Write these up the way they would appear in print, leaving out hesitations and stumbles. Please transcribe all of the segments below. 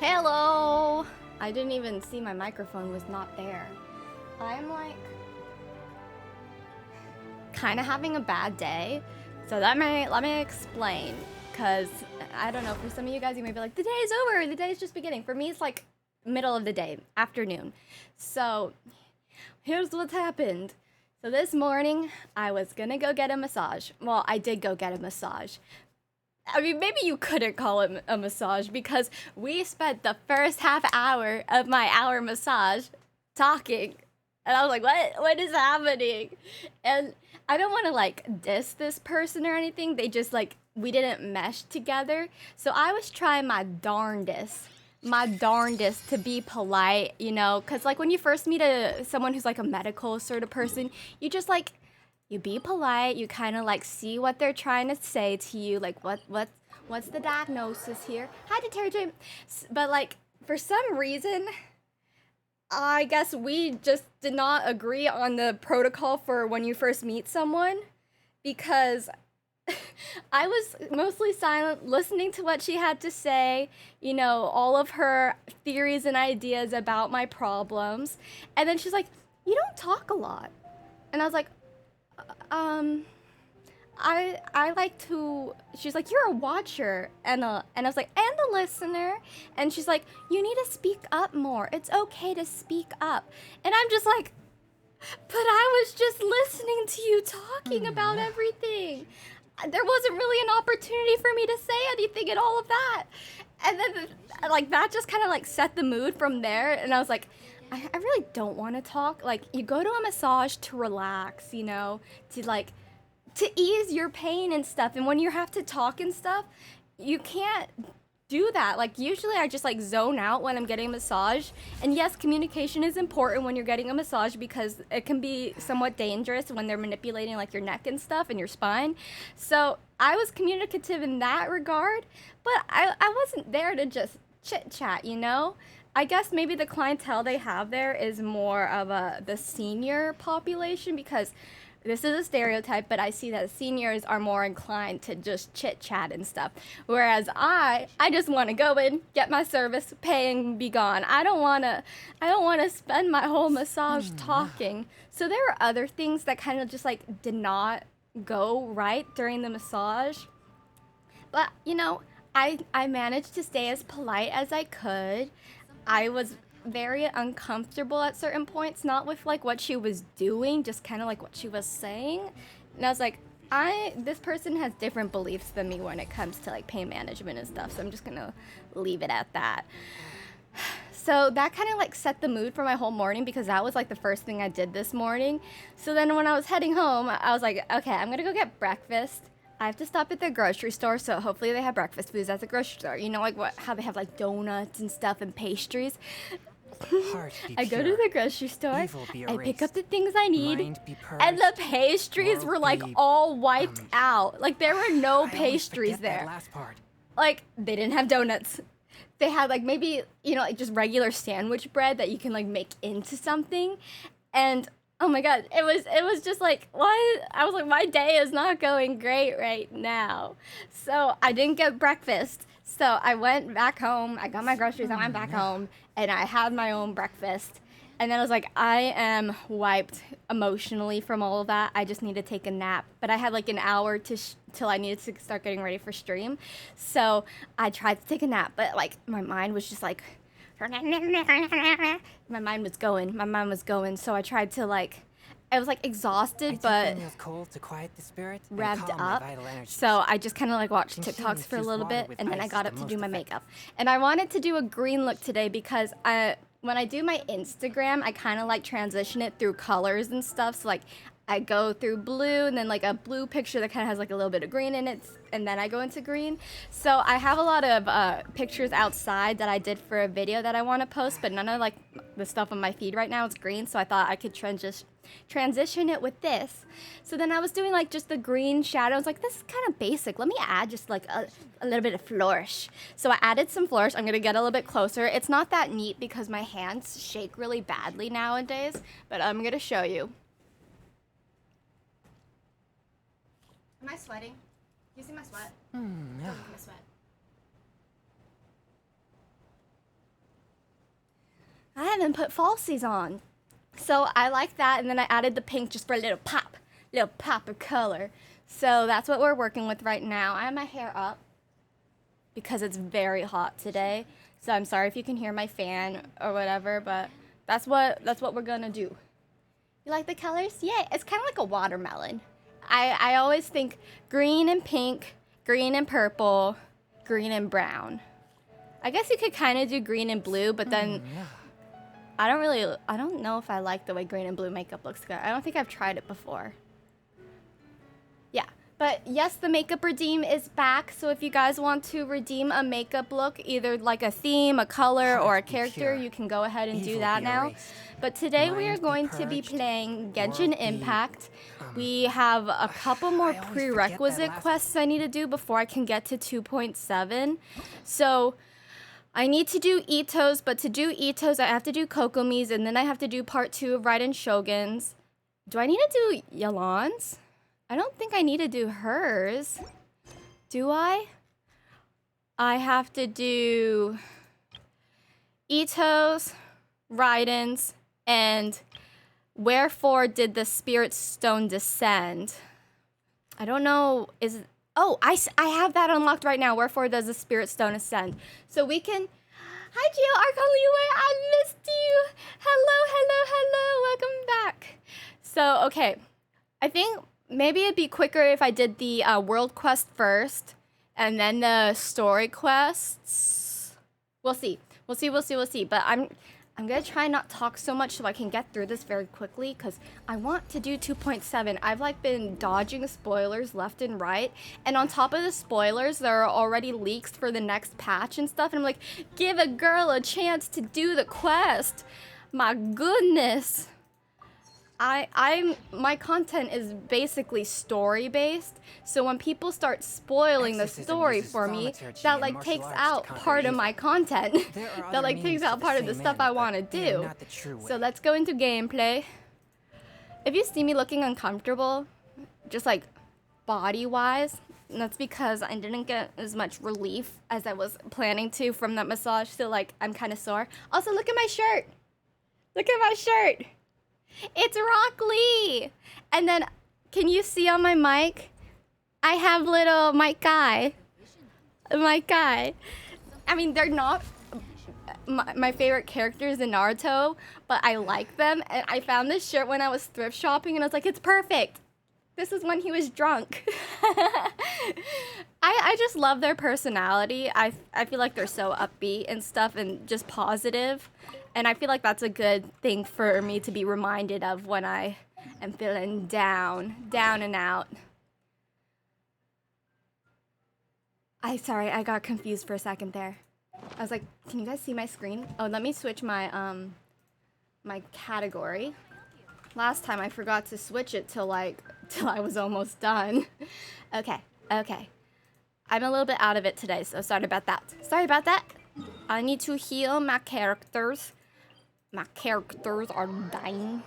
Hello! I didn't even see my microphone was not there. I'm like kind of having a bad day. So let me explain, cuz I don't know, for some of you guys you may be like the day's over, the day's just beginning. For me it's like middle of the day, afternoon. So here's what's happened. So this morning I was going to go get a massage. Well, I did go get a massage. I mean, maybe you couldn't call it a massage because we spent the first half hour of my hour massage talking. And I was like, what is happening? And I don't want to like diss this person or anything. They just like, we didn't mesh together. So I was trying my darndest to be polite, you know, because like when you first meet someone who's like a medical sort of person, you just like, you be polite, you kind of like see what they're trying to say to you, like what's the diagnosis here? Hi, detergent. But like for some reason, I guess we just did not agree on the protocol for when you first meet someone, because I was mostly silent, listening to what she had to say, you know, all of her theories and ideas about my problems, and then she's like, "You don't talk a lot," and I was like, I like to. She's like, "You're a watcher," and I was like, "And a listener," and she's like, "You need to speak up more. It's okay to speak up," and I'm just like, "But I was just listening to you talking about everything. There wasn't really an opportunity for me to say anything and all of that," and then like that just kind of like set the mood from there, and I was like, I really don't want to talk. Like, you go to a massage to relax, you know, to ease your pain and stuff. And when you have to talk and stuff, you can't do that. Like, usually I just like zone out when I'm getting a massage. And yes, communication is important when you're getting a massage because it can be somewhat dangerous when they're manipulating like your neck and stuff and your spine. So I was communicative in that regard, but I wasn't there to just chit chat, you know? I guess maybe the clientele they have there is more of the senior population, because this is a stereotype, but I see that seniors are more inclined to just chit chat and stuff. Whereas I just want to go in, get my service, pay, and be gone. I don't want to spend my whole massage talking. So there were other things that kind of just like did not go right during the massage. But you know, I managed to stay as polite as I could. I was very uncomfortable at certain points, not with like what she was doing, just kind of like what she was saying. And I was like, this person has different beliefs than me when it comes to like pain management and stuff, so I'm just gonna leave it at that. So that kind of like set the mood for my whole morning, because that was like the first thing I did this morning. So then when I was heading home, I was like, okay, I'm gonna go get breakfast. I have to stop at the grocery store, so hopefully they have breakfast foods at the grocery store. You know, like how they have like donuts and stuff and pastries. I go to the grocery store, I pick up the things I need, and the pastries were like all wiped out. Like there were no pastries there. Like they didn't have donuts. They had like maybe, you know, like just regular sandwich bread that you can like make into something. And oh my god, it was just like, what? I was like, my day is not going great right now. So I didn't get breakfast. So I went back home, I got my groceries, I went back home, and I had my own breakfast. And then I was like, I am wiped emotionally from all of that. I just need to take a nap. But I had like an hour till I needed to start getting ready for stream. So I tried to take a nap, but like my mind was just like, my mind was going. So I tried to like, I was like exhausted, but cold to quiet the spirit, revved up. So I just kind of like watched TikToks for a little bit, and then I got up to do my makeup. And I wanted to do a green look today because when I do my Instagram, I kind of like transition it through colors and stuff. So like I go through blue and then like a blue picture that kind of has like a little bit of green in it, and then I go into green. So I have a lot of pictures outside that I did for a video that I want to post, but none of like the stuff on my feed right now is green. So I thought I could transition it with this. So then I was doing like just the green shadows, like this is kind of basic. Let me add just like a little bit of flourish. So I added some flourish. I'm gonna get a little bit closer. It's not that neat because my hands shake really badly nowadays, but I'm gonna show you. Am I sweating? Do you see my sweat? Yeah. Look at my sweat. I haven't put falsies on. So I like that, and then I added the pink just for a little pop of color. So that's what we're working with right now. I have my hair up because it's very hot today. So I'm sorry if you can hear my fan or whatever, but that's what we're gonna do. You like the colors? Yeah, it's kind of like a watermelon. I always think green and pink, green and purple, green and brown. I guess you could kind of do green and blue, but then I don't know if I like the way green and blue makeup looks good. I don't think I've tried it before. Yeah, but yes, the makeup redeem is back. So if you guys want to redeem a makeup look, either like a theme, a color, or a character, you can go ahead and do that now. But today we are going to be playing Genshin Impact. We have a couple more prerequisite quests I need to do before I can get to 2.7. So I need to do Itos, but to do Itos, I have to do KOKOMI's, and then I have to do part 2 of Raiden Shogun's. Do I need to do Yalan's? I don't think I need to do hers. Do I? I have to do Itos, Raiden's, and wherefore did the Spirit Stone descend? I don't know. Oh, I have that unlocked right now. Wherefore does the Spirit Stone ascend? So we can... Hi, Gio Arcoliwe. I missed you. Hello. Welcome back. So, okay. I think maybe it'd be quicker if I did the world quest first and then the story quests. We'll see. But I'm gonna try not talk so much so I can get through this very quickly because I want to do 2.7. I've like been dodging spoilers left and right, and on top of the spoilers, there are already leaks for the next patch and stuff. And I'm like, give a girl a chance to do the quest. My goodness. My content is basically story based, so when people start spoiling the story for me, that like takes out part of my content. That like takes out part of the stuff I want to do. So let's go into gameplay. If you see me looking uncomfortable, just like body wise, that's because I didn't get as much relief as I was planning to from that massage, so like I'm kind of sore. Also, look at my shirt. Look at my shirt. It's Rock Lee! And then, can you see on my mic? I have little mic guy. I mean, they're not my favorite characters in Naruto, but I like them. And I found this shirt when I was thrift shopping, and I was like, it's perfect. This is when he was drunk. I just love their personality. I feel like they're so upbeat and stuff and just positive. And I feel like that's a good thing for me to be reminded of when I am feeling down and out. Sorry, I got confused for a second there. I was like, can you guys see my screen? Oh, let me switch my my category. Last time I forgot to switch it till I was almost done. Okay. I'm a little bit out of it today, so sorry about that. I need to heal my characters. My characters are dying.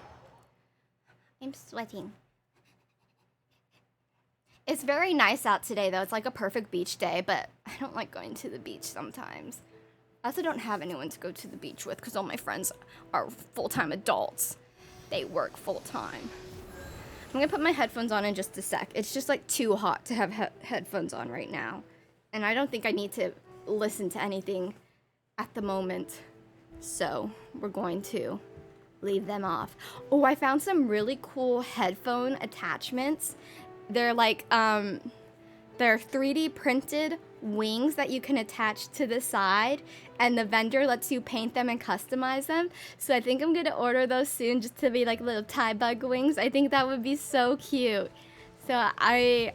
I'm sweating. It's very nice out today, though. It's like a perfect beach day, but I don't like going to the beach sometimes. I also don't have anyone to go to the beach with because all my friends are full-time adults. They work full-time. I'm gonna put my headphones on in just a sec. It's just like too hot to have headphones on right now. And I don't think I need to listen to anything at the moment. So we're going to leave them off. Oh, I found some really cool headphone attachments. They're like, they're 3D printed wings that you can attach to the side, and the vendor lets you paint them and customize them. So I think I'm gonna order those soon just to be like little tie bug wings. I think that would be so cute. So I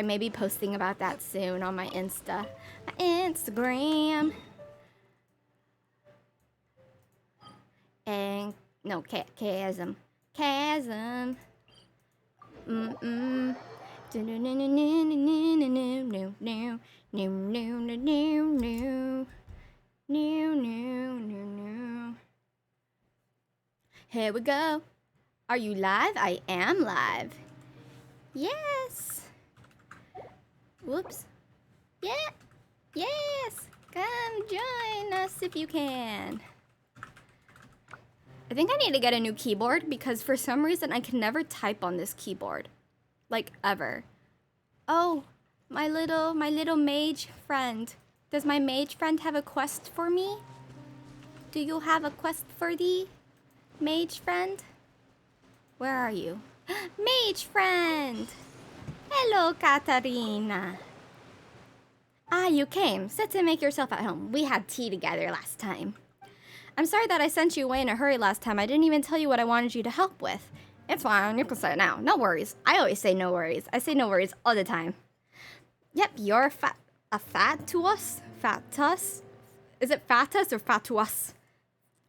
may be posting about that soon on my Instagram. And no, CHASM. Here we go. Are you live? I am live. Yes. Whoops. Yeah. Yes. Come join us if you can. I think I need to get a new keyboard because for some reason I can never type on this keyboard. Like, ever. Oh, my little mage friend. Does my mage friend have a quest for me? Do you have a quest for thee, mage friend? Where are you? Mage friend! Hello, Katarina. Ah, you came. Sit and make yourself at home. We had tea together last time. I'm sorry that I sent you away in a hurry last time. I didn't even tell you what I wanted you to help with. It's fine. You can say it now. No worries. I always say no worries. I say no worries all the time. Yep, you're a fatuous? Fatus? Is it fatus or fatuous?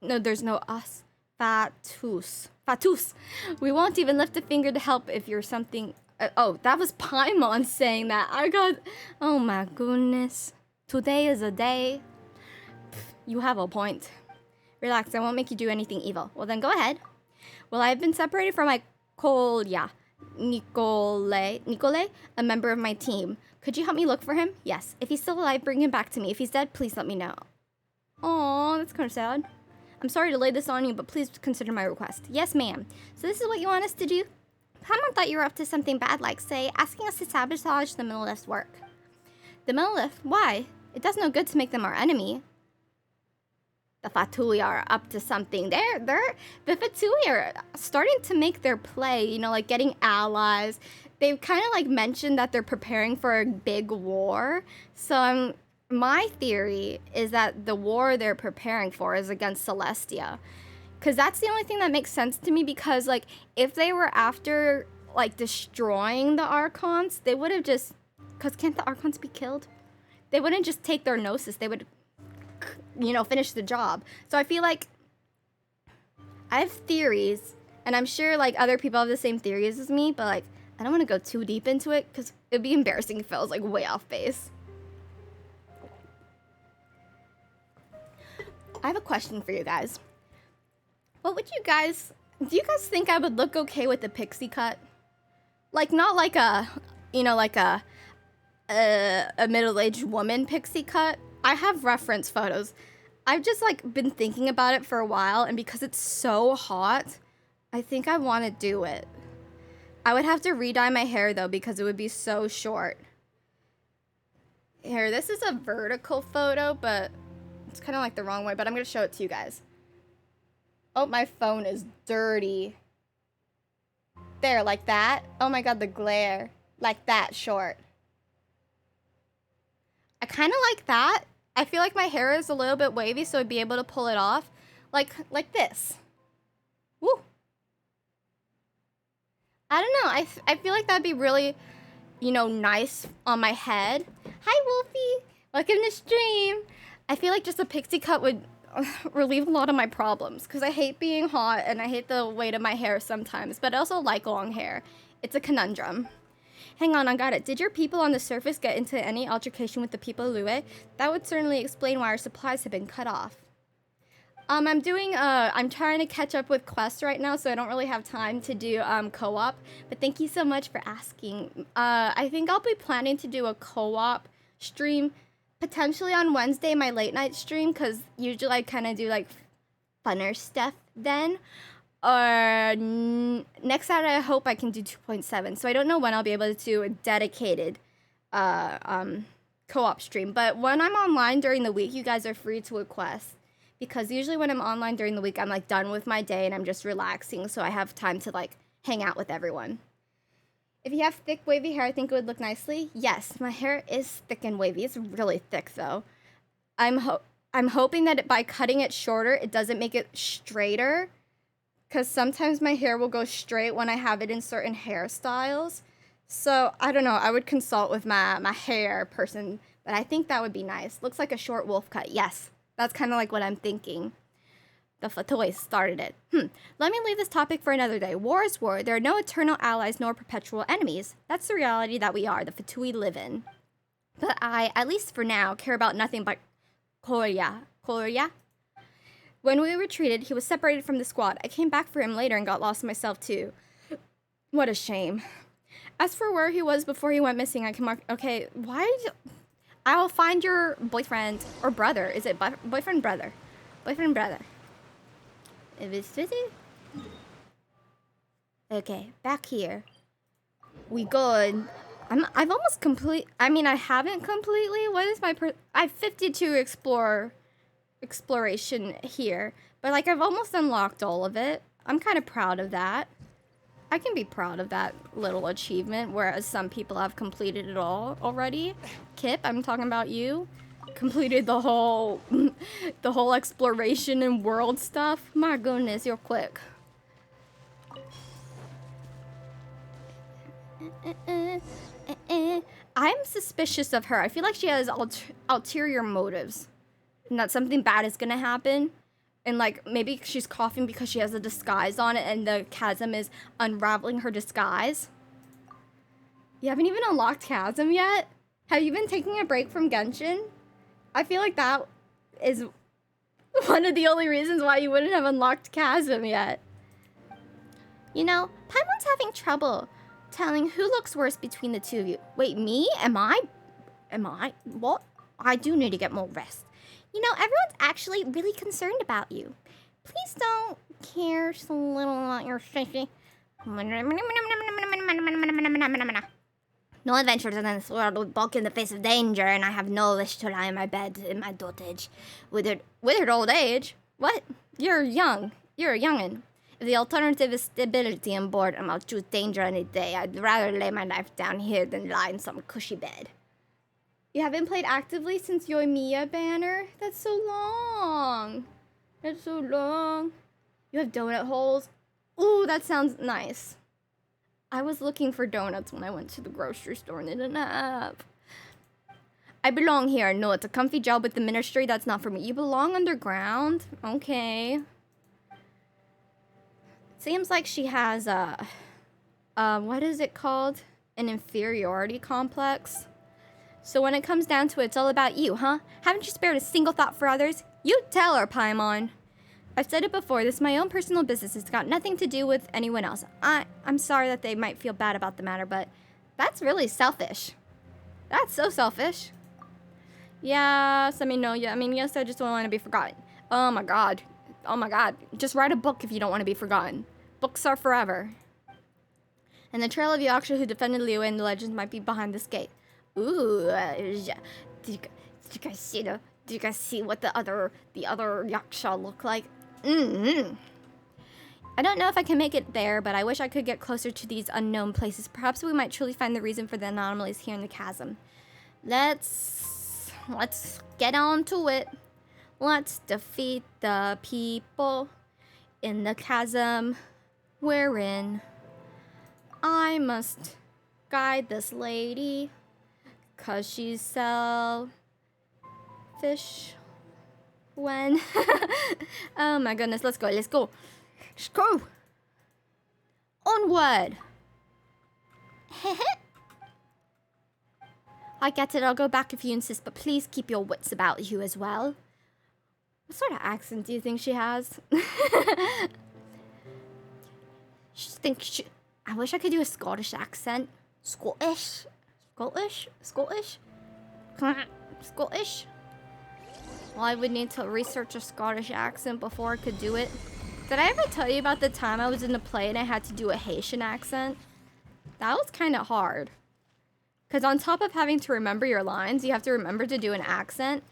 No, there's no us. Fatus. Fatus. We won't even lift a finger to help if you're something... oh, that was Paimon saying that. I got... Oh my goodness. Today is a day. You have a point. Relax, I won't make you do anything evil. Well, then go ahead. Well, I've been separated from my kolya, Nicole, a member of my team. Could you help me look for him? Yes. If he's still alive, bring him back to me. If he's dead, please let me know. Aw, that's kind of sad. I'm sorry to lay this on you, but please consider my request. Yes, ma'am. So this is what you want us to do? Paimon thought you were up to something bad, like, say, asking us to sabotage the Millilith's work. The Millilith? Why? It does no good to make them our enemy. The Fatui are up to something. The Fatui are starting to make their play, you know, like getting allies. They've kind of like mentioned that they're preparing for a big war. So my theory is that the war they're preparing for is against Celestia. Because that's the only thing that makes sense to me, because like if they were after like destroying the Archons, they would have just, because can't the Archons be killed? They wouldn't just take their Gnosis. They would, you know, finish the job. So I feel like I have theories, and I'm sure like other people have the same theories as me, but like I don't want to go too deep into it because it'd be embarrassing if I was like way off base. I have a question for you guys. What would you guys, do you guys think I would look okay with a pixie cut? Like not like a, you know, like a middle-aged woman pixie cut. I have reference photos. I've just like been thinking about it for a while, and because it's so hot, I think I want to do it. I would have to re-dye my hair though because it would be so short. Here, this is a vertical photo, but it's kind of like the wrong way, but I'm going to show it to you guys. Oh, my phone is dirty. There, like that. Oh my god, the glare. Like that short. I kind of like that. I feel like my hair is a little bit wavy, so I'd be able to pull it off. Like this. Woo! I don't know. I feel like that'd be really, you know, nice on my head. Hi, Wolfie. Welcome to stream. I feel like just a pixie cut would relieve a lot of my problems because I hate being hot and I hate the weight of my hair sometimes, but I also like long hair. It's a conundrum. Hang on, I got it. Did your people on the surface get into any altercation with the people of Lue? That would certainly explain why our supplies have been cut off. I'm trying to catch up with quests right now, so I don't really have time to do co-op, but thank you so much for asking. I think I'll be planning to do a co-op stream potentially on Wednesday, my late night stream, because usually I kind of do like funner stuff then. Or next Saturday, I hope I can do 2.7. So I don't know when I'll be able to do a dedicated co-op stream. But when I'm online during the week, you guys are free to request. Because usually when I'm online during the week, I'm like done with my day and I'm just relaxing. So I have time to like hang out with everyone. If you have thick, wavy hair, I think it would look nicely. Yes, my hair is thick and wavy. It's really thick, though. I'm hoping that by cutting it shorter, it doesn't make it straighter. Because sometimes my hair will go straight when I have it in certain hairstyles. So, I don't know. I would consult with my hair person. But I think that would be nice. Looks like a short wolf cut. Yes, that's kind of like what I'm thinking. The Fatoi started it. Let me leave this topic for another day. War is war. There are no eternal allies nor perpetual enemies. That's the reality that we are, the Fatui live in. But I, at least for now, care about nothing but Korya. Korya? When we retreated, he was separated from the squad. I came back for him later and got lost myself too. What a shame. As for where he was before he went missing, I can mark... Okay, I'll find your boyfriend or brother. Is it boyfriend, brother? Boyfriend, brother. If it's busy. Okay, back here. We good. I've almost complete. I mean, I haven't completely. What is my I have 52 exploration here, but like I've almost unlocked all of it. I'm kind of proud of that. I can be proud of that little achievement, whereas some people have completed it all already. Kip, I'm talking about you. Completed the whole the whole exploration and world stuff. My goodness, you're quick. I'm suspicious of her. I feel like she has ulterior motives, and that something bad is gonna happen. And like maybe she's coughing because she has a disguise on it, and the chasm is unraveling her disguise. You haven't even unlocked chasm yet? Have you been taking a break from Genshin? I feel like that is one of the only reasons why you wouldn't have unlocked chasm yet. You know, Paimon's having trouble telling who looks worse between the two of you. Wait, me? Am I? What? I do need to get more rest. You know, everyone's actually really concerned about you. Please don't care so little about your safety. No adventures in this world would balk in the face of danger, and I have no wish to lie in my bed in my dotage. Withered old age? What? You're young. You're a youngin'. If the alternative is stability and boredom, I'll choose danger any day. I'd rather lay my life down here than lie in some cushy bed. You haven't played actively since Yoimiya banner? That's so long. That's so long. You have donut holes? Ooh, that sounds nice. I was looking for donuts when I went to the grocery store and they didn't have. I belong here. No, it's a comfy job with the ministry. That's not for me. You belong underground? Okay. Seems like she has a, what is it called? An inferiority complex. So when it comes down to it, it's all about you, huh? Haven't you spared a single thought for others? You tell her, Paimon. I've said it before, this is my own personal business. It's got nothing to do with anyone else. I'm sorry that they might feel bad about the matter, but that's really selfish. That's so selfish. Yes, I mean, no, yeah, I mean, yes, I just don't want to be forgotten. Oh my god. Oh my god. Just write a book if you don't want to be forgotten. Books are forever. And the trail of Yaksha who defended Liu and the legends might be behind this gate. Ooh, yeah. Did you guys see do you guys see what the other Yaksha look like? I don't know if I can make it there, but I wish I could get closer to these unknown places. Perhaps we might truly find the reason for the anomalies here in the chasm. Let's get on to it. Let's defeat the people in the chasm wherein I must guide this lady, 'cause she's selfish. When oh my goodness, let's go. Let's go. Onward. I get it, I'll go back if you insist, but please keep your wits about you as well. What sort of accent do you think she has? I wish I could do a Scottish accent. Scottish? Well, I would need to research a Scottish accent before I could do it. Did I ever tell you about the time I was in a play and I had to do a Haitian accent? That was kind of hard. Because on top of having to remember your lines, you have to remember to do an accent.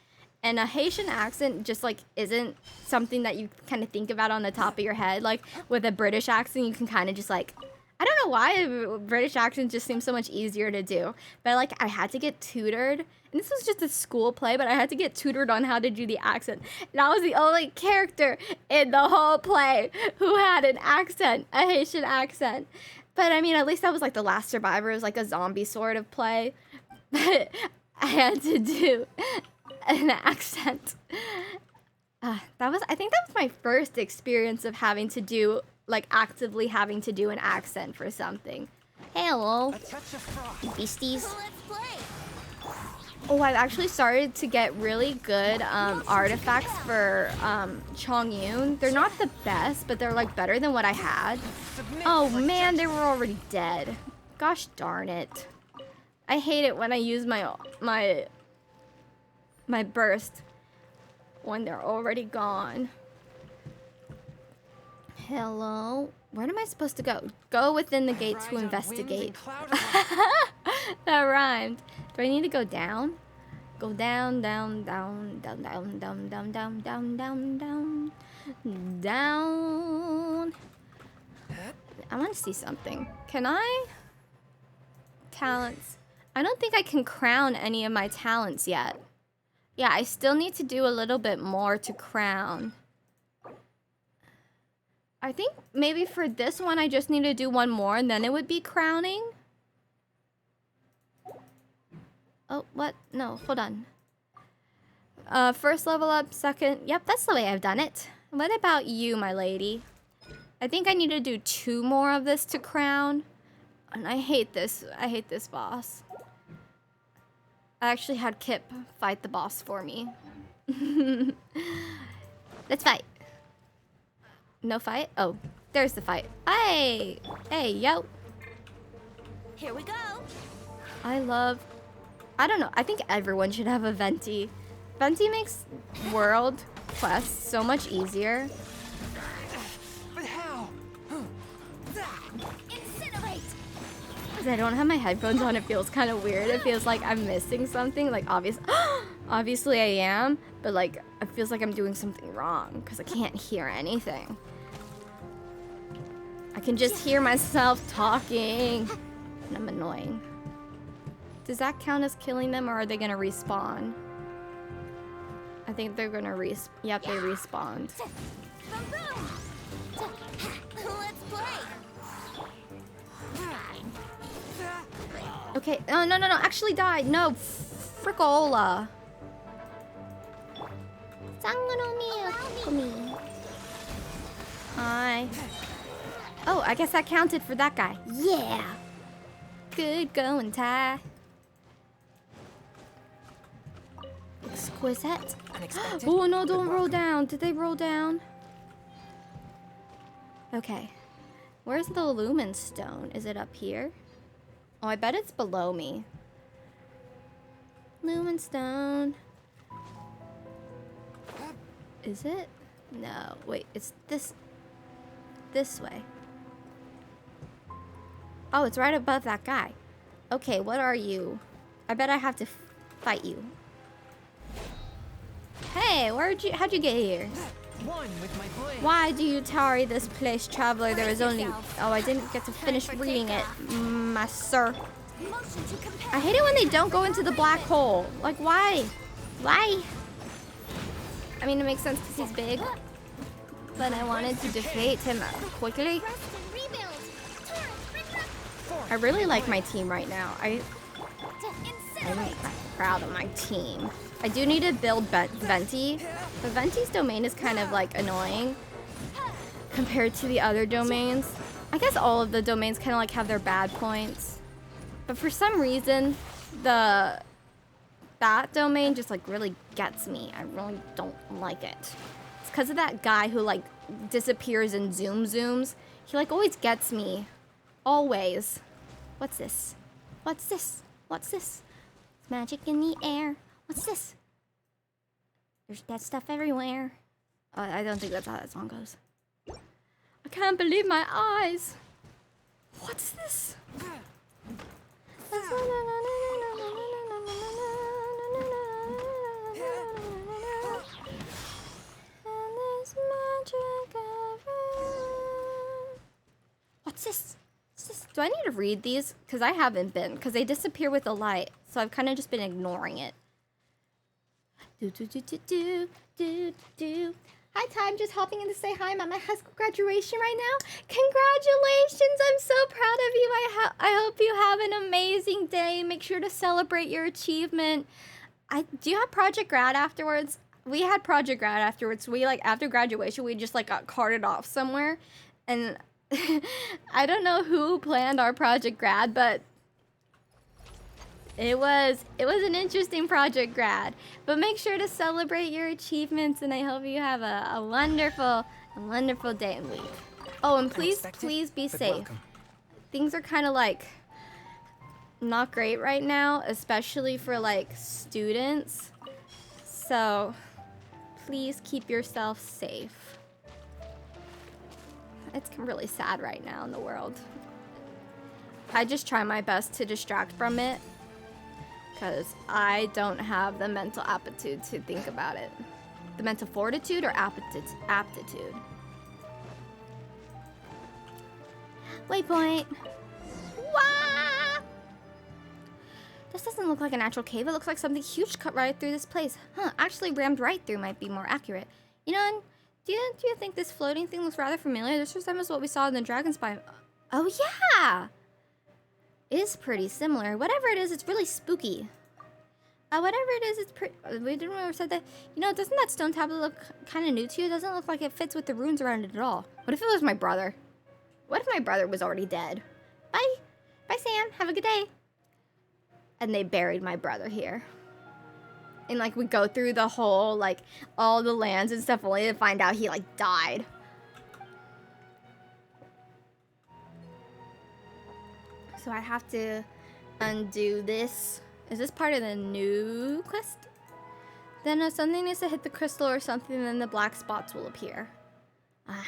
And a Haitian accent just, like, isn't something that you kind of think about on the top of your head. Like, with a British accent, you can kind of just, like... I don't know why a British accent just seems so much easier to do. But, like, I had to get tutored. And this was just a school play, but I had to get tutored on how to do the accent. And I was the only character in the whole play who had an accent, a Haitian accent. But, I mean, at least I was, like, the last survivor. It was, like, a zombie sort of play. But I had to do an accent. I think that was my first experience of having to do, like, actively having to do an accent for something. Hello, beasties. Oh, I've actually started to get really good artifacts for Chongyun. They're not the best, but they're, like, better than what I had. Oh man, they were already dead. Gosh darn it. I hate it when I use my burst when they're already gone. Hello? Where am I supposed to go? Go within the gate to investigate. That rhymed. Do I need to go down? Go down, down, down, down, down, down, down, down, down, down, down, down. I want to see something. Can I? Talents. I don't think I can crown any of my talents yet. Yeah, I still need to do a little bit more to crown. I think maybe for this one, I just need to do one more and then it would be crowning. Oh, what? No, hold on. First level up, second. Yep, that's the way I've done it. What about you, my lady? I think I need to do 2 more of this to crown. And I hate this. I hate this boss. I actually had Kip fight the boss for me. Let's fight. No fight? Oh, there's the fight. Hey! Hey, yo. Here we go. I don't know. I think everyone should have a Venti. Venti makes world quests so much easier. But how? Incinerate. Because I don't have my headphones on, it feels kind of weird. It feels like I'm missing something. Like, obviously I am. But, like, it feels like I'm doing something wrong. Because I can't hear anything. I can just hear myself talking. And I'm annoying. Does that count as killing them, or are they gonna respawn? I think they're gonna yep, they respawned. Let's play. Okay, oh, no, actually died. No, frickola. Hi. Oh, I guess that counted for that guy. Yeah. Good going, Ty. Exquisite. Unexpected. Oh no, don't Good roll luck. down. Did they roll down? Okay. Where's the lumen stone? Is it up here? Oh, I bet it's below me. Lumen stone. Is it? No, wait, it's this way. Oh, it's right above that guy. Okay, what are you? I bet I have to fight you. Hey, how'd you get here? One with my blade. Why do you tarry this place, traveler? There is only... Oh, I didn't get to finish reading it, my sir. Motion to compare. I hate it when they don't go into the black hole. Like, why? Why? I mean, it makes sense because he's big. But I wanted to defeat him quickly. Rest and rebuild. Turn. Bring back. I really like my team right now. I'm Incinerate. proud of my team. I do need to build Venti. But Venti's domain is kind of like annoying compared to the other domains. I guess all of the domains kind of like have their bad points. But for some reason, that domain just like really gets me. I really don't like it. It's because of that guy who like disappears and zooms. He like always gets me. Always. What's this? What's this? What's this? Magic in the air. What's this? There's dead stuff everywhere. I don't think that's how that song goes. I can't believe my eyes. What's this? What's this? Do I need to read these? Because I haven't been. Because they disappear with the light. So I've kind of just been ignoring it. Hi, Ty. I'm just hopping in to say hi. I'm at my high school graduation right now. Congratulations. I'm so proud of you. I hope you have an amazing day. Make sure to celebrate your achievement. Do you have Project Grad afterwards? We had Project Grad afterwards. We, like, after graduation, we just, like, got carted off somewhere. And I don't know who planned our Project Grad, but it was an interesting Project Grad. But make sure to celebrate your achievements, and I hope you have a wonderful day and week. Oh, and please be But safe. welcome. Things are kind of like not great right now, especially for like students. So please keep yourself safe. It's really sad right now in the world. I just try my best to distract from it because I don't have the mental aptitude to think about it. The mental fortitude or aptitude? Waypoint. Wah! This doesn't look like a natural cave. It looks like something huge cut right through this place. Huh, actually rammed right through might be more accurate. You know, do you think this floating thing looks rather familiar? This resembles what we saw in the Dragon's Spine. Oh yeah! It is pretty similar. Whatever it is, it's really spooky. Whatever it is, it's pretty... We didn't ever said that. You know, doesn't that stone tablet look kind of new to you? It doesn't look like it fits with the runes around it at all. What if it was my brother? What if my brother was already dead? Bye. Bye, Sam. Have a good day. And they buried my brother here. And, like, we go through the whole, like, all the lands and stuff only to find out he, like, died. So I have to undo this. Is this part of the new quest? Then something needs to hit the crystal or something, then the black spots will appear. Ah.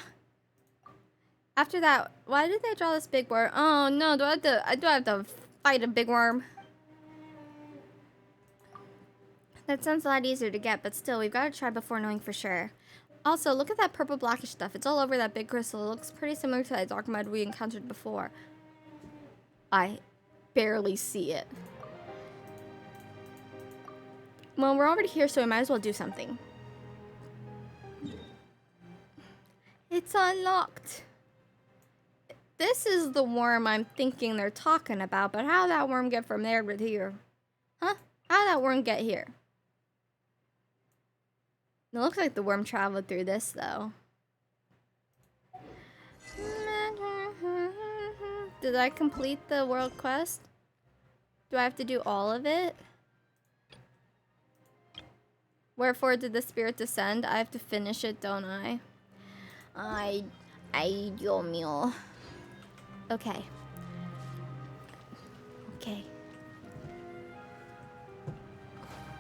After that, why did they draw this big worm? Oh no, do I have to fight a big worm? That sounds a lot easier to get, but still, we've got to try before knowing for sure. Also, look at that purple blackish stuff. It's all over that big crystal. It looks pretty similar to that dark mud we encountered before. I barely see it. Well, we're already here, so we might as well do something. It's unlocked. This is the worm I'm thinking they're talking about, but how'd that worm get from there to here? Huh? How'd that worm get here? It looks like the worm traveled through this, though. Did I complete the world quest? Do I have to do all of it? Wherefore did the spirit descend? I have to finish it, don't I? Yo mio. Okay. Okay.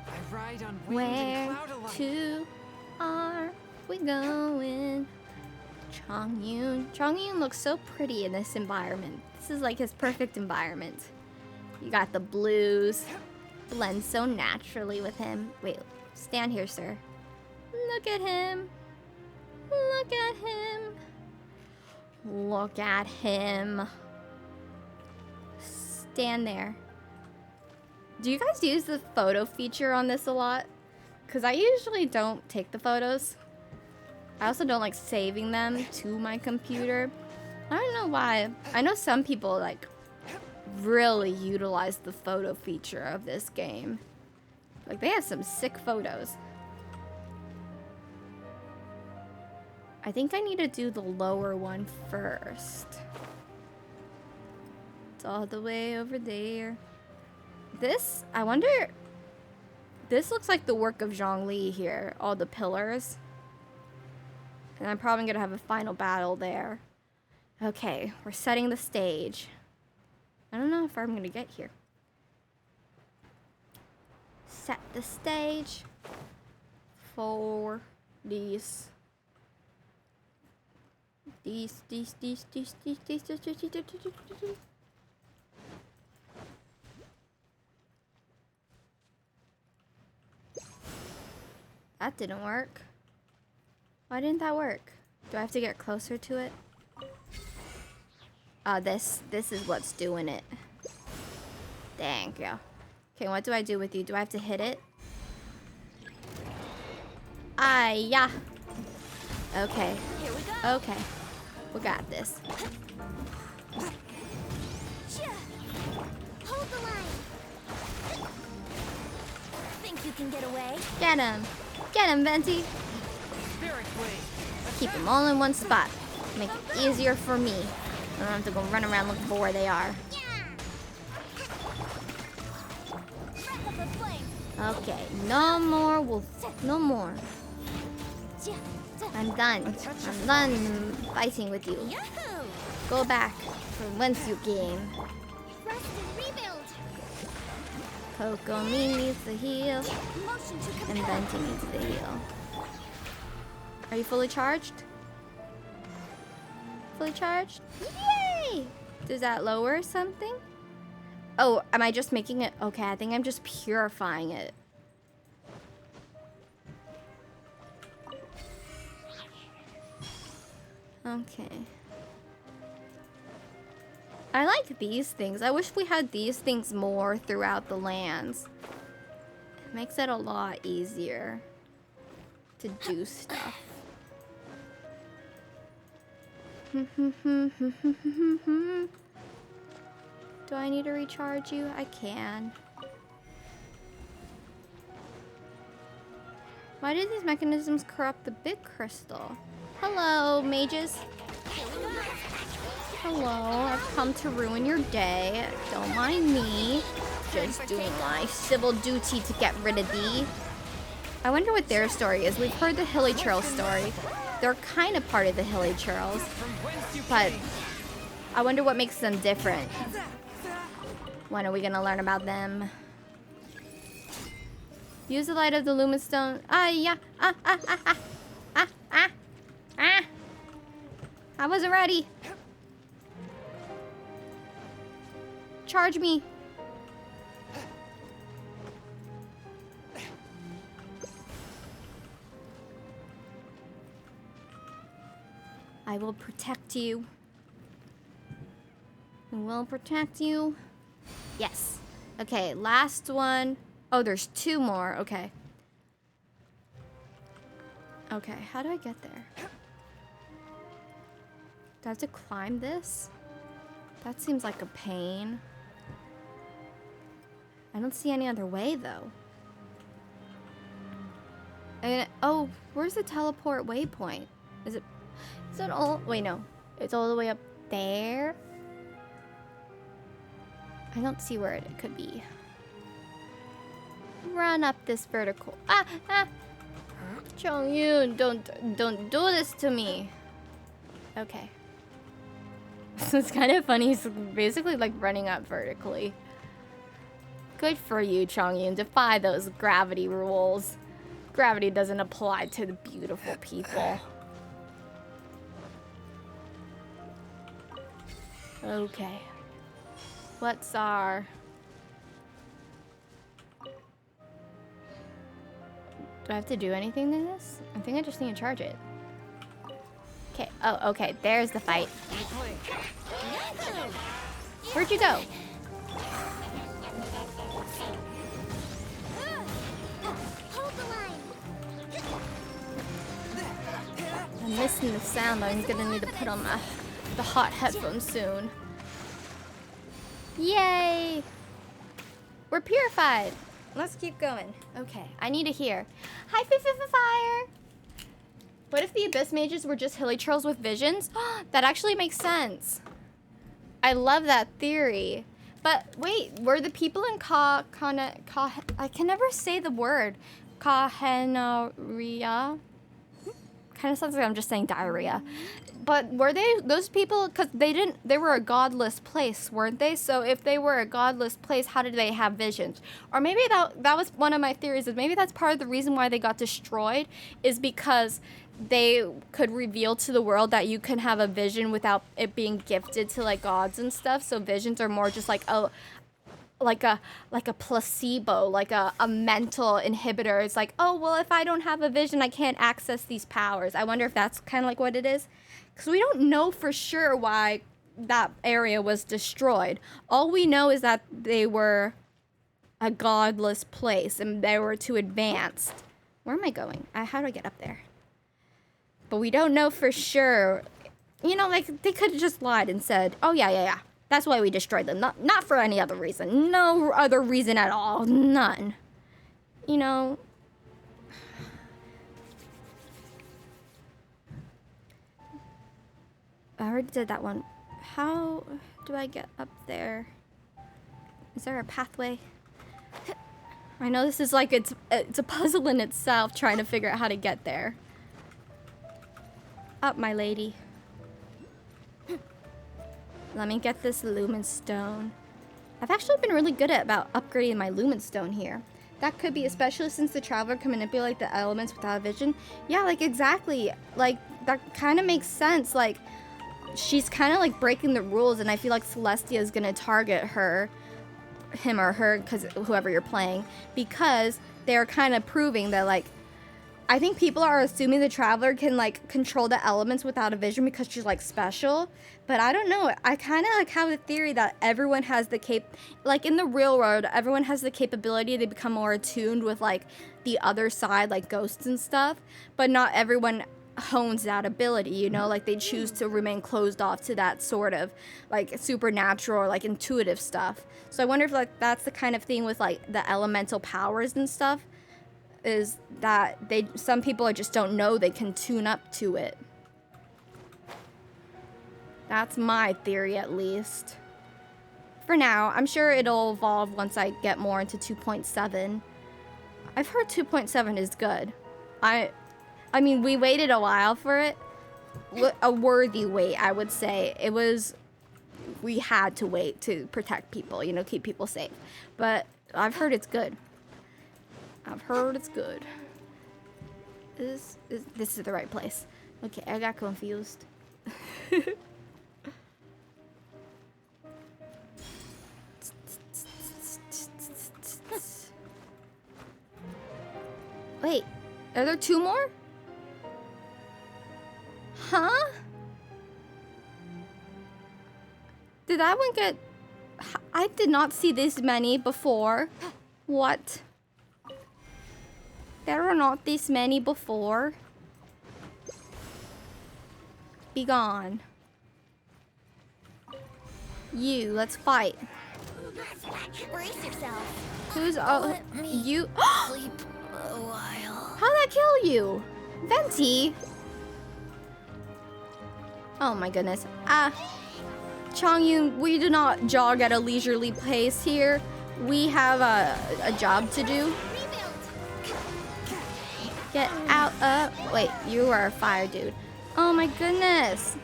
I ride on wind Where and cloud alike. to are we going? Chongyun. Chongyun looks so pretty in this environment. This is like his perfect environment. You got the blues. Blend so naturally with him. Wait, stand here, sir. Look at him. Look at him. Look at him. Stand there. Do you guys use the photo feature on this a lot? Because I usually don't take the photos. I also don't like saving them to my computer. I don't know why. I know some people like really utilize the photo feature of this game. Like they have some sick photos. I think I need to do the lower one first. It's all the way over there. This, I wonder, this looks like the work of Zhongli here. All the pillars. And I'm probably gonna have a final battle there. Okay, we're setting the stage. I don't know if I'm gonna get here. Set the stage for these. That didn't work. Why didn't that work? Do I have to get closer to it? This is what's doing it. Thank you. Okay, what do I do with you? Do I have to hit it? Yeah. Okay. Here we go. Okay. We got this. Hold the line. Think you can get away? Get him. Get him, Venti. Spirit blade. Keep them all in one spot. Make it easier for me. I don't have to go run around looking for where they are. Yeah. Breath of the flame. Okay, no more wolf. No more. I'm done. I'm done fighting with you. Yahoo! Go back from whence you came. Rest and rebuild. KOKOMI needs the heal, Motion to and compel. Venti needs the heal. Are you fully charged? fully charged. Yay! Does that lower something? Oh, am I just making it? Okay, I think I'm just purifying it. Okay. I like these things. I wish we had these things more throughout the lands. It makes it a lot easier to do stuff. Do I need to recharge you? I can. Why did these mechanisms corrupt the big crystal? Hello, mages. Hello, I've come to ruin your day. Don't mind me. Just doing my civil duty to get rid of thee. I wonder what their story is. We've heard the Hilly Churls story. They're kind of part of the Hilly Churls. But I wonder what makes them different. When are we gonna learn about them? Use the light of the lumen stone. Yeah. I wasn't ready. Charge me. I will protect you. I will protect you. Yes. Okay, last one. Oh, there's 2 more. Okay. Okay, how do I get there? Do I have to climb this? That seems like a pain. I don't see any other way, though. And, oh, where's the teleport waypoint? Is it all? Wait, no. It's all the way up there? I don't see where it could be. Run up this vertical. Chongyun, don't do this to me. Okay. It's kind of funny. He's basically like running up vertically. Good for you, Chongyun. Defy those gravity rules. Gravity doesn't apply to the beautiful people. Okay. What's our... Do I have to do anything to this? I think I just need to charge it. Okay. Oh, okay. There's the fight. Where'd you go? Hold the line. I'm missing the sound. I'm gonna need to put on the hot headphones soon. Yay! We're purified. Let's keep going. Okay, I need to hear. Hi, Fire! What if the Abyss Mages were just Hilly Churls with visions? That actually makes sense. I love that theory. But wait, were the people in I can never say the word. Kahenaria? Kind of sounds like I'm just saying diarrhea. But were they those people? Because they were a godless place, weren't they? So if they were a godless place, how did they have visions? Or maybe that was one of my theories. Is maybe that's part of the reason why they got destroyed, is because they could reveal to the world that you can have a vision without it being gifted to like gods and stuff. So visions are more just like a placebo, like a mental inhibitor. It's like, oh well, if I don't have a vision, I can't access these powers. I wonder if that's kind of like what it is. Because we don't know for sure why that area was destroyed. All we know is that they were a godless place and they were too advanced. Where am I going? How do I get up there? But we don't know for sure. You know, like, they could have just lied and said, oh, yeah. That's why we destroyed them. Not for any other reason. No other reason at all. None. You know... I already did that one. How do I get up there? Is there a pathway? I know this is like, it's a puzzle in itself trying to figure out how to get there. Up, my lady. Let me get this lumen stone. I've actually been really good about upgrading my lumen stone here. That could be, especially since the traveler can manipulate the elements without vision. Yeah, like exactly. Like, that kind of makes sense. Like, she's kind of like breaking the rules, and I feel like Celestia is gonna target him or her, because whoever you're playing, because they're kind of proving that, like, I think people are assuming the Traveler can like control the elements without a vision because she's like special, but I don't know. I kind of like have the theory that everyone has the like in the real world, everyone has the capability to become more attuned with like the other side, like ghosts and stuff, but not everyone hones that ability, you know, like they choose to remain closed off to that sort of like supernatural or like intuitive stuff. So I wonder if like that's the kind of thing with like the elemental powers and stuff, is that some people just don't know they can tune up to it. That's my theory, at least. For now, I'm sure it'll evolve once I get more into 2.7. I've heard 2.7 is good. I mean, we waited a while for it. A worthy wait, I would say. We had to wait to protect people, you know, keep people safe. But I've heard it's good. I've heard it's good. This is the right place. Okay, I got confused. Wait, are there 2 more? Huh? Did that one get... I did not see this many before. What? There are not this many before. Be gone. You, let's fight. Brace yourself. Who's you? Sleep a while. How'd that kill you? Venti? Oh my goodness. Chongyun, we do not jog at a leisurely pace here. We have a job to do. Get out of... Wait, you are a fire dude. Oh my goodness.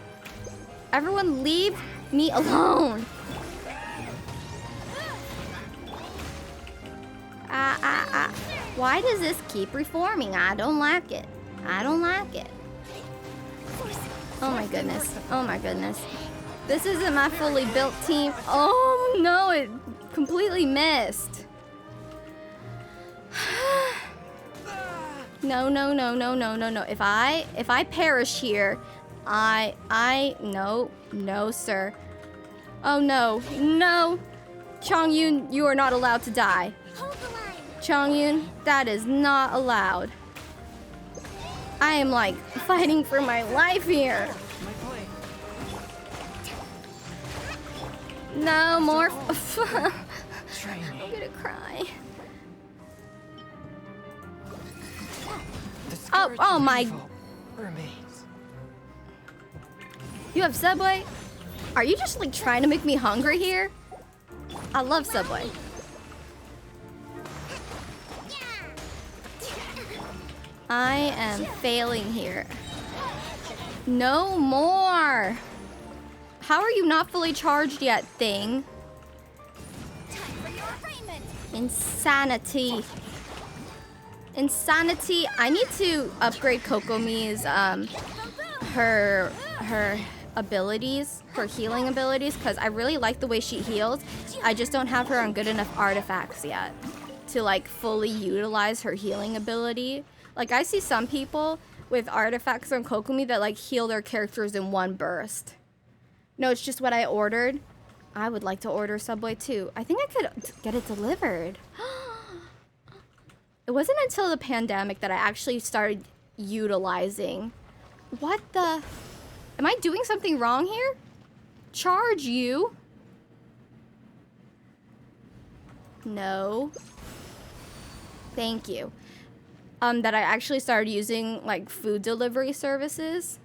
Everyone leave me alone. Why does this keep reforming? I don't like it. I don't like it. Oh my goodness. Oh my goodness. This isn't my fully built team. Oh no, it completely missed. No. If I perish here, no, sir. Oh no. Chongyun, you are not allowed to die. Hold the line. Chongyun, that is not allowed. I am like fighting for my life here. No more. I'm gonna cry. Oh my. Remains. You have Subway? Are you just like trying to make me hungry here? I love Subway. I am failing here. No more. How are you not fully charged yet, thing? Insanity. Insanity. I need to upgrade KOKOMI's her abilities, her healing abilities, because I really like the way she heals. I just don't have her on good enough artifacts yet to like fully utilize her healing ability. Like I see some people with artifacts on KOKOMI that like heal their characters in one burst. No, it's just what I ordered. I would like to order Subway too. I think I could get it delivered. It wasn't until the pandemic that I actually started utilizing. What the? Am I doing something wrong here? Charge you? No. Thank you. That I actually started using like food delivery services.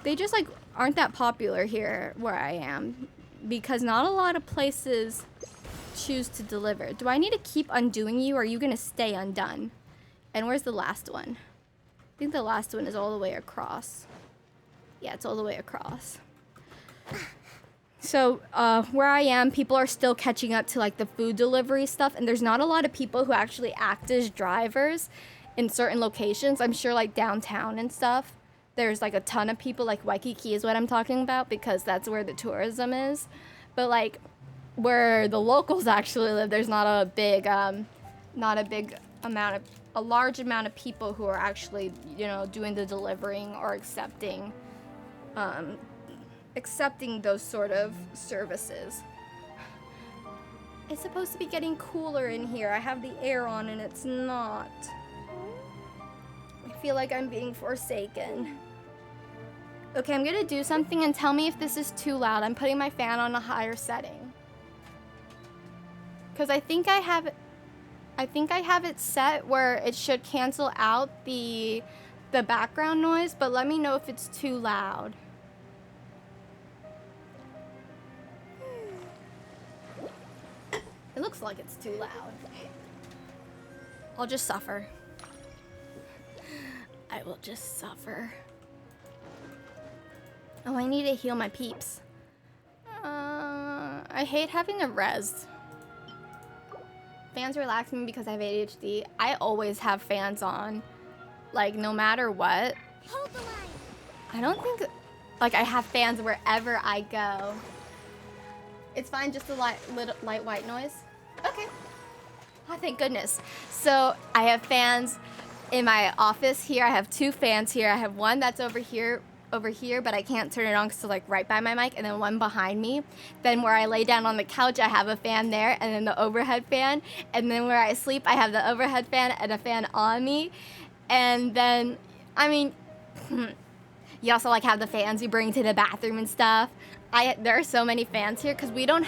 They just like aren't that popular here where I am because not a lot of places choose to deliver. Do I need to keep undoing you or are you gonna stay undone? And where's the last one? I think the last one is all the way across. Yeah, it's all the way across. So where I am, people are still catching up to like the food delivery stuff and there's not a lot of people who actually act as drivers in certain locations. I'm sure like downtown and stuff. there's like a ton of people, like Waikiki is what I'm talking about, because that's where the tourism is. But like where the locals actually live, there's not a big a large amount of people who are actually, you know, doing the delivering or accepting those sort of services. It's supposed to be getting cooler in here. I have the air on and it's not. I feel like I'm being forsaken. Okay, I'm gonna do something and tell me if this is too loud. I'm putting my fan on a higher setting. Cause I think I have it set where it should cancel out the background noise, but let me know if it's too loud. It looks like it's too loud. I'll just suffer. I will just suffer. Oh, I need to heal my peeps. I hate having a res. Fans relax me because I have ADHD. I always have fans on. Like, no matter what. Hold the line. I don't think... Like, I have fans wherever I go. It's fine, just a light white noise. Okay. Oh, thank goodness. So, I have fans in my office here. I have 2 fans here. I have one that's over here, but I can't turn it on because it's like right by my mic, and then one behind me. Then where I lay down on the couch, I have a fan there, and then the overhead fan. And then where I sleep, I have the overhead fan and a fan on me. And then, I mean, you also like have the fans you bring to the bathroom and stuff. There are so many fans here because we don't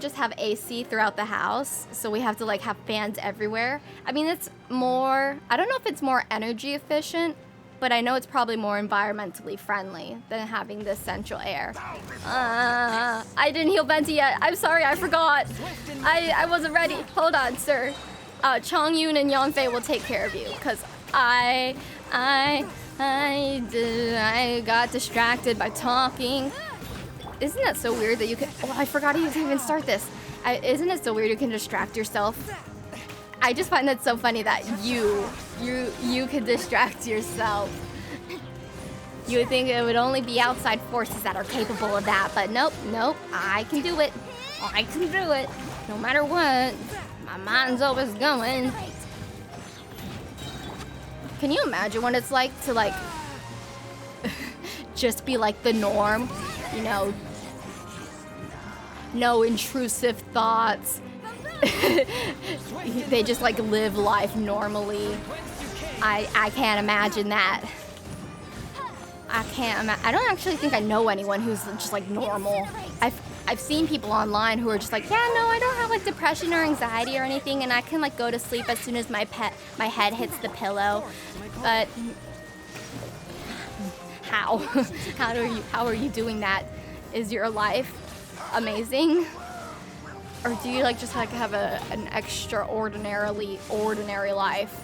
just have AC throughout the house, so we have to like have fans everywhere. I mean, it's more, I don't know if it's more energy efficient, but I know it's probably more environmentally friendly than having this central air. I didn't heal Venti yet. I'm sorry, I forgot. I wasn't ready. Hold on, sir. Chong Yoon and Yeonfei will take care of you, because I got distracted by talking. Isn't that so weird that you can... Oh, I forgot you can even start this. Isn't it so weird you can distract yourself? I just find that so funny that you can distract yourself. You would think it would only be outside forces that are capable of that, but nope, I can do it. I can do it. No matter what, my mind's always going. Can you imagine what it's like to like just be like the norm? You know, no intrusive thoughts. They just like live life normally. I can't imagine that. I don't actually think I know anyone who's just like normal. I've seen people online who are just like, yeah, no, I don't have like depression or anxiety or anything, and I can like go to sleep as soon as my head hits the pillow. But how? How are you doing that? Is your life amazing? Or do you like just like have an extraordinarily ordinary life?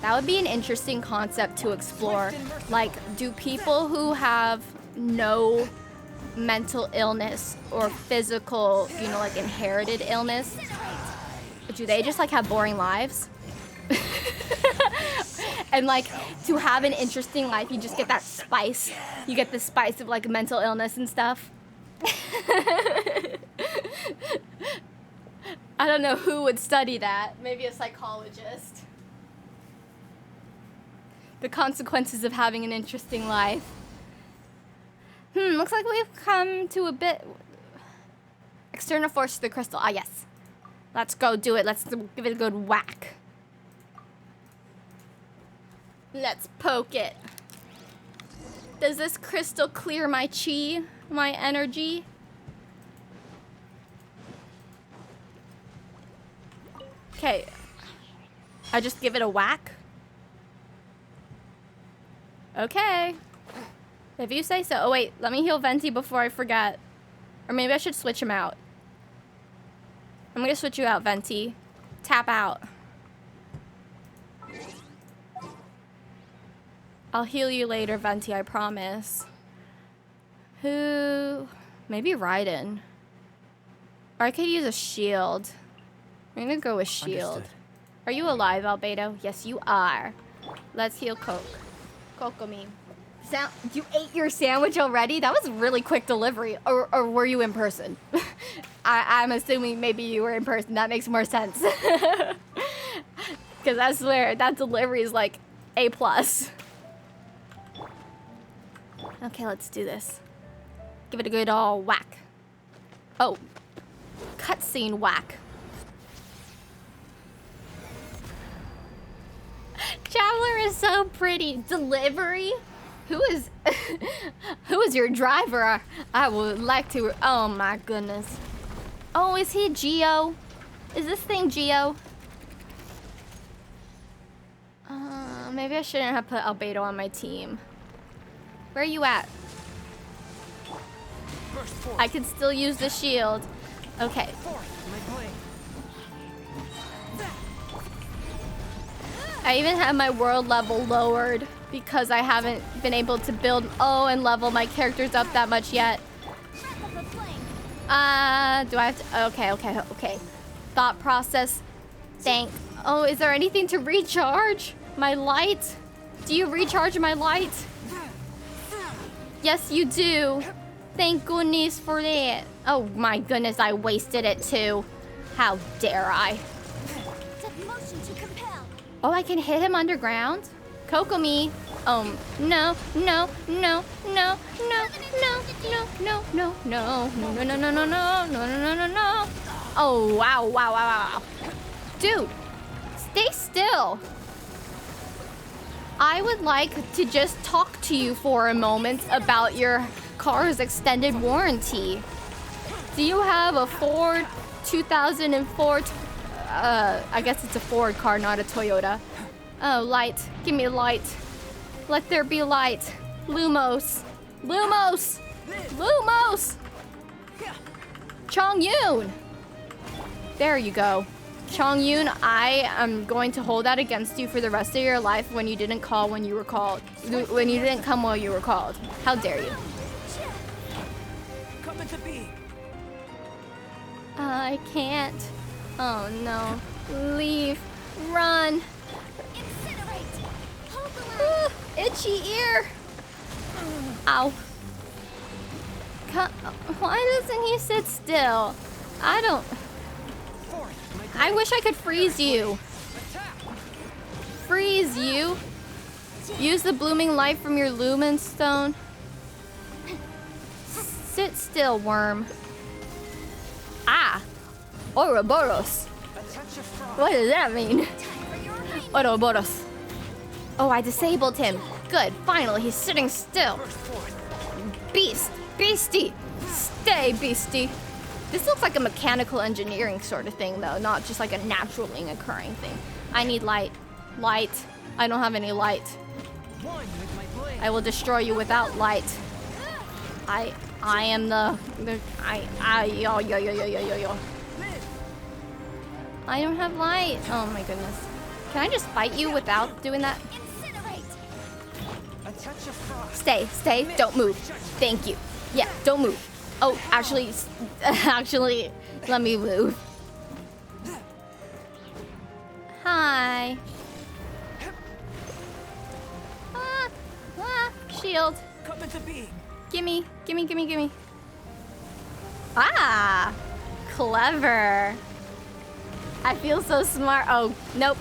That would be an interesting concept to explore. Like, do people who have no mental illness or physical, you know, like inherited illness, do they just like have boring lives? And like, to have an interesting life, you just get that spice. You get the spice of like mental illness and stuff. I don't know who would study that. Maybe a psychologist. The consequences of having an interesting life. Looks like we've come to a bit... External force to the crystal. Ah, yes. Let's go do it. Let's give it a good whack. Let's poke it. Does this crystal clear my chi? My energy? Okay. I just give it a whack? Okay. If you say so. Oh wait, let me heal Venti before I forget. Or maybe I should switch him out. I'm gonna switch you out, Venti. Tap out. I'll heal you later, Venti, I promise. Who? Maybe Raiden. Or I could use a shield. I'm gonna go with shield. Understood. Are you alive, Albedo? Yes, you are. Let's heal Coke. KOKOMI. You ate your sandwich already? That was really quick delivery. Or were you in person? I'm assuming maybe you were in person. That makes more sense. Because I swear, that delivery is like A+. Okay, let's do this. Give it a good old whack. Oh. Cutscene whack. Traveler is so pretty. Delivery? Who is your driver? I would like to. Oh my goodness. Oh, is he Geo? Is this thing Geo? Maybe I shouldn't have put Albedo on my team. Where are you at? I can still use the shield. Okay. I even have my world level lowered because I haven't been able to build and level my characters up that much yet. Do I have to? Okay. Thought process. Oh, is there anything to recharge my light? Do you recharge my light? Yes, you do. Thank goodness for that. Oh my goodness, I wasted it too. How dare I? Oh, I can hit him underground? KOKOMI. No. Oh, wow. Dude, stay still. I would like to just talk to you for a moment about your car's extended warranty. Do you have a Ford 2004? I guess it's a Ford car, not a Toyota. Oh, light. Give me light. Let there be light. Lumos. Chongyun. There you go. Chongyun, I am going to hold that against you for the rest of your life when you didn't call when you were called. When you didn't come while you were called. How dare you? Come into being. I can't. Oh no. Leave. Run. Itchy ear. Ow. Why doesn't he sit still? I wish I could freeze you. Freeze you? Use the blooming light from your lumen stone. Sit still, worm. Ah! Ouroboros. What does that mean? Ouroboros. Oh, I disabled him. Good, finally, he's sitting still. Beastie. Stay, beastie. This looks like a mechanical engineering sort of thing, though, not just like a naturally occurring thing. I need light. Light. I don't have any light. I will destroy you without light. I am yo. I don't have light. Oh my goodness. Can I just fight you without doing that? Stay. Don't move. Thank you. Yeah, don't move. Oh, actually, let me move. Hi. Shield. Come into being. Gimme. Ah, clever. I feel so smart. Oh, nope.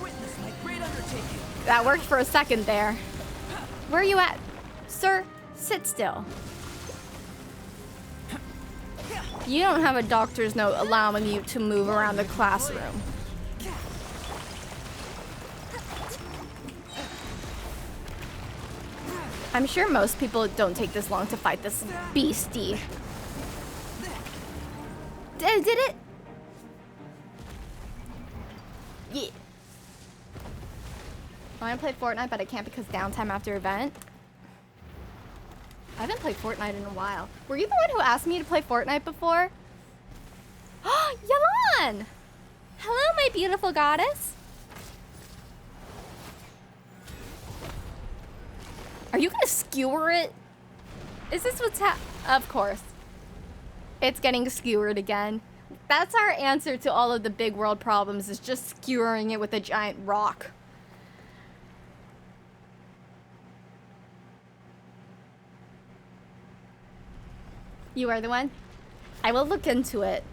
Witness my great undertaking. That worked for a second there. Where are you at? Sir, sit still. You don't have a doctor's note allowing you to move around the classroom. I'm sure most people don't take this long to fight this beastie. Did it? Yeah. I want to play Fortnite, but I can't because downtime after event. I haven't played Fortnite in a while. Were you the one who asked me to play Fortnite before? Oh, Yalan! Hello, my beautiful goddess. Are you gonna skewer it? Is this what's Of course. It's getting skewered again. That's our answer to all of the big world problems, is just skewering it with a giant rock. You are the one? I will look into it.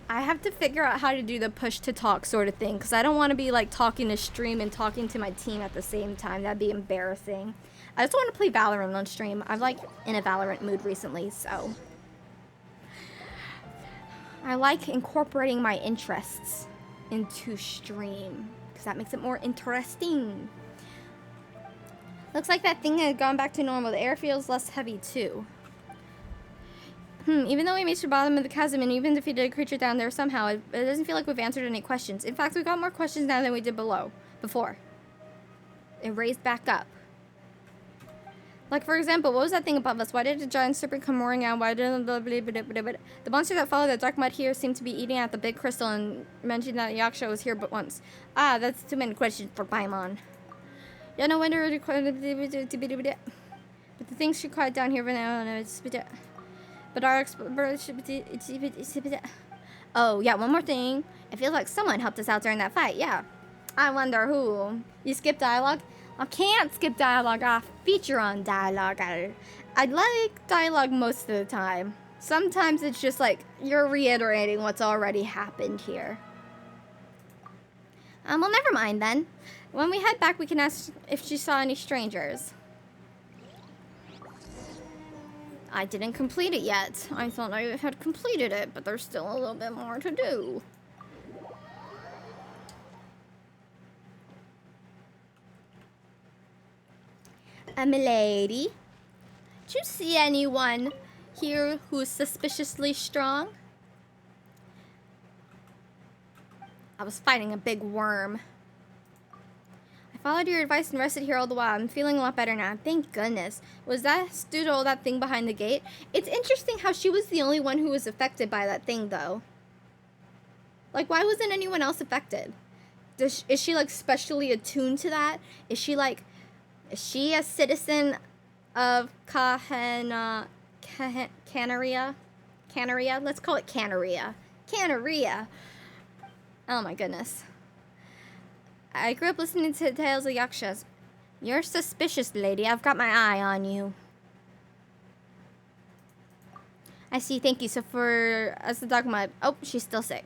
I have to figure out how to do the push to talk sort of thing, because I don't want to be like talking to stream and talking to my team at the same time. That'd be embarrassing. I just want to play Valorant on stream. I'm like in a Valorant mood recently, so I like incorporating my interests into stream, because that makes it more interesting. Looks like that thing has gone back to normal. The air feels less heavy too. Even though we reached the bottom of the chasm and even defeated a creature down there somehow, it doesn't feel like we've answered any questions. In fact, we got more questions now than we did before. It raised back up. Like, for example, what was that thing above us? Why did the giant serpent come roaring out? Why did the monster that followed the dark mud here seemed to be eating at the big crystal and mentioned that Yaksha was here but once? Ah, that's too many questions for Paimon. Yeah, no wonder. But the things she caught down here for now. But our oh, yeah, one more thing. It feels like someone helped us out during that fight, yeah. I wonder who. You skip dialogue? I can't skip dialogue off. Feature on dialogue. I like dialogue most of the time. Sometimes it's just like you're reiterating what's already happened here. Well, never mind then. When we head back, we can ask if she saw any strangers. I didn't complete it yet. I thought I had completed it, but there's still a little bit more to do. Milady, did you see anyone here who's suspiciously strong? I was fighting a big worm. I followed your advice and rested here all the while. I'm feeling a lot better now. Thank goodness. Was that due to all that thing behind the gate? It's interesting how she was the only one who was affected by that thing, though. Like, why wasn't anyone else affected? Is she, like, specially attuned to that? Is she a citizen of Canaria? Canaria? Let's call it Canaria. Canaria. Oh my goodness. I grew up listening to tales of yakshas. You're suspicious, lady. I've got my eye on you. I see. Thank you. So as the dogma... Oh, she's still sick.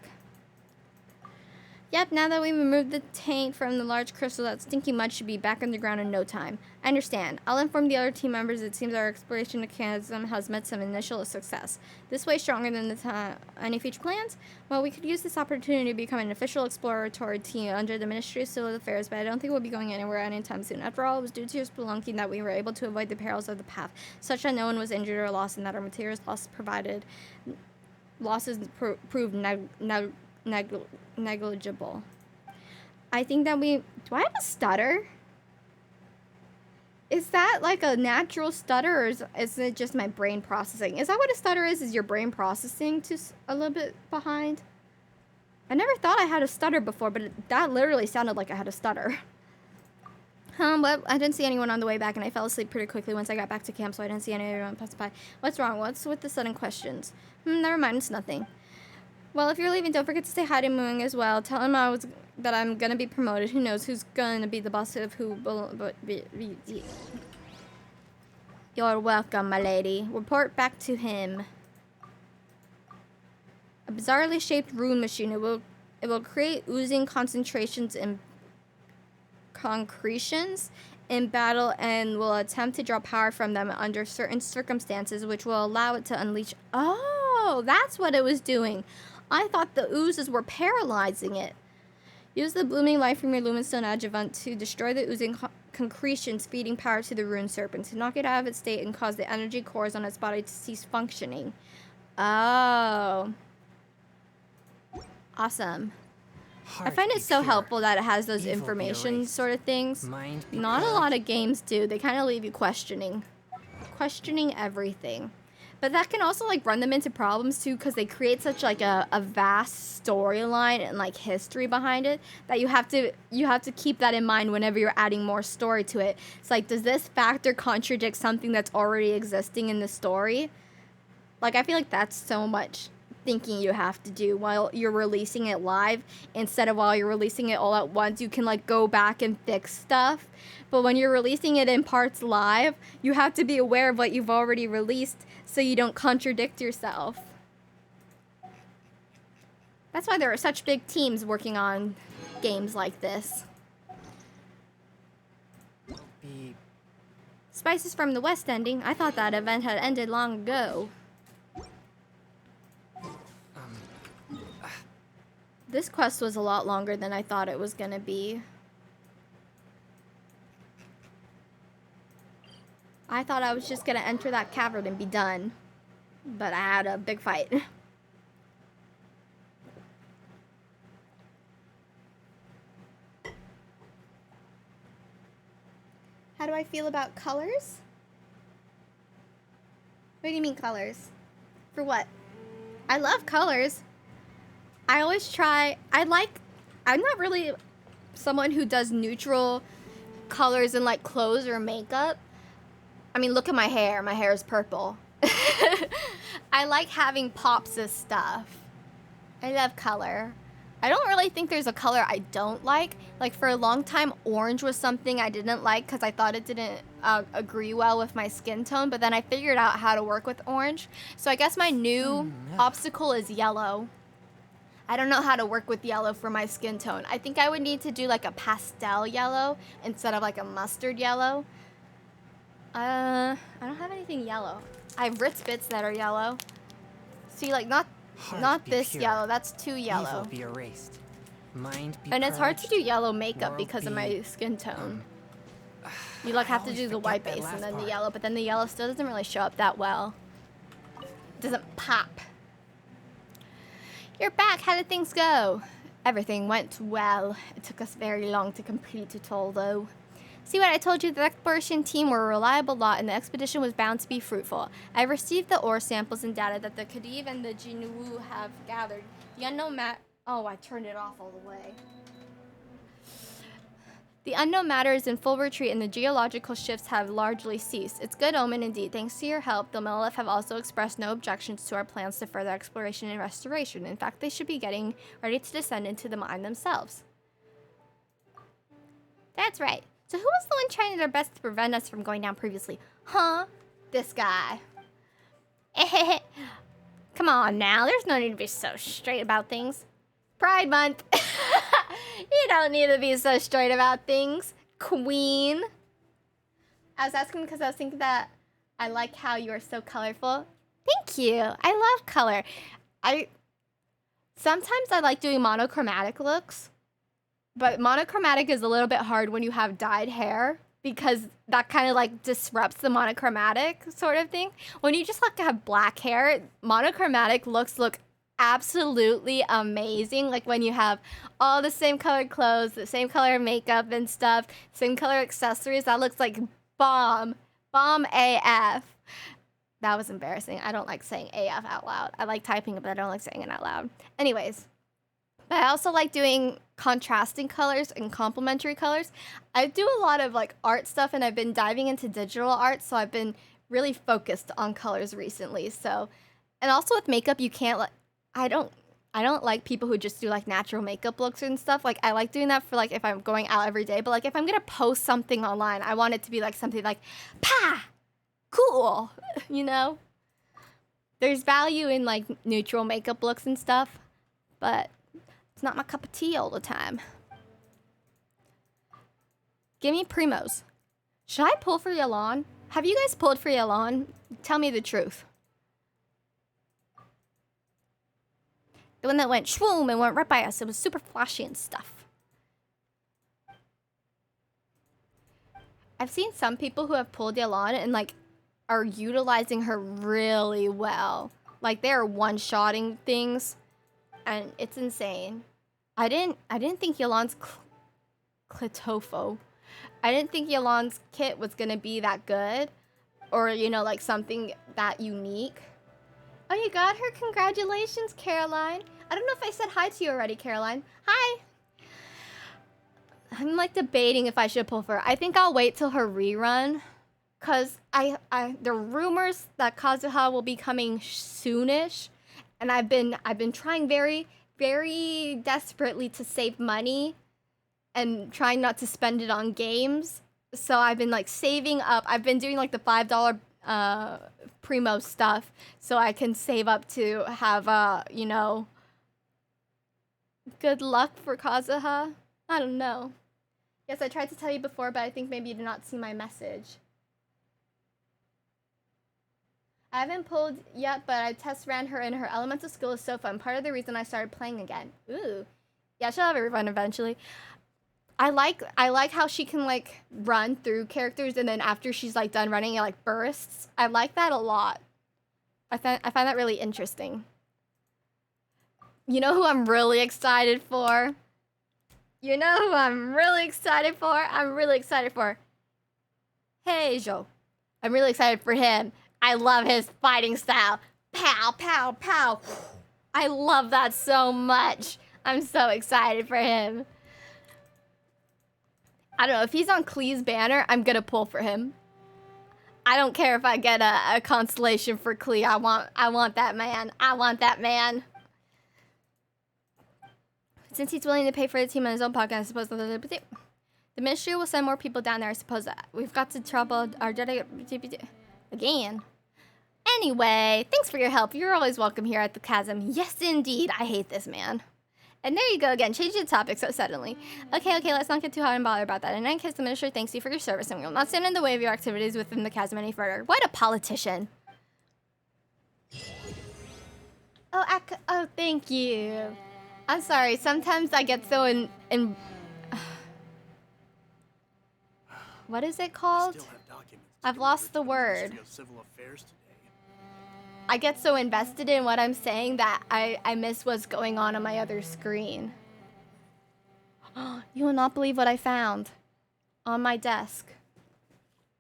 Yep, now that we've removed the taint from the large crystal, that stinky mud should be back underground in no time. I understand. I'll inform the other team members. It seems our exploration of CHASM has met some initial success. This way stronger than any future plans? Well, we could use this opportunity to become an official exploratory team under the Ministry of Civil Affairs, but I don't think we'll be going anywhere anytime soon. After all, it was due to your spelunking that we were able to avoid the perils of the path, such that no one was injured or lost, and that our materials losses proved negligible. I think that do I have a stutter? Is that like a natural stutter, or is it just my brain processing? Is that what a stutter is? Is your brain processing just a little bit behind? I never thought I had a stutter before, but that literally sounded like I had a stutter. Well, I didn't see anyone on the way back, and I fell asleep pretty quickly once I got back to camp, so I didn't see anyone pass by. What's wrong? What's with the sudden questions? Never mind, it's nothing. Well, if you're leaving, don't forget to say hi to Moong as well. Tell him that I'm gonna be promoted. Who knows who's gonna be the boss of who? You're welcome, my lady. Report back to him. A bizarrely shaped rune machine. It will create oozing concentrations and concretions in battle, and will attempt to draw power from them under certain circumstances, which will allow it to unleash. Oh, that's what it was doing. I thought the oozes were paralyzing it. Use the blooming light from your Lumenstone adjuvant to destroy the oozing concretions feeding power to the rune serpent, to knock it out of its state and cause the energy cores on its body to cease functioning. Oh. Awesome. I find it so helpful that it has those information sort of things. Not a lot of games do. They kind of leave you questioning everything. But that can also like run them into problems too, because they create such like a vast storyline and like history behind it that you have to keep that in mind whenever you're adding more story to it. It's like, does this factor contradict something that's already existing in the story? Like, I feel like that's so much thinking you have to do while you're releasing it live, instead of while you're releasing it all at once. You can like go back and fix stuff, but when you're releasing it in parts live, you have to be aware of what you've already released so you don't contradict yourself. That's why there are such big teams working on games like this. Be... Spices from the West ending. I thought that event had ended long ago. This quest was a lot longer than I thought it was gonna be. I thought I was just gonna enter that cavern and be done. But I had a big fight. How do I feel about colors? What do you mean colors? For what? I love colors. I always try, I'm not really someone who does neutral colors in like clothes or makeup. I mean, look at my hair. My hair is purple. I like having pops of stuff. I love color. I don't really think there's a color I don't like. Like for a long time, orange was something I didn't like because I thought it didn't agree well with my skin tone. But then I figured out how to work with orange. So I guess my new obstacle is yellow. I don't know how to work with yellow for my skin tone. I think I would need to do like a pastel yellow instead of like a mustard yellow. I don't have anything yellow. I have Ritz bits that are yellow. See, like not this pure. yellow. That's too yellow. Evil be erased. Mind be And it's hard to purged. do yellow makeup World because of be- my skin tone. You like have to always do the forget white that base last and then the part. yellow, but then the yellow still doesn't really show up that well. It doesn't pop. You're back. How did things go? Everything went well. It took us very long to complete it all, though. See what I told you? The exploration team were a reliable lot, and the expedition was bound to be fruitful. I received the ore samples and data that the Khedive and the Jinwu have gathered. The unknown Oh, I turned it off all the way. The unknown matter is in full retreat, and the geological shifts have largely ceased. It's good omen indeed. Thanks to your help, the Monolith have also expressed no objections to our plans to further exploration and restoration. In fact, they should be getting ready to descend into the mine themselves. That's right. So who was the one trying their best to prevent us from going down previously? Huh? This guy. Come on now. There's no need to be so straight about things. Pride Month. You don't need to be so straight about things, queen. I was asking because I was thinking that I like how you are so colorful. Thank you. I love color. Sometimes I like doing monochromatic looks, but monochromatic is a little bit hard when you have dyed hair because that kind of like disrupts the monochromatic sort of thing. When you just like have black hair, monochromatic looks look absolutely amazing. Like when you have all the same colored clothes, the same color makeup and stuff, same color accessories, that looks like bomb AF. That was embarrassing. I don't like saying AF out loud. I like typing it, but I don't like saying it out loud. Anyways, but I also like doing contrasting colors and complementary colors. I do a lot of like art stuff, and I've been diving into digital art, so I've been really focused on colors recently. So, and also with makeup, you can't like, I don't like people who just do like natural makeup looks and stuff. Like I like doing that for like if I'm going out every day, but like if I'm gonna post something online, I want it to be like something like, "Pah, cool," you know. There's value in like neutral makeup looks and stuff, but it's not my cup of tea all the time. Give me primos. Should I pull for Yelan? Have you guys pulled for Yelan? Tell me the truth. The one that went shwoom and went right by us. It was super flashy and stuff. I've seen some people who have pulled Yelan and like are utilizing her really well. Like they're one-shotting things, and it's insane. I didn't think Yelan's Clitofo. I didn't think Yelan's kit was gonna be that good, or you know, like something that unique. Oh, you got her? Congratulations, Caroline. I don't know if I said hi to you already, Caroline. Hi. I'm like debating if I should pull for her. I think I'll wait till her rerun, cause there are rumors that Kazuha will be coming soonish, and I've been trying very, very desperately to save money, and trying not to spend it on games. So I've been like saving up. I've been doing like the $5 Primo stuff so I can save up to have, you know, good luck for Kazuha. I don't know. Yes, I tried to tell you before, but I think maybe you did not see my message. I haven't pulled yet, but I test ran her and her elemental skill is so fun. Part of the reason I started playing again. Ooh. Yeah, she'll have a rerun eventually. I like how she can like run through characters and then after she's like done running it like bursts. I like that a lot. I find that really interesting. You know who I'm really excited for? You know who I'm really excited for? I'm really excited for Heijo. I'm really excited for him. I love his fighting style. Pow, pow, pow. I love that so much. I'm so excited for him. I don't know, if he's on Klee's banner, I'm gonna pull for him. I don't care if I get a constellation for Klee. I want that man. I want that man. Since he's willing to pay for the team on his own podcast, I suppose the ministry will send more people down there. I suppose that we've got to trouble our again. Anyway, thanks for your help. You're always welcome here at the Chasm. Yes, indeed. I hate this man. And there you go again, changing the topic so suddenly. Okay, let's not get too hot and bothered about that. In any case, the minister thanks you for your service and we will not stand in the way of your activities within the chasm any further. What a politician. Oh, thank you. I'm sorry, sometimes I get so in what is it called? I've lost the word. I get so invested in what I'm saying that I miss what's going on my other screen. You will not believe what I found on my desk.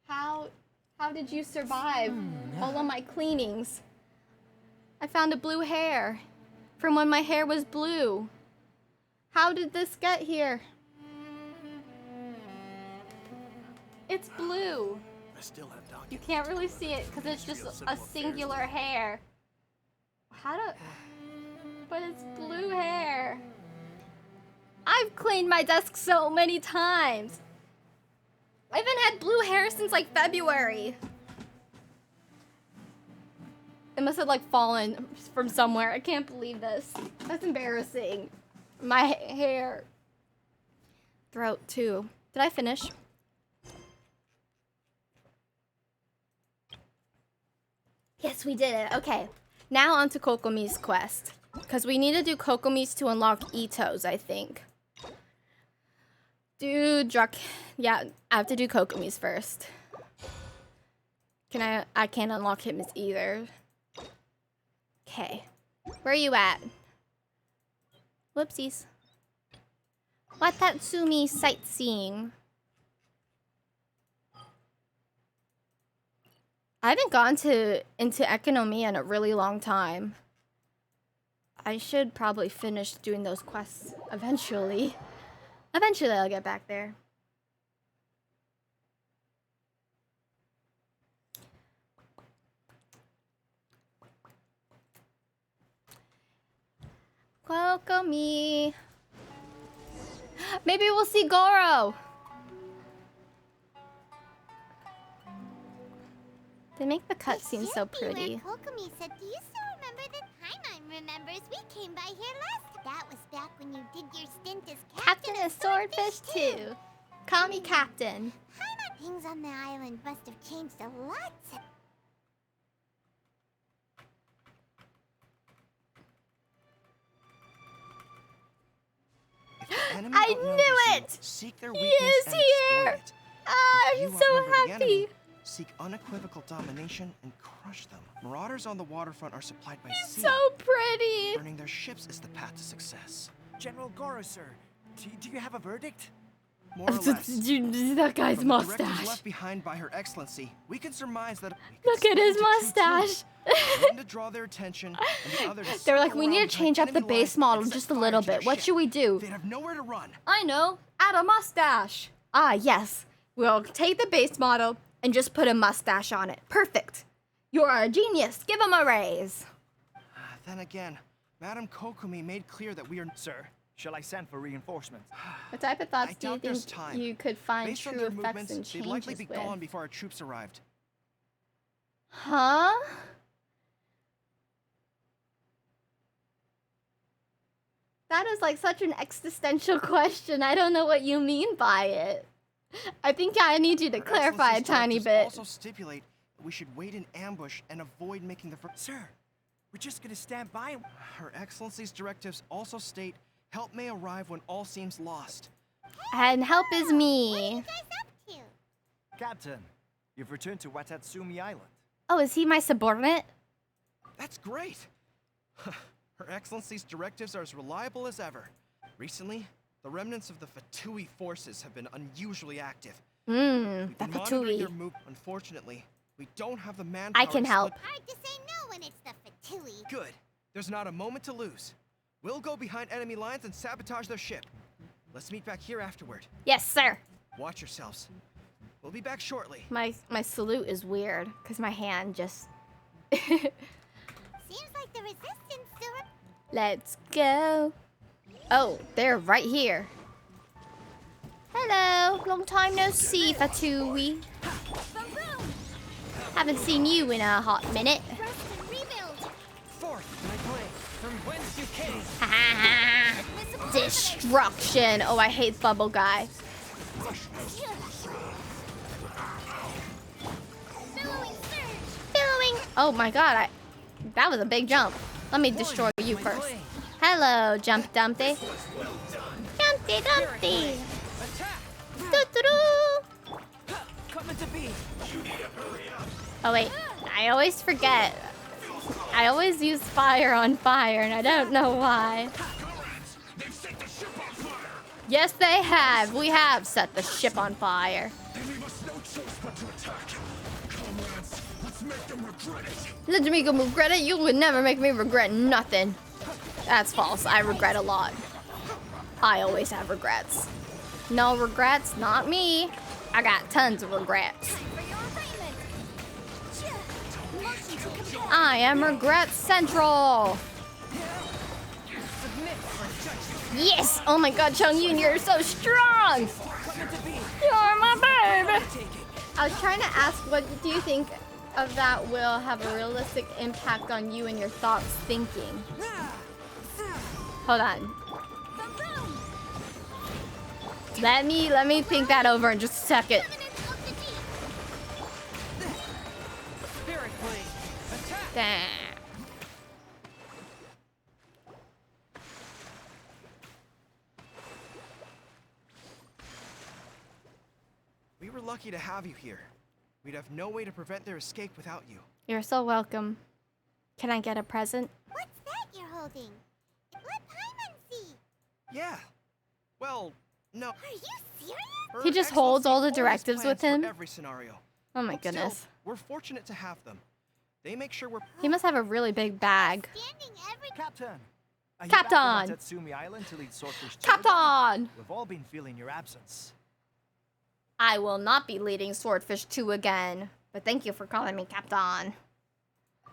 How did you survive all of my cleanings? I found a blue hair from when my hair was blue. How did this get here? It's blue. I still have documents. You can't really see it because it's just a singular hair. But it's blue hair. I've cleaned my desk so many times. I haven't had blue hair since like February. It must have like fallen from somewhere. I can't believe this. That's embarrassing. My hair. Throat too. Did I finish? Yes, we did it. Okay. Now on to Kokomi's quest. Because we need to do Kokomi's to unlock Ito's, I think. Dude, yeah, I have to do Kokomi's first. I can't unlock him either. Okay. Where are you at? Whoopsies. Watatsumi sightseeing. I haven't gone into Economia in a really long time. I should probably finish doing those quests eventually. Eventually I'll get back there. Kokomi. Maybe we'll see Gorou. They make the cutscene so pretty. KOKOMI said, do you still remember the Paimon remembers? We came by here last. That was back when you did your stint as Captain of Swordfish 2. Call me Captain. Paimon things on the island must have changed a lot. I knew it! Seek their He weakness is and here! exploit it. I'm You so outnumber the happy. enemy, seek unequivocal domination and crush them. Marauders on the waterfront are supplied by sea. So pretty. Burning their ships is the path to success. General Gorou, sir, do you have a verdict? More or less. That guy's From the directives mustache. left behind by Her Excellency, we can surmise that. Look at his mustache. One to draw their attention, and the other to They're like, circle we need around to change up behind the enemy base lines model and set just a fire little to their bit. What ship. should we do? They'd have nowhere to run. I know. Add a mustache. Ah, yes. We'll take the base model and just put a mustache on it. Perfect. You're a genius. Give him a raise. Then again, Madame Kokomi made clear that we are. Sir, shall I send for reinforcements? What type of thoughts I do you doubt there's think time. you could find Based on true their effects movements, and they'd likely changes be with? gone before our troops arrived. Huh? That is like such an existential question. I don't know what you mean by it. I think I need you to Her clarify a Excellency's tiny directives bit. also stipulate that we should wait in ambush and avoid making the first. Sir, we're just gonna stand by and... Her Excellency's directives also state help may arrive when all seems lost. And help is What are me. you guys up to? Captain, you've returned to Watatsumi Island. Oh, is he my subordinate? That's great! Her Excellency's directives are as reliable as ever. Recently, the remnants of the Fatui forces have been unusually active. Mmm, We've the been monitoring their Fatui. move. Unfortunately, we don't have the manpower I can to help. split- Hard to say no when it's the Fatui. Good. There's not a moment to lose. We'll go behind enemy lines and sabotage their ship. Let's meet back here afterward. Yes, sir. Watch yourselves. We'll be back shortly. My salute is weird because my hand just. Seems like the resistance still. Let's go. Oh, they're right here. Hello, long time no see, Fatui. Haven't seen you in a hot minute. Rest and rebuild. Forth, my blade, from whence you came. Destruction. Oh, I hate Bubble Guy. Billowing surge. Billowing. Oh my god, that was a big jump. Let me destroy you My first. blade. Hello, Jump Dumpty. Jumpty Dumpty. Attack! Doo-doo-doo. Coming to be. Oh wait, I always forget. I always use fire on fire, and I don't know why. Yes, they have. We have set the ship on fire. Let's make them regret it. You would never make me regret nothing. That's false. I regret a lot. I always have regrets. No regrets, not me. I got tons of regrets. For your assignment. Motion to compare. I am Regret Central. Submit or judge. Yes! Oh my god, Chung Yun, you're so strong! Coming to be. You're my baby! Taking. I was trying to ask, what do you think of that will have a realistic impact on you and your thoughts thinking? Hold on. Let me think that over in just a second. Eminence of the deep. Spirit blade. Attack! Damn. We were lucky to have you here. We'd have no way to prevent their escape without you. You're so welcome. Can I get a present? What's that you're holding? Let Paimon see. Yeah. Well, no. Are you serious? Her He just holds all the Excellency always directives plans with him? for every scenario. Oh my Still, goodness. we're fortunate to have them. They make sure we're. He must have a really big bag. Standing every. Captain! Are you Captain! back on Watatsumi Island to lead Swordfish 2 again? Captain! We've all been feeling your absence. I will not be leading Swordfish 2 again. But thank you for calling me Captain.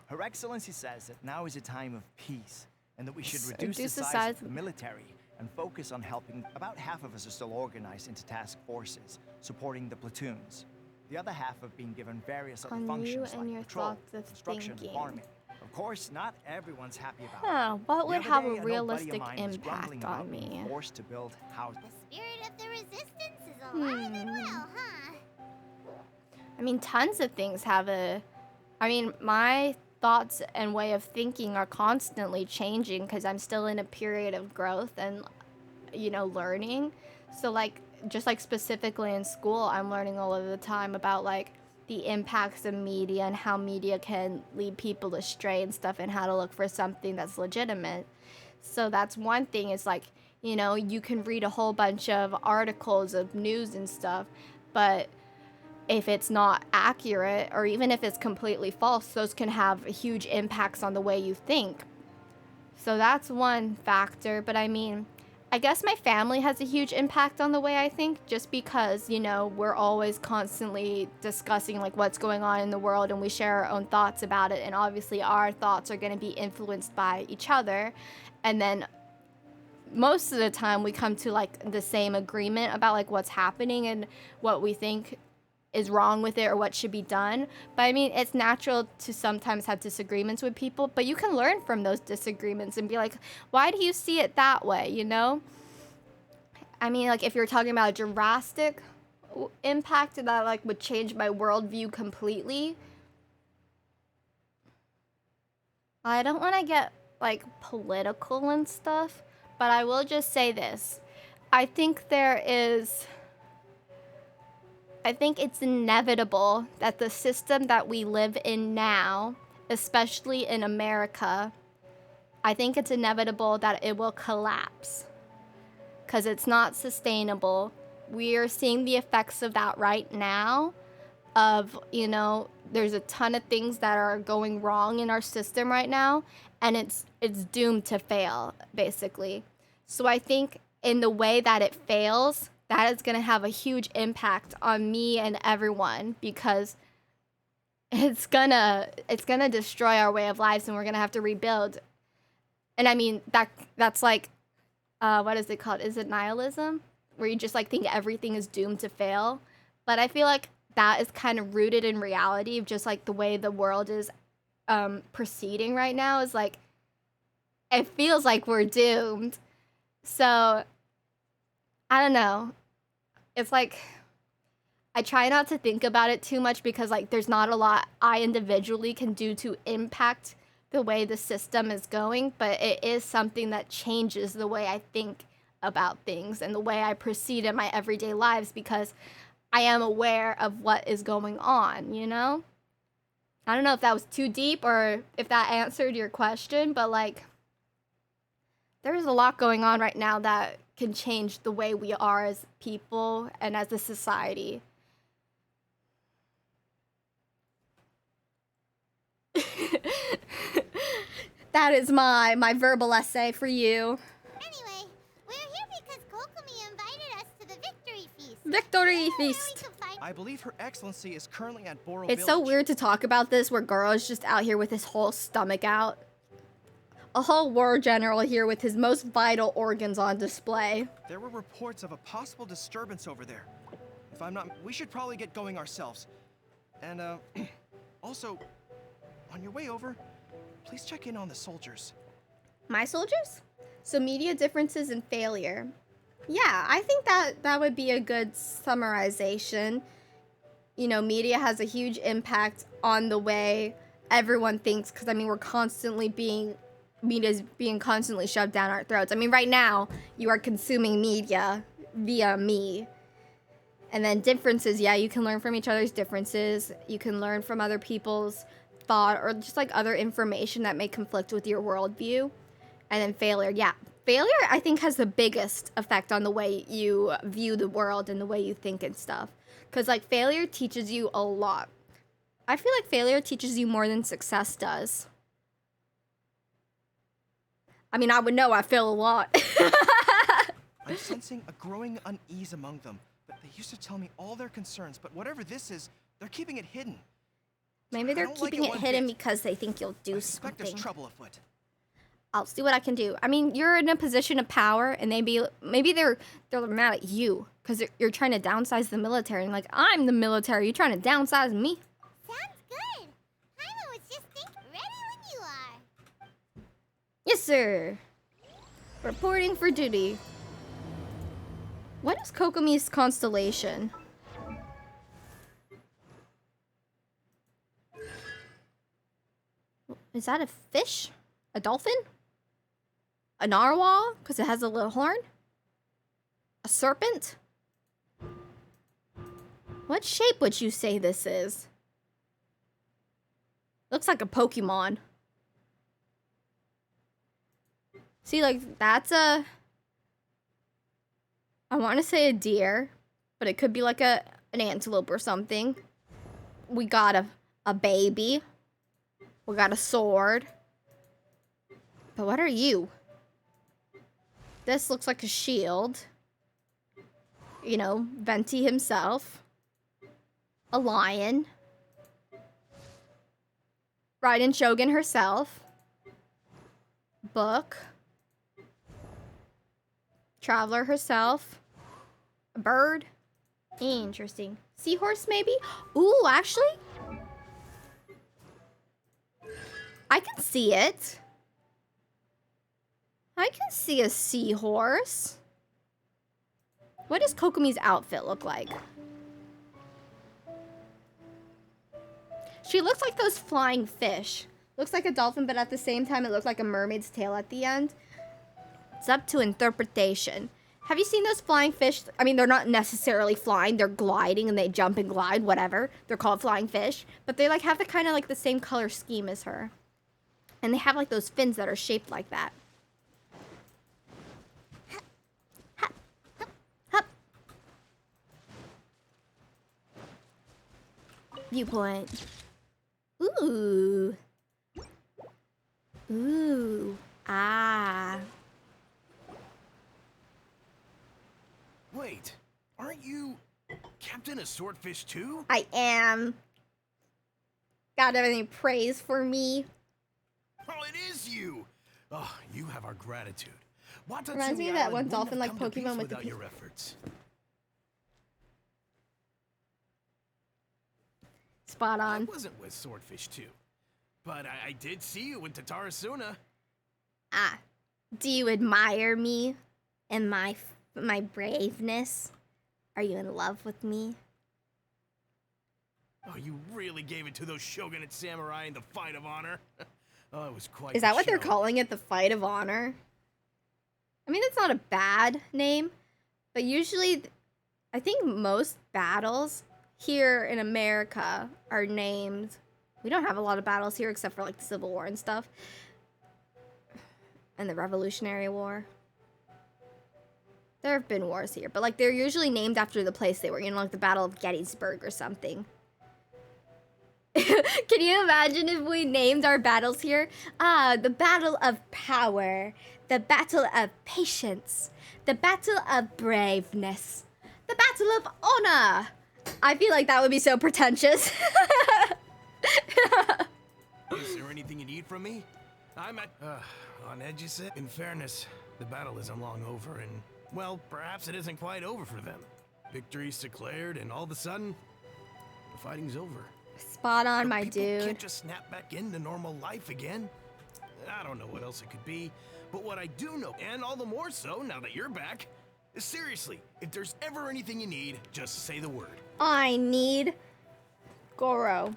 Her Excellency says that now is a time of peace, and that we should So reduce the reduce the size size of the military and focus on helping. About half of us are still organized into task forces, supporting the platoons. The other half have been given various other On you functions and like your patrol, thoughts of construction, and thinking. farming. Of course, not everyone's happy about it. Huh, what The would other have day, a an old buddy of realistic mine was grumbling impact about on being me? forced to build houses. The spirit of the resistance is alive and well, huh? I mean, tons of things have a... I mean, my thoughts and way of thinking are constantly changing because I'm still in a period of growth and, you know, learning. So, like, just like specifically in school, I'm learning all of the time about, like, the impacts of media and how media can lead people astray and stuff and how to look for something that's legitimate. So that's one thing. It's like, you know, you can read a whole bunch of articles of news and stuff, but if it's not accurate or even if it's completely false, those can have huge impacts on the way you think. So that's one factor. But I mean, I guess my family has a huge impact on the way I think, just because, you know, we're always constantly discussing like what's going on in the world and we share our own thoughts about it. And obviously our thoughts are going to be influenced by each other. And then most of the time we come to like the same agreement about like what's happening and what we think is wrong with it or what should be done. But I mean, it's natural to sometimes have disagreements with people, but you can learn from those disagreements and be like, why do you see it that way, you know? I mean, like, if you're talking about a drastic impact that, like, would change my worldview completely, I don't want to get, like, political and stuff, but I will just say this. I think it's inevitable that the system that we live in now, especially in America, I think it's inevitable that it will collapse because it's not sustainable. We are seeing the effects of that right now of, you know, there's a ton of things that are going wrong in our system right now, and it's doomed to fail, basically. So I think in the way that it fails, that is going to have a huge impact on me and everyone, because it's gonna destroy our way of lives, and we're gonna have to rebuild. And I mean, that's like, what is it called? Is it nihilism? Where you just like think everything is doomed to fail. But I feel like that is kind of rooted in reality of just like the way the world is proceeding right now, is like, it feels like we're doomed. So I don't know. It's like, I try not to think about it too much because like there's not a lot I individually can do to impact the way the system is going, but it is something that changes the way I think about things and the way I proceed in my everyday lives, because I am aware of what is going on, you know? I don't know if that was too deep or if that answered your question, but like, there's a lot going on right now that can change the way we are as people and as a society. That is my verbal essay for you. Anyway, we're here because KOKOMI invited us to the Victory Feast. Victory Where we Feast. could find I believe Her Excellency is currently at Borrow It's Village. so weird to talk about this where Gorou's just out here with his whole stomach out. A whole war general here with his most vital organs on display. There were reports of a possible disturbance over there. If I'm not, we should probably get going ourselves. And also, on your way over, please check in on the soldiers. My soldiers? So media differences and failure. Yeah, I think that would be a good summarization. You know, media has a huge impact on the way everyone thinks, because I mean, media is being constantly shoved down our throats. I mean, right now, you are consuming media via me. And then differences, yeah, you can learn from each other's differences. You can learn from other people's thought or just like other information that may conflict with your worldview. And then failure, yeah. Failure, I think, has the biggest effect on the way you view the world and the way you think and stuff. Because, like, failure teaches you a lot. I feel like failure teaches you more than success does. I mean, I would know I fail a lot. I'm sensing a growing unease among them, but they used to tell me all their concerns, but whatever this is, they're keeping it hidden. Maybe they're keeping it hidden because they think you'll do I suspect something. there's trouble afoot. I'll see what I can do. I mean, you're in a position of power, and maybe they're mad at you because you're trying to downsize the military. And like, I'm the military. You're trying to downsize me. Sounds good. Paimon was just ready when you are. Yes, sir. Reporting for duty. What is Kokomi's constellation? Is that a fish? A dolphin? A narwhal? Because it has a little horn? A serpent? What shape would you say this is? Looks like a Pokemon. See, like, that's a... I want to say a deer, but it could be like an antelope or something. We got a baby. We got a sword. But what are you? This looks like a shield. You know, Venti himself. A lion. Raiden Shogun herself. Book. Traveler herself. A bird. Interesting. Seahorse, maybe? Ooh, actually? I can see it. I can see a seahorse. What does Kokomi's outfit look like? She looks like those flying fish. Looks like a dolphin, but at the same time, it looked like a mermaid's tail at the end. It's up to interpretation. Have you seen those flying fish? I mean, they're not necessarily flying. They're gliding and they jump and glide, whatever. They're called flying fish. But they like have the kind of like the same color scheme as her. And they have like those fins that are shaped like that. Hup, hup, hup. Viewpoint. Ooh. Ooh. Ah. Wait, aren't you Captain of Swordfish too? I am. Got any praise for me? Oh, it is you! Oh, you have our gratitude. Reminds me of that one dolphin-like Pokemon with the your efforts. Spot I on. wasn't with Swordfish too, but I did see you in Tatarasuna. Ah. Do you admire me and my braveness? Are you in love with me? Oh, you really gave it to those Shogunate samurai in the fight of honor. Oh, it was quite. Is that the what they're show. calling it? The Fight of Honor? I mean, that's not a bad name, but usually, I think most battles here in America are named. We don't have a lot of battles here except for like the Civil War and stuff, and the Revolutionary War. There have been wars here, but like they're usually named after the place they were, you know, like the Battle of Gettysburg or something. Can you imagine if we named our battles here? Ah, the Battle of Power, the Battle of Patience, the Battle of Braveness, the Battle of Honor. I feel like that would be so pretentious. Is there anything you need from me? I'm at on edge, you said? In fairness, the battle isn't long over, and well, perhaps it isn't quite over for them. Victory's declared, and all of a sudden, the fighting's over. Spot on, But my people dude. can't just snap back into normal life again. I don't know what else it could be, but what I do know, and all the more so now that you're back, is seriously, if there's ever anything you need, just say the word. I need Gorou.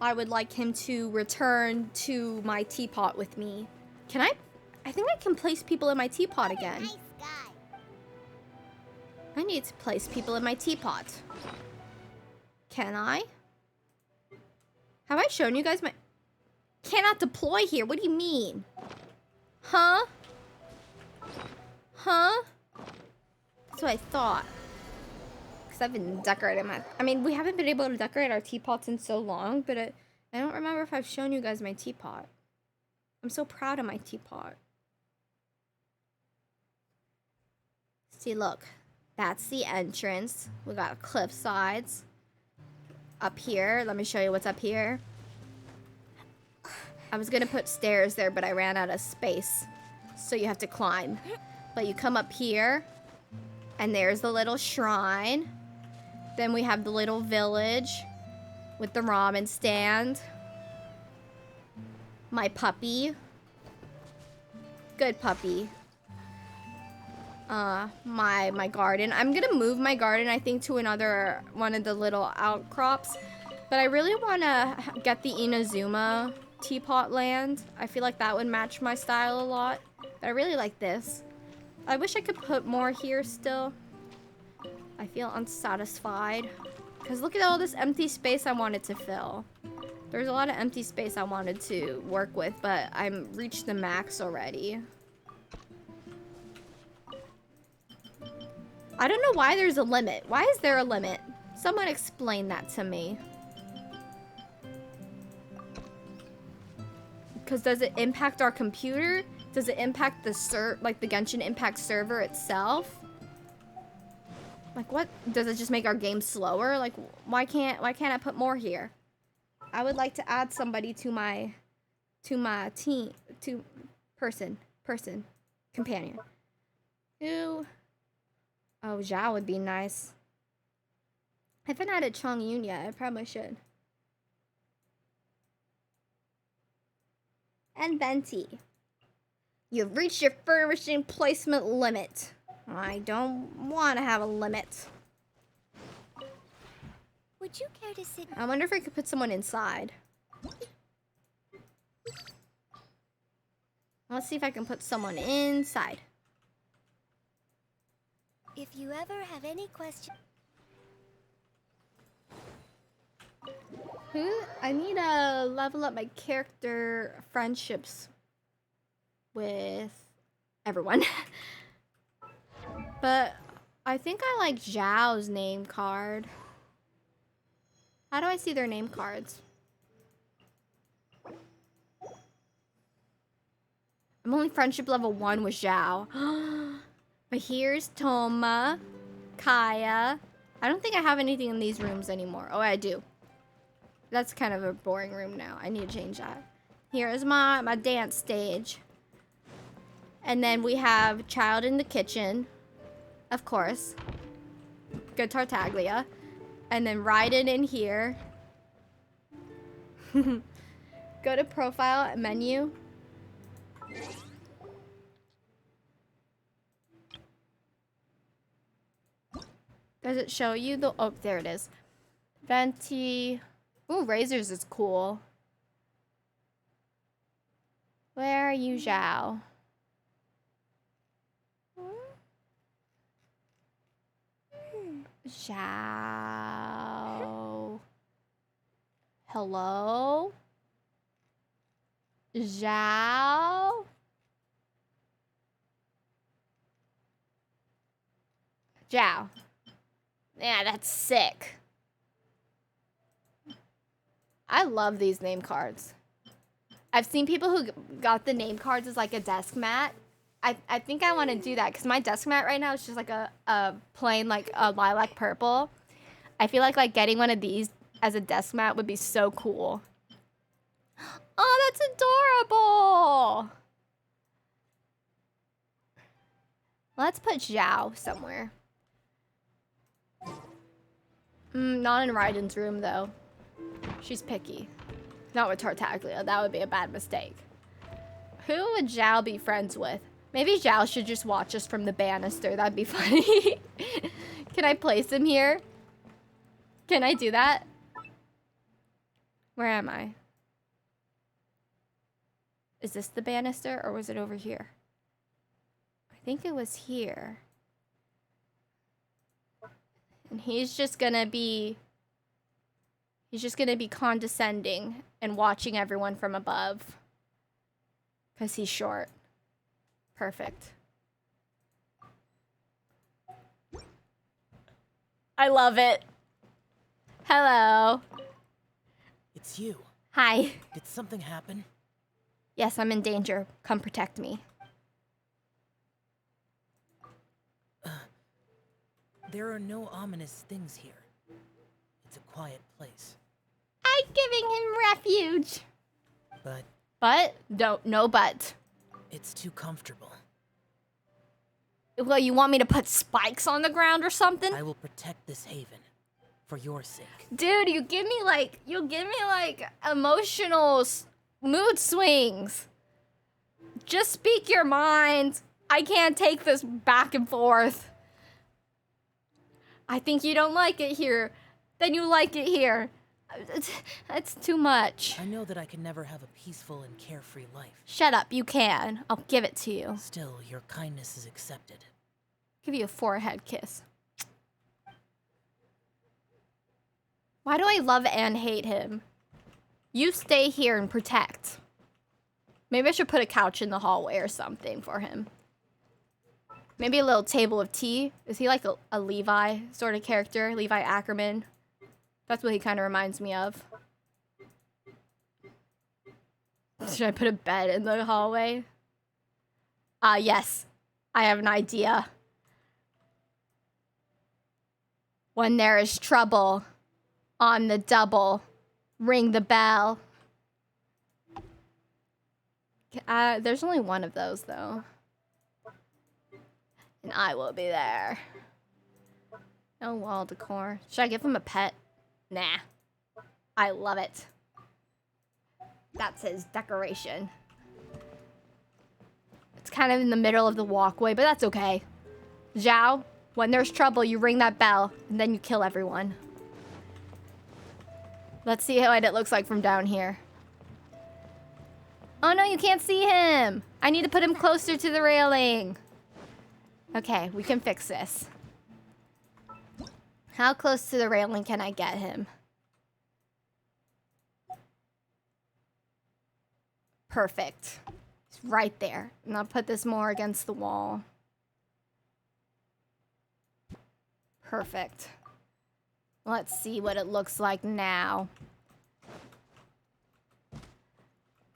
I would like him to return to my teapot with me. Can I? I think I can place people in my teapot again. Nice guy. I need to place people in my teapot. Can I? Have I shown you guys my... Cannot deploy here. What do you mean? Huh? Huh? That's what I thought. Because I've been decorating my... I mean, we haven't been able to decorate our teapots in so long, but I don't remember if I've shown you guys my teapot. I'm so proud of my teapot. See, look. That's the entrance. We got cliff sides. Up here, let me show you what's up here. I was gonna put stairs there, but I ran out of space. So you have to climb. But you come up here, and there's the little shrine. Then we have the little village with the ramen stand. My puppy. Good puppy. My garden. I'm gonna move my garden, I think, to another one of the little outcrops. But I really want to get the Inazuma teapot land. I feel like that would match my style a lot. But I really like this. I wish I could put more here still. I feel unsatisfied. Because look at all this empty space I wanted to fill. There's a lot of empty space I wanted to work with, but I'm reached the max already. I don't know why there's a limit. Why is there a limit? Someone explain that to me. Because does it impact our computer? Does it impact the the Genshin Impact server itself? Like what? Does it just make our game slower? Like why can't I put more here? I would like to add somebody to my team, to person, companion. Who? Oh, Zhao would be nice. I haven't added Chongyun yet. I probably should. And Venti. You've reached your furnishing placement limit. I don't want to have a limit. Would you care to sit? I wonder if I could put someone inside. Let's see if I can put someone inside. If you ever have any questions. Who? I need to level up my character friendships with everyone. But I think I like Zhao's name card. How do I see their name cards? I'm only friendship level 1 with Zhao. But here's Toma, Kaya. I don't think I have anything in these rooms anymore. Oh, I do. That's kind of a boring room now. I need to change that. Here is my dance stage. And then we have Child in the Kitchen. Of course. Good Tartaglia. And then Raiden in here. Go to profile menu. Does it show you the... Oh, there it is. Venti. Ooh, Razors is cool. Where are you, Zhao? Zhao. Hello? Zhao? Zhao. Yeah, that's sick. I love these name cards. I've seen people who got the name cards as like a desk mat. I think I want to do that because my desk mat right now is just like a plain like a lilac purple. I feel like getting one of these as a desk mat would be so cool. Oh, that's adorable. Let's put Zhao somewhere. Not in Raiden's room though. She's picky. Not with Tartaglia. That would be a bad mistake. Who would Zhao be friends with? Maybe Zhao should just watch us from the banister. That'd be funny. Can I place him here? Can I do that? Where am I? Is this the banister or was it over here? I think it was here. And he's just gonna be condescending and watching everyone from above. Because he's short. Perfect. I love it. Hello. It's you. Hi. Did something happen? Yes, I'm in danger. Come protect me. There are no ominous things here. It's a quiet place. I'm giving him refuge. But But? No but. it's too comfortable. Well, you want me to put spikes on the ground or something? I will protect this haven. For your sake. Dude, you give me like emotional mood swings. Just speak your mind. I can't take this back and forth. I think you don't like it here. Then you like it here. That's too much. I know that I can never have a peaceful and carefree life. Shut up, you can. I'll give it to you. Still, your kindness is accepted. Give you a forehead kiss. Why do I love and hate him? You stay here and protect. Maybe I should put a couch in the hallway or something for him. Maybe a little table of tea. Is he like a Levi sort of character? Levi Ackerman? That's what he kind of reminds me of. Should I put a bed in the hallway? Yes. I have an idea. When there is trouble, on the double, ring the bell. There's only one of those, though. And I will be there. No wall decor. Should I give him a pet? Nah. I love it. That's his decoration. It's kind of in the middle of the walkway, but that's okay. Zhao, when there's trouble, you ring that bell, and then you kill everyone. Let's see what it looks like from down here. Oh no, you can't see him! I need to put him closer to the railing. Okay, we can fix this. How close to the railing can I get him? Perfect. It's right there. And I'll put this more against the wall. Perfect. Let's see what it looks like now.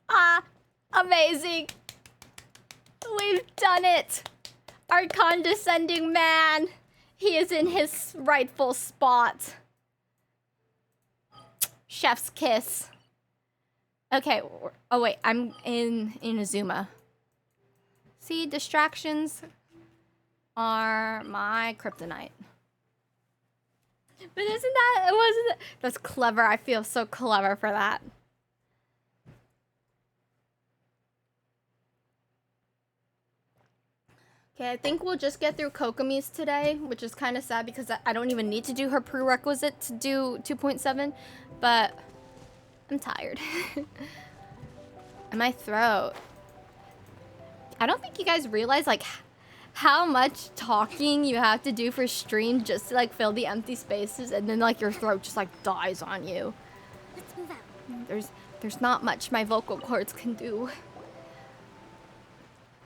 Ah, amazing. We've done it. Our condescending man. He is in his rightful spot. Chef's kiss. Okay. Oh, wait. I'm in INAZUMA. See, distractions are my kryptonite. But isn't that... It wasn't... That's clever. I feel so clever for that. Okay, I think we'll just get through KOKOMI's today, which is kind of sad because I don't even need to do her prerequisite to do 2.7, but I'm tired. And my throat. I don't think you guys realize, like, how much talking you have to do for stream just to, like, fill the empty spaces, and then, like, your throat just, like, dies on you. Let's move out. There's not much my vocal cords can do.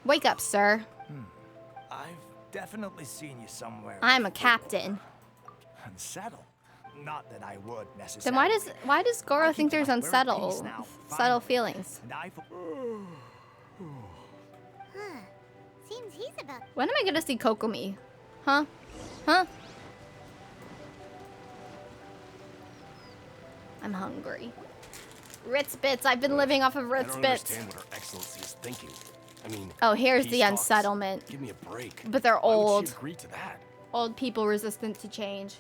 Wake up, sir. I've definitely seen you somewhere. I'm a before. captain. Unsettled. Not that I would necessarily. Then why does Gorou I think can there's find where peace unsettled now, subtle finally. feelings? And I Huh. Seems he's about... When am I gonna see KOKOMI? Huh? Huh? I'm hungry. Ritz Bits. I've been living off of I Ritz don't Bits. understand what Her Excellency is thinking. I mean, Oh, here's peace the talks. unsettlement. Give me a break. But they're Why would old. she agree to that? Old people resistant to change.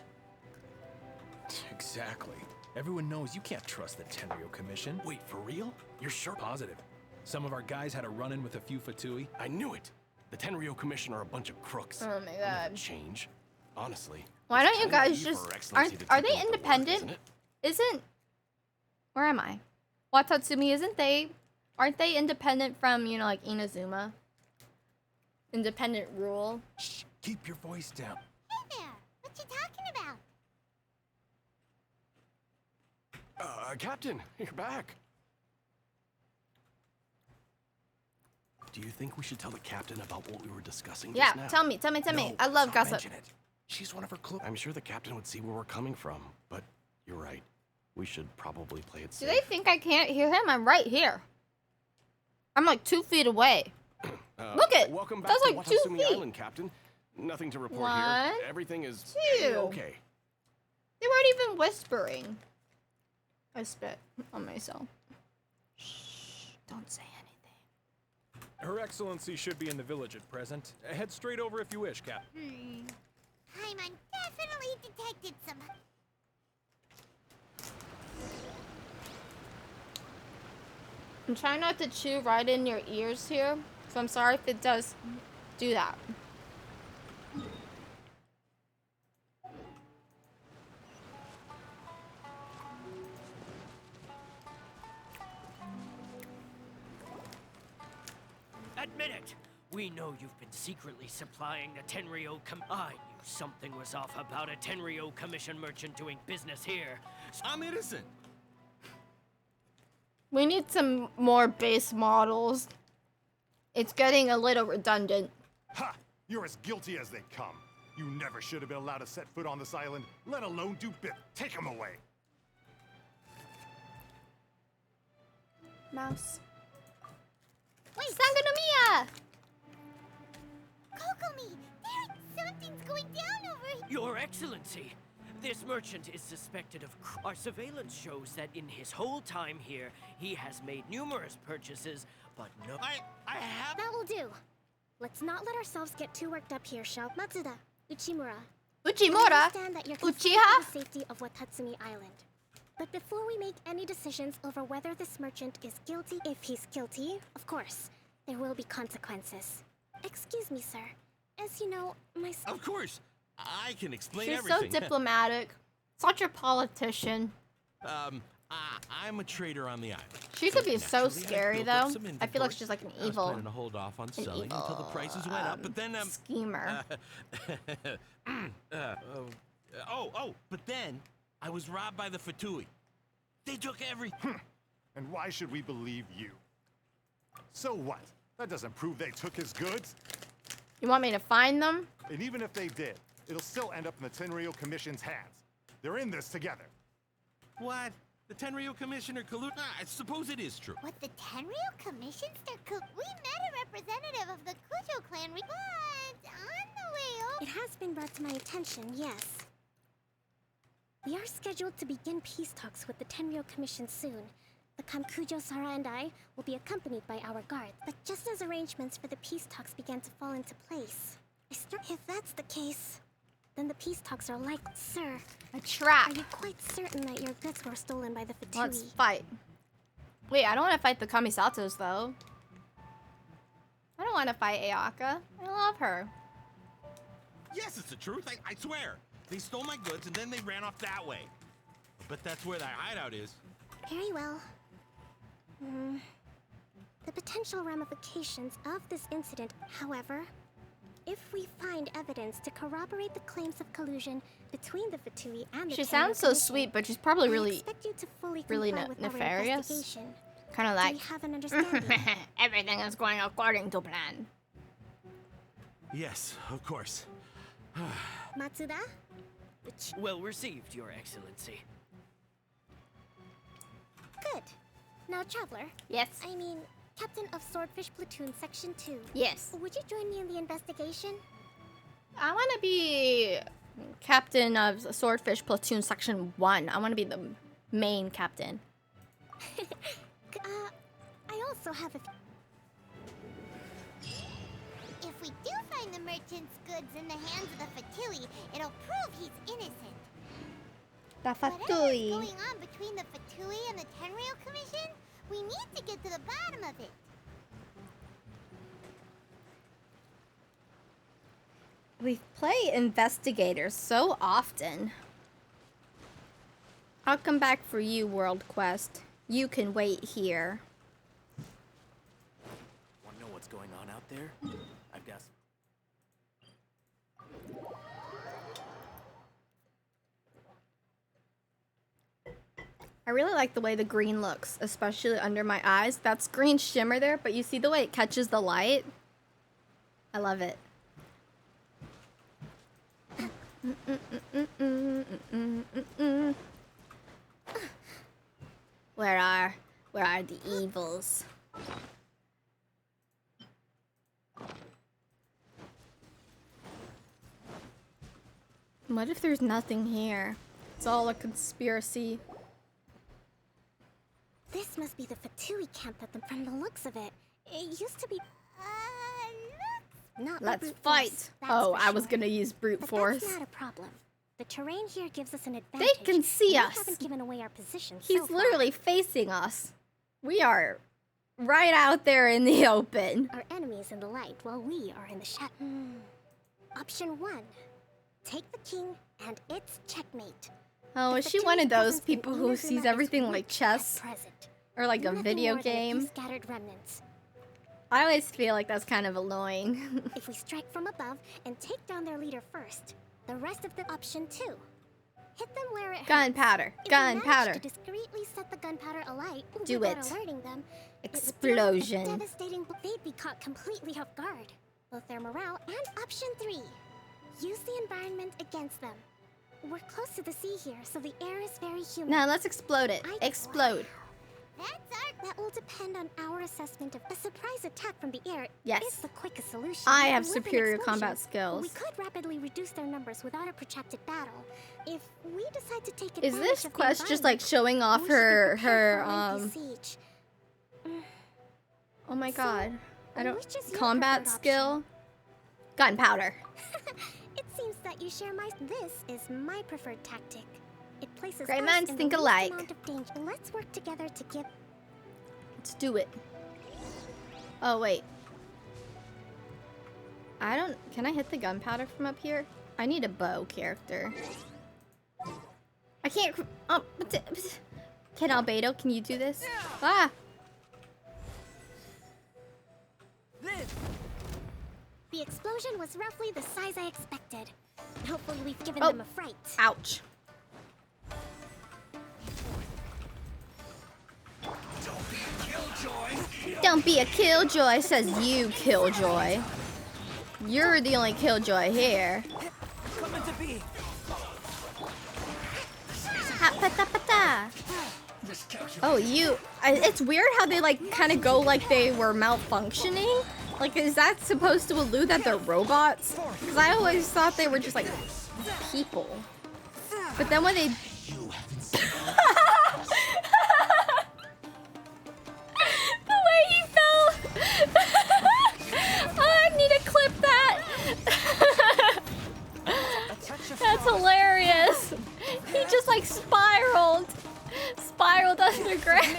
Exactly. Everyone knows you can't trust the Tenryo Commission. Wait, for real? You're sure? Positive. Some of our guys had a run-in with a few Fatui. I knew it. The Tenryo Commission are a bunch of crooks. Oh my They'll never god. change. Honestly. Why it's don't you kinda guys naive for just... Her Excellency to Are take they them at their word, independent? isn't it? Isn't... Where am I? Watatsumi, isn't they... Aren't they independent from, you know, like INAZUMA? Independent rule? Shh, keep your voice down. Hey there. What you talking about? Captain, you're back. Do you think we should tell the captain about what we were discussing Yeah, just now? tell me. No, I love stop gossip. mention it. She's one of her close. I'm sure the captain would see where we're coming from, but you're right. We should probably play it Do safe. they think I can't hear him? I'm right here. I'm like 2 feet away. Look it! Welcome back That's to like 2 Watatsumi feet. Island, Captain. Nothing to report One, here. Everything is 2. okay. They weren't even whispering. I spit on myself. Shh, don't say anything. Her Excellency should be in the village at present. Head straight over if you wish, Cap. Paimon definitely detected some... I'm trying not to chew right in your ears here, so I'm sorry if it does do that. Admit it! We know you've been secretly supplying the Tenryo I knew something was off about a Tenryo Commission merchant doing business here. I'm innocent. We need some more base models. It's getting a little redundant. Ha! You're as guilty as they come. You never should have been allowed to set foot on this island, let alone do bit. Take him away. Mouse. Wait! Sangonomiya! Kokomi! There, something's going down over here! Your Excellency! This merchant is suspected of Our surveillance shows that in his whole time here, he has made numerous purchases, but no... I have... That will do. Let's not let ourselves get too worked up here, shall Matsuda, Uchimura, I Uchimura? understand that you're concerned Uchiha? for the safety of Watatsumi Island. But before we make any decisions over whether this merchant is guilty, if he's guilty, of course, there will be consequences. Excuse me, sir. As you know, my... Of course, I can explain She's everything. so diplomatic. Such a politician. I'm a trader on the island. She could be so Naturally, I scary, built up though. some I feel like inventory. she's like an I was evil planning to hold off on selling until the prices went up, but then schemer. But then I was robbed by the Fatui. They took everything. And why should we believe you? So what? That doesn't prove they took his goods. You want me to find them? And even if they did, it'll still end up in the Tenryou Commission's hands. They're in this together. What? The Tenryou Commissioner collude? I suppose it is true. What, the Tenryou Commission? We met a representative of the Kujo clan, but on the way over... It has been brought to my attention, yes. We are scheduled to begin peace talks with the Tenryou Commission soon. The Kamkujo Sara and I will be accompanied by our guards. But just as arrangements for the peace talks began to fall into place, if that's the case, then the peace talks are like... Sir, A trap. are you quite certain that your goods were stolen by the Fatui? Let's fight. Wait, I don't want to fight the Kamisatos, though. I don't want to fight Ayaka. I love her. Yes, it's the truth. I swear. They stole my goods and then they ran off that way. But that's where that hideout is. Very well. The potential ramifications of this incident, however, if we find evidence to corroborate the claims of collusion between the Fatui and the She Tenryou sounds so Commission, sweet, but she's probably I really, expect you to fully really comply with our nefarious. investigation. Kind of Do like, we have an understanding? everything is going according to plan. Yes, of course. Matsuda? Well received, Your Excellency. Good. Now, Traveler. Yes. I mean, Captain of Swordfish Platoon Section 2. Yes. Would you join me in the investigation? I want to be captain of Swordfish Platoon Section 1. I want to be the main captain. I also have a... If we do find the merchant's goods in the hands of the Fatui, it'll prove he's innocent. The Whatever's Fatui. going on between the Fatui and the Tenryou Commission, we need to get to the bottom of it. We play investigators so often. I'll come back for you, World Quest. You can wait here. Want to know what's going on out there? I've got... I really like the way the green looks, especially under my eyes. That's green shimmer there, but you see the way it catches the light? I love it. Where are the evils? What if there's nothing here? It's all a conspiracy. This must be the Fatui camp from the looks of it. It used to be... Not Let's brute fight! force, that's Oh, for I was sure. gonna use brute But force. that's not a problem. The terrain here gives us an advantage. They can see and us. We haven't given away our position He's so far. literally facing us. We are right out there in the open. Our enemies in the light while we are in the shadow. Option 1. Take the king and it's checkmate. Oh, The is she Fatui's one of those presence in people who Inazuma sees is everything weak like at chess present. or like a Nothing video more than a few game? scattered remnants. I always feel like that's kind of annoying. If we strike from above and take down their leader first, the rest of the option 2. Hit them where it hurts. Gunpowder, If we manage gunpowder. to discreetly set the gunpowder alight Do without it. alerting them, Explosion. It would be a devastating. They'd be caught completely off guard. Both their morale and option 3. Use the environment against them. We're close to the sea here, so the air is very humid. Now let's explode it. Explode. That will depend on our assessment of a surprise attack from the air. Yes. Is the quickest solution. I have With an superior explosion, combat skills. We could rapidly reduce their numbers without a protracted battle. If we decide to take Is advantage this of the quest just like environment, showing off we should be her prepared for a lengthy siege. oh my So, god. I don't which is your combat preferred skill. Gunpowder. It seems that you share my... This is my preferred tactic. It places Great us minds in think the least alike. amount of danger. Let's work together to give... Let's do it. Oh, wait. I don't... Can I hit the gunpowder from up here? I need a bow character. I can't... Can Albedo, can you do this? Ah! The explosion was roughly the size I expected. Hopefully we've given Oh. them a fright. Ouch. Don't be a killjoy, says you, killjoy. You're the only killjoy here. Ha-pa-ta-pa-ta. Oh, you. It's weird how they, like, kind of go like they were malfunctioning. Like, is that supposed to allude that they're robots? Because I always thought they were just, like, people. But then when they... The way he fell! Oh, I need to clip that! That's hilarious! He just, like, spiraled underground.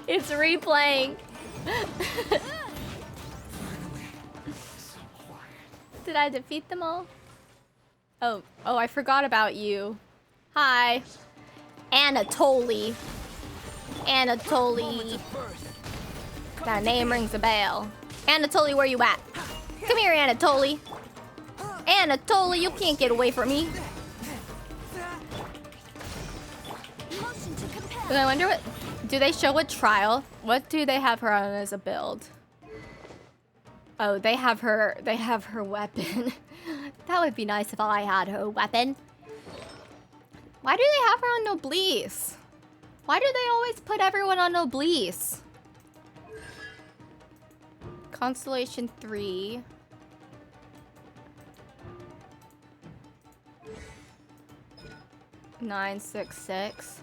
It's replaying. Did I defeat them all? Oh, I forgot about you. Hi. Anatoly. That name rings a bell. Anatoly, where you at? Come here, Anatoly. Anatoly, you can't get away from me. But I wonder what... Do they show a trial? What do they have her on as a build? Oh, they have her weapon. That would be nice if I had her weapon. Why do they have her on Noblesse? Why do they always put everyone on Noblesse? Constellation 3. $966.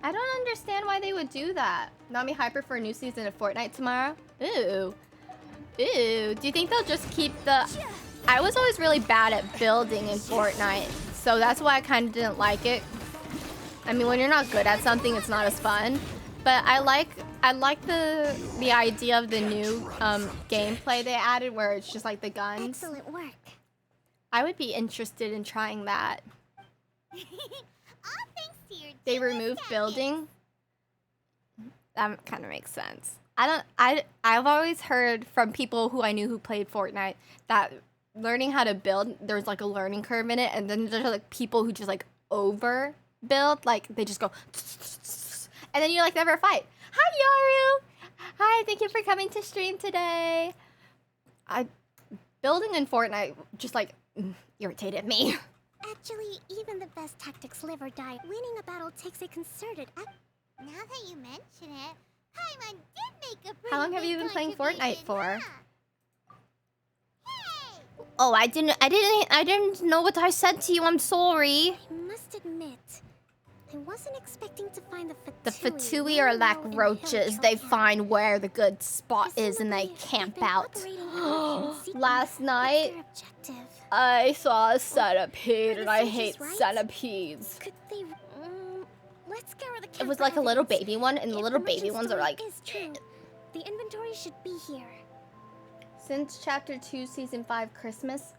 I don't understand why they would do that. Not be hyper for a new season of Fortnite tomorrow. Ooh. Ooh. Do you think they'll just keep the... I was always really bad at building in Fortnite, so that's why I kind of didn't like it. I mean, when you're not good at something, it's not as fun. But I like the idea of the new gameplay they added, where it's just like the guns. Excellent work. I would be interested in trying that. They removed building. That kind of makes sense. I've always heard from people who I knew who played Fortnite that learning how to build, there's like a learning curve in it, and then there's like people who just like over build, like they just go, and then you like never fight. Hi Yaru! Hi, thank you for coming to stream today. Building in Fortnite just like irritated me. Actually, even the best tactics live or die. Winning a battle takes a concerted effort. Now that you mention it, Paimon did make a pretty How long have you been playing Fortnite for? Hey! Oh, I didn't know what I said to you. I'm sorry. I must admit, I wasn't expecting to find The Fatui are like roaches. They find where the good spot is and they camp out. Last night, I saw a centipede and I hate centipedes. Could they... let's scour the It was like a little baby one, and the little baby ones are like... The inventory should be here. Since Chapter 2, Season 5, Christmas.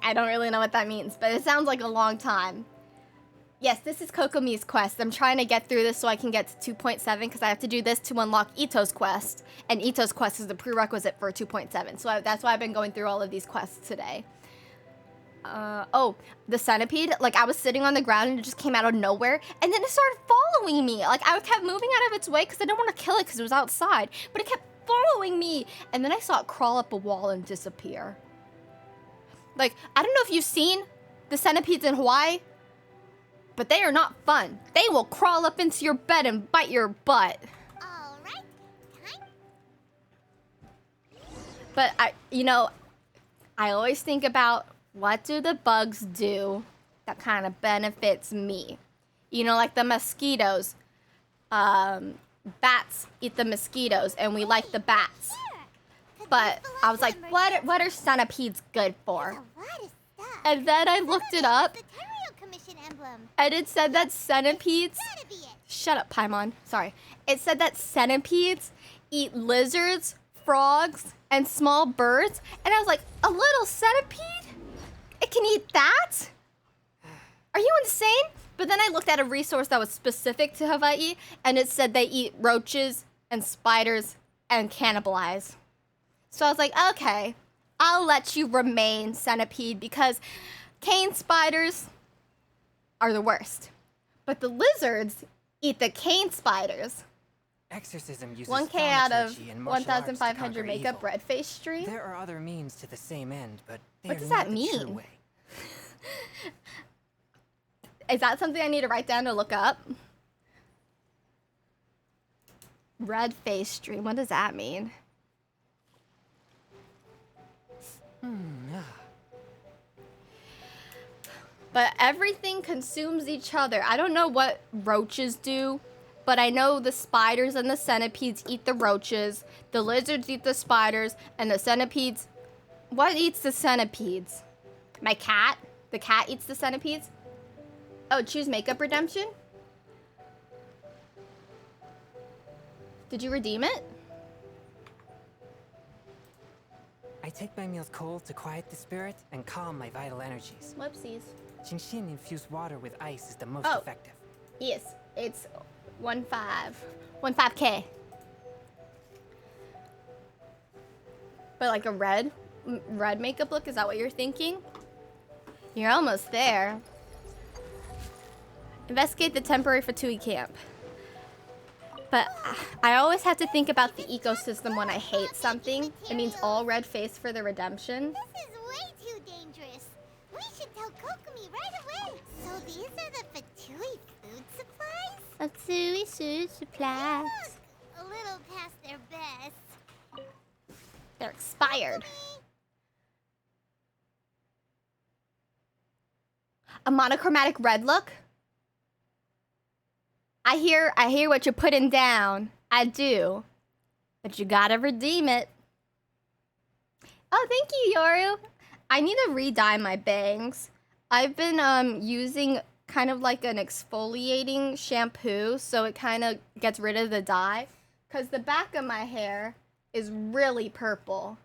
I don't really know what that means, but it sounds like a long time. Yes, this is Kokomi's quest. I'm trying to get through this so I can get to 2.7 because I have to do this to unlock Ito's quest. And Ito's quest is the prerequisite for 2.7. So that's why I've been going through all of these quests today. Oh, the centipede. Like, I was sitting on the ground and it just came out of nowhere. And then it started following me. Like, I kept moving out of its way because I didn't want to kill it because it was outside. But it kept following me. And then I saw it crawl up a wall and disappear. Like, I don't know if you've seen the centipedes in Hawaii, but they are not fun. They will crawl up into your bed and bite your butt. All right. But I always think about what do the bugs do that kind of benefits me. You know, like the mosquitoes. bats eat the mosquitoes, and we like the bats. But I was like, what are centipedes good for? And then I looked it up, and it said that centipedes... Shut up, Paimon. Sorry. It said that centipedes eat lizards, frogs, and small birds. And I was like, a little centipede? It can eat that? Are you insane? But then I looked at a resource that was specific to Hawaii, and it said they eat roaches and spiders and cannibalize. So I was like, okay, I'll let you remain, centipede, because cane spiders are the worst. But the lizards eat the cane spiders. Exorcism uses 1K out of thaumaturgy and martial arts to 1,500 conquer makeup evil. bread face stream. There are other means to the same end, but they What are does not that the true mean? way. Is that something I need to write down to look up? Red face stream, what does that mean? But everything consumes each other. I don't know what roaches do, but I know the spiders and the centipedes eat the roaches, the lizards eat the spiders, and the centipedes... What eats the centipedes? My cat? The cat eats the centipedes? Oh, choose makeup redemption? Did you redeem it? I take my meals cold to quiet the spirit and calm my vital energies. Whoopsies. GENSHIN infused water with ice is the most Oh. effective. Yes, it's 15K. But like a red makeup look, is that what you're thinking? You're almost there. Investigate the temporary Fatui camp. But I always have to think about the ecosystem when I hate something. It means all red face for the redemption. This is way too dangerous. We should tell Kokomi right away. So these are the Fatui food supplies? Fatui food supplies. Look, a little past their best. They're expired. A monochromatic red look? I hear what you're putting down. I do. But you gotta redeem it. Oh, thank you, Yoru. I need to re-dye my bangs. I've been using kind of like an exfoliating shampoo, so it kind of gets rid of the dye. Because the back of my hair is really purple.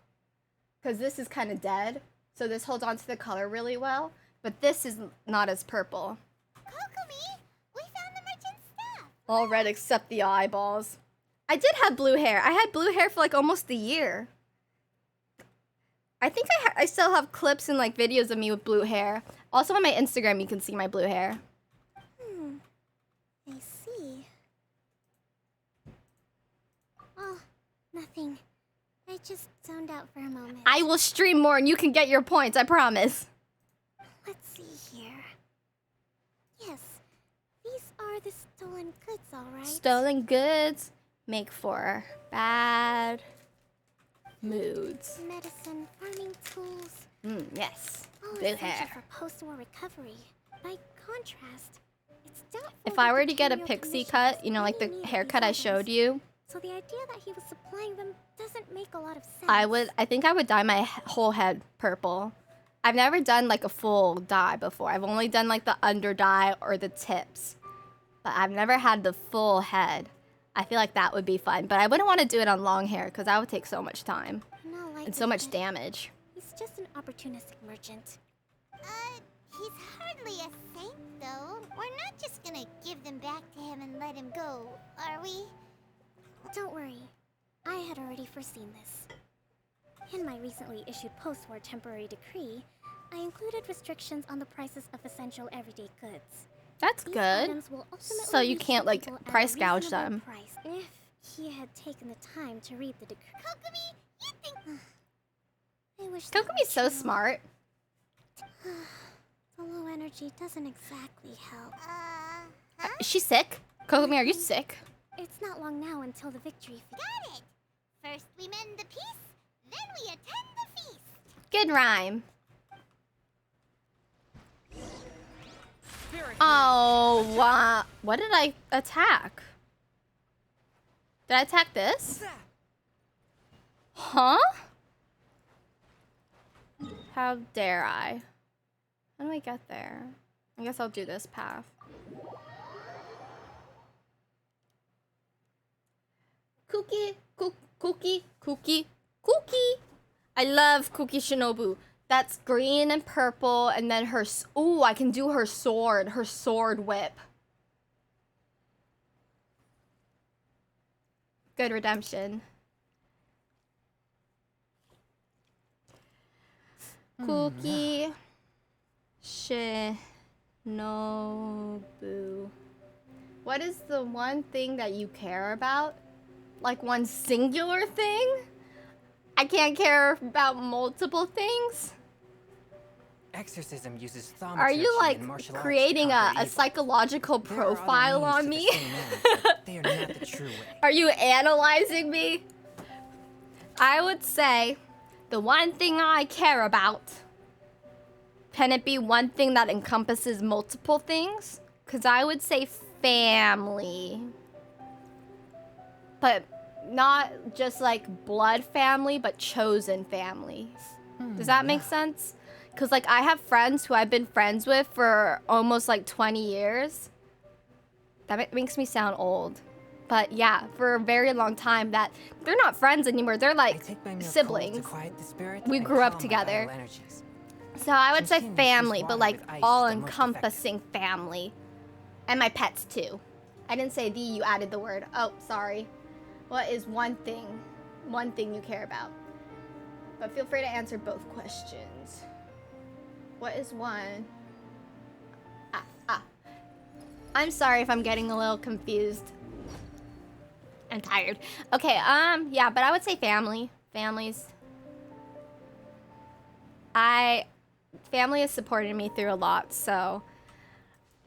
Because this is kind of dead, so this holds on to the color really well. But this is not as purple. Kokomi, we found the merchant's stuff. All red except the eyeballs. I did have blue hair. I had blue hair for like almost a year. I think I still have clips and like videos of me with blue hair. Also on my Instagram, you can see my blue hair. I see. Oh, nothing. I just zoned out for a moment. I will stream more and you can get your points, I promise. Let's see here. Yes, these are the stolen goods, all right? Stolen goods make for bad moods. Medicine, farming tools. Yes. All Blue essential hair. for post-war recovery. By contrast, it's doubtful If I that were the to get a Imperial pixie Commission cut, has you know, like the any need of haircut these I showed items. you, So the idea that he was supplying them doesn't make a lot of sense. I think I would dye my whole head purple. I've never done like a full dye before. I've only done like the under dye or the tips. But I've never had the full head. I feel like that would be fun. But I wouldn't want to do it on long hair because that would take so much time. No, like And so much damage. He's just an opportunistic merchant. He's hardly a saint, though. We're not just gonna give them back to him and let him go, are we? Don't worry. I had already foreseen this. In my recently issued post-war temporary decree, I included restrictions on the prices of essential everyday goods. That's These good. items will ultimately So you reach can't the like people at a price gouge reasonable them. price. If he had taken the time to read the decree. Kokomi, you think... I wish that Kokomi's were so true. smart. The low energy doesn't exactly help. Is she sick? Kokomi, are you sick? It's not long now until the victory. Got it! First we mend the peace, then we attend the feast. Good rhyme. Oh, wow. What did I attack? Did I attack this? Huh? How dare I? How do I get there? I guess I'll do this path. Cookie, cookie, cookie, cookie. I love Cookie Shinobu. That's green and purple, and then her. Ooh, I can do her sword whip. Good redemption. Cookie Shinobu. What is the one thing that you care about? Like one singular thing? I can't care about multiple things? Exorcism uses thaumaturgy Are you like and martial arts creating to a conquer evil. psychological There are other profile means on to the me? same end, but they are not the true way. Are you analyzing me? I would say the one thing I care about. Can it be one thing that encompasses multiple things? Because I would say family. But not just like blood family, but chosen family. Does that make sense? Because like I have friends who I've been friends with for almost like 20 years. That makes me sound old. But yeah, for a very long time that they're not friends anymore. They're like siblings. We grew up together. So I would say family, but like all-encompassing family. And my pets too. I didn't say the, you added the word. Oh, sorry. What is one thing you care about? But feel free to answer both questions. What is one? I'm sorry if I'm getting a little confused. I'm tired. Okay, yeah, but I would say family. Family has supported me through a lot, so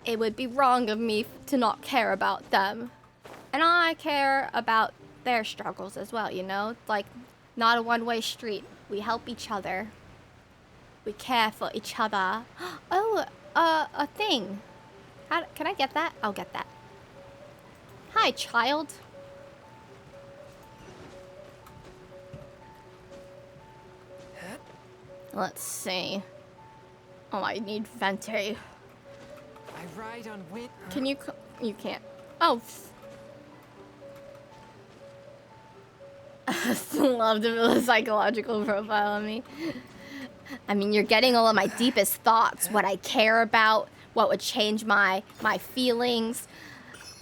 it would be wrong of me to not care about them. And I care about their struggles as well, you know? It's like not a one-way street. We help each other. We care for each other. Oh, a thing. Can I get that? I'll get that. Hi, child. Let's see. Oh, I need Vente. I ride on wind. Can you? You can't. Oh. I still love to build a psychological profile on me. I mean, you're getting all of my deepest thoughts, what I care about, what would change my feelings.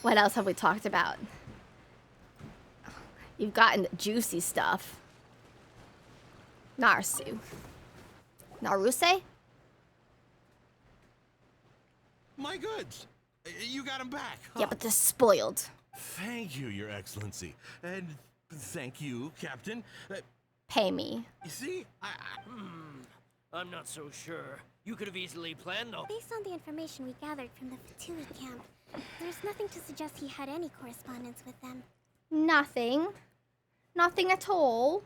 What else have we talked about? You've gotten the juicy stuff. Narsu. Naruse? My goods. You got them back. Yeah, but they're spoiled. Thank you, Your Excellency. And thank you, Captain. Pay me. You see, I'm not so sure. You could have easily planned though. Based on the information we gathered from the Fatui camp, there's nothing to suggest he had any correspondence with them. Nothing. Nothing at all.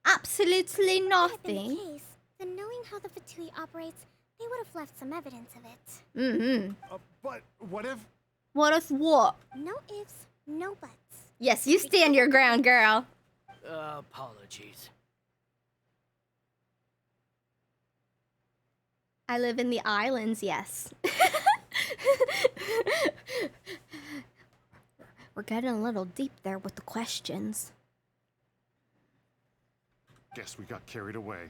Absolutely nothing. Had been the case, then knowing how the Fatui operates, they would have left some evidence of it. Mm-hmm. But what if... What if what? No ifs, no buts. Yes, you stand your ground, girl. Apologies. I live in the islands, yes. We're getting a little deep there with the questions. Guess we got carried away.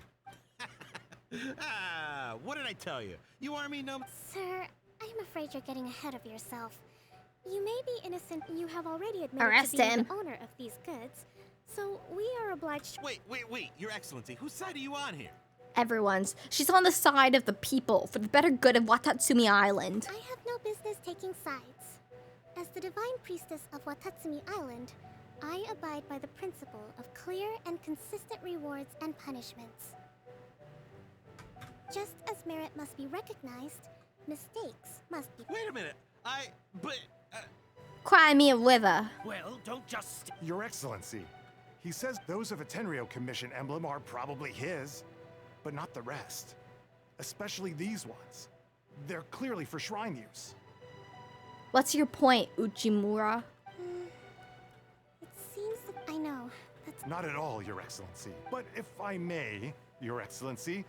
what did I tell you? You army numb? Sir, I'm afraid you're getting ahead of yourself. You may be innocent, and you have already admitted Arrest to being him. the owner of these goods. So we are obliged. Wait, Your Excellency, whose side are you on here? Everyone's. She's on the side of the people for the better good of Watatsumi Island. I have no business taking sides. As the divine priestess of Watatsumi Island, I abide by the principle of clear and consistent rewards and punishments. Just as merit must be recognized, mistakes must be... Wait a minute, Cry me a river. Well, don't just... Your Excellency, he says those of a Tenryou Commission emblem are probably his, but not the rest. Especially these ones. They're clearly for shrine use. What's your point, Uchimura? not at all, Your Excellency. But if I may, Your Excellency,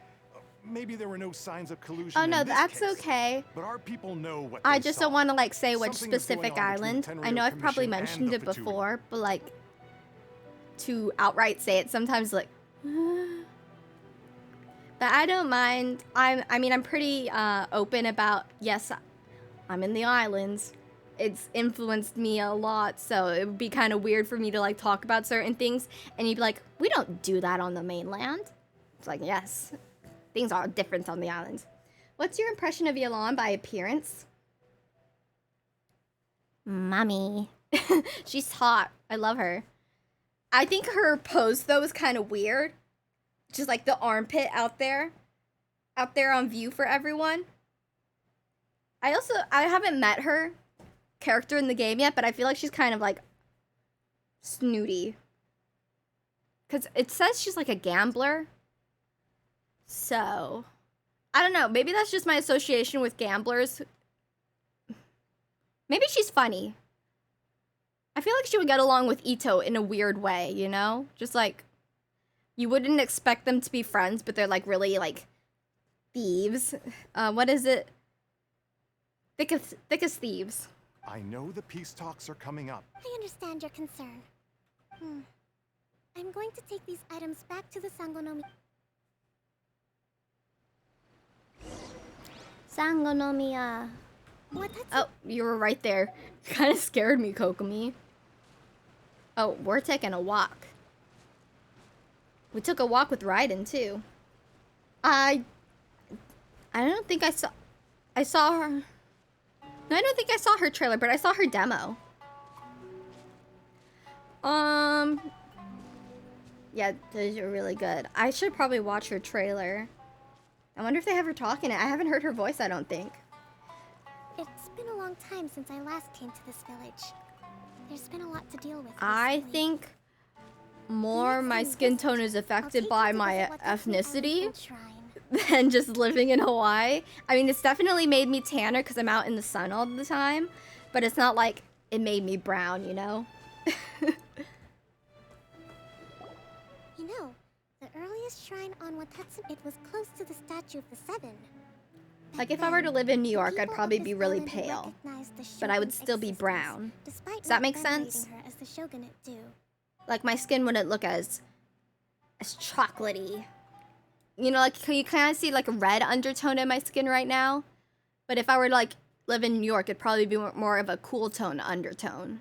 maybe there were no signs of collusion. Oh no, in this that's case, okay. But our people know what I they just saw. don't want to like say which Something is going specific on between island. the I know I've Tenryo probably Commission mentioned and it the Fatui. before, but like to outright say it sometimes like but I don't mind. I mean I'm pretty open about, yes, I'm in the islands. It's influenced me a lot, so it would be kind of weird for me to like talk about certain things and you'd be like, we don't do that on the mainland. It's like, yes, things are different on the islands. What's your impression of Yelan by appearance? Mommy. She's hot. I love her. I think her pose though is kind of weird. Just like the armpit out there on view for everyone. I haven't met her character in the game yet, but I feel like she's kind of like snooty. Cause it says she's like a gambler. So, I don't know. Maybe that's just my association with gamblers. Maybe she's funny. I feel like she would get along with Ito in a weird way, you know? Just like, you wouldn't expect them to be friends, but they're like really like thieves. What is it? Thick as thieves. I know the peace talks are coming up. I understand your concern. I'm going to take these items back to the Sangonomi. Sangonomiya. What? Oh, you were right there. Kind of scared me, Kokomi. Oh, we're taking a walk. We took a walk with Raiden too. I don't think I saw her. No, I don't think I saw her trailer, but I saw her demo. Yeah, those are really good. I should probably watch her trailer. I wonder if they have her talk in it. I haven't heard her voice, I don't think. It's been a long time since I last came to this village. There's been a lot to deal with. I think more my skin tone is affected by my ethnicity than just living in Hawaii. I mean, it's definitely made me tanner because I'm out in the sun all the time, but it's not like it made me brown, you know? You know, the earliest shrine on Watatsu, it was close to the statue of the Seven. Like if I were to live in New York, I'd probably be really pale, but I would still be brown. Does that make sense? As the shogunate do. Like my skin wouldn't look as chocolatey. You know, like you kind of see like a red undertone in my skin right now. But if I were to like live in New York, it'd probably be more of a cool tone undertone.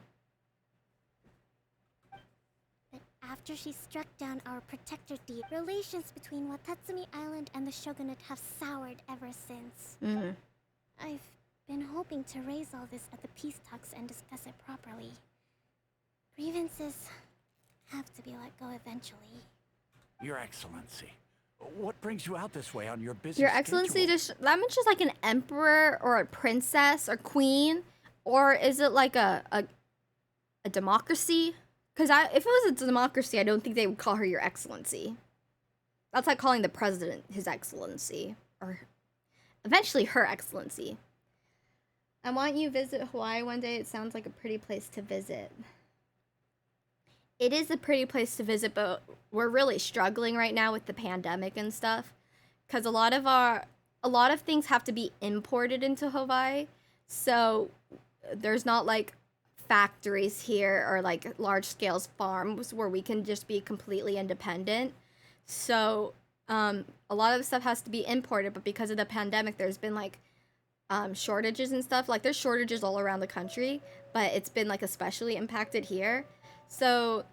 But after she struck down our protector deed, relations between Watatsumi Island and the shogunate have soured ever since. I've been hoping to raise all this at the peace talks and discuss it properly. Grievances have to be let go eventually. Your Excellency, what brings you out this way on your busy Your Excellency, that means just like an emperor or a princess or queen? Or is it like a democracy? Because if it was a democracy, I don't think they would call her Your Excellency. That's like calling the president His Excellency. Or eventually Her Excellency. I want you to visit Hawaii one day. It sounds like a pretty place to visit. It is a pretty place to visit, but we're really struggling right now with the pandemic and stuff. Because a lot of things have to be imported into Hawaii. So there's not like factories here or like large scale farms where we can just be completely independent. So a lot of the stuff has to be imported, but because of the pandemic, there's been like shortages and stuff. Like there's shortages all around the country, but it's been like especially impacted here. So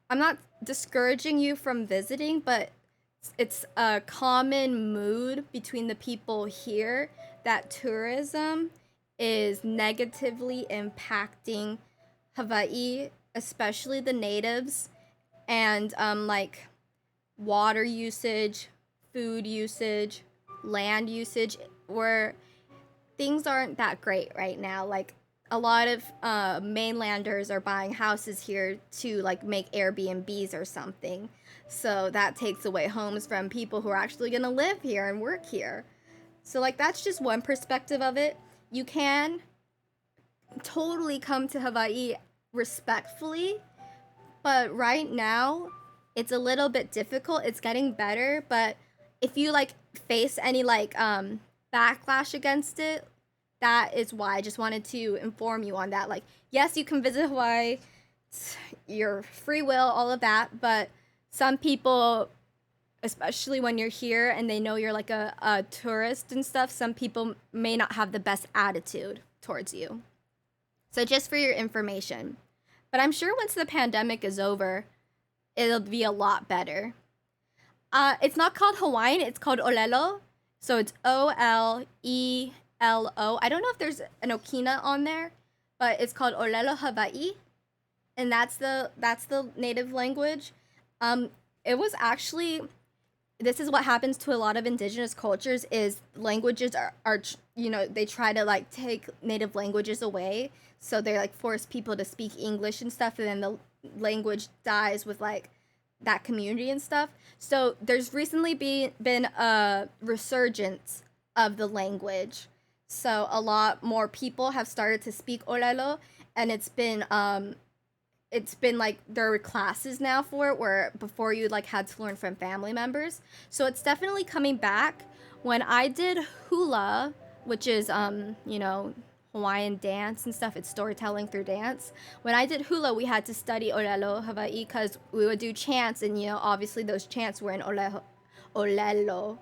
I'm not discouraging you from visiting, but it's a common mood between the people here that tourism is negatively impacting Hawaii, especially the natives, and like water usage, food usage, land usage, where things aren't that great right now. Like a lot of mainlanders are buying houses here to like make Airbnbs or something. So that takes away homes from people who are actually gonna live here and work here. So like that's just one perspective of it. You can totally come to Hawaii respectfully, but right now it's a little bit difficult. It's getting better, but if you like face any like backlash against it, that is why I just wanted to inform you on that. Like, yes, you can visit Hawaii, it's your free will, all of that, but some people, especially when you're here and they know you're like a tourist and stuff, some people may not have the best attitude towards you. So just for your information. But I'm sure once the pandemic is over, it'll be a lot better. It's not called Hawaiian, it's called Olelo. So it's Olelo. I don't know if there's an Okina on there, but it's called Olelo Hawaii. And that's the native language. It was actually, this is what happens to a lot of indigenous cultures is languages are you know, they try to like take native languages away. So they like force people to speak English and stuff, and then the language dies with like that community and stuff. So there's recently been a resurgence of the language. So a lot more people have started to speak Olelo, and it's been like there are classes now for it where before you like had to learn from family members. So it's definitely coming back. When I did hula, which is you know, Hawaiian dance and stuff, it's storytelling through dance. When I did hula, we had to study Olelo Hawaii because we would do chants, and you know, obviously those chants were in Olelo.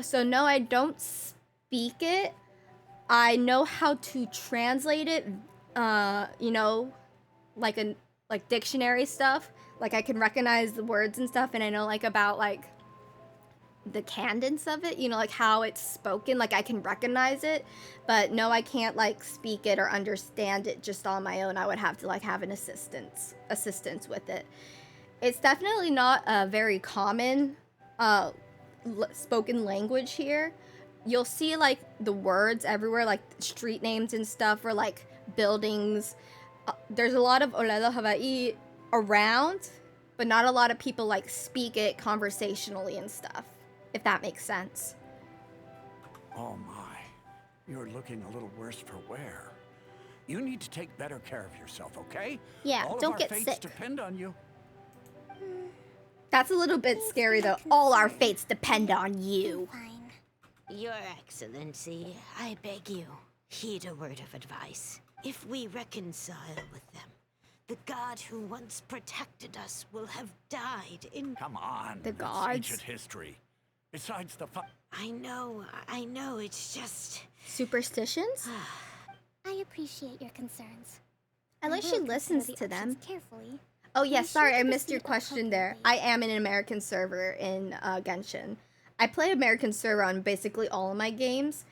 So no, I don't speak it. I know how to translate it, you know, like dictionary stuff. Like I can recognize the words and stuff, and I know like about like the cadence of it, you know, like how it's spoken, like I can recognize it, but no, I can't like speak it or understand it just on my own. I would have to like have an assistance with it. It's definitely not a very common spoken language here. You'll see like the words everywhere, like street names and stuff, or like buildings. There's a lot of Olelo Hawaii around, but not a lot of people like speak it conversationally and stuff, if that makes sense. Oh my, you're looking a little worse for wear. You need to take better care of yourself, okay? Yeah, All don't of our get fates sick. depend on you. That's a little bit scary though. All our fates depend on you. Fine. Your Excellency, I beg you, heed a word of advice. If we reconcile with them, the god who once protected us will have died in... Come on, The it's gods. ancient history. Besides the I know, it's just... Superstitions? I appreciate your concerns. At least I she will listens consider to the them. options carefully. Oh yeah, Be sorry, sure I to missed your proceed question there. appropriately. I am in an American server in Genshin. I play American server on basically all of my games.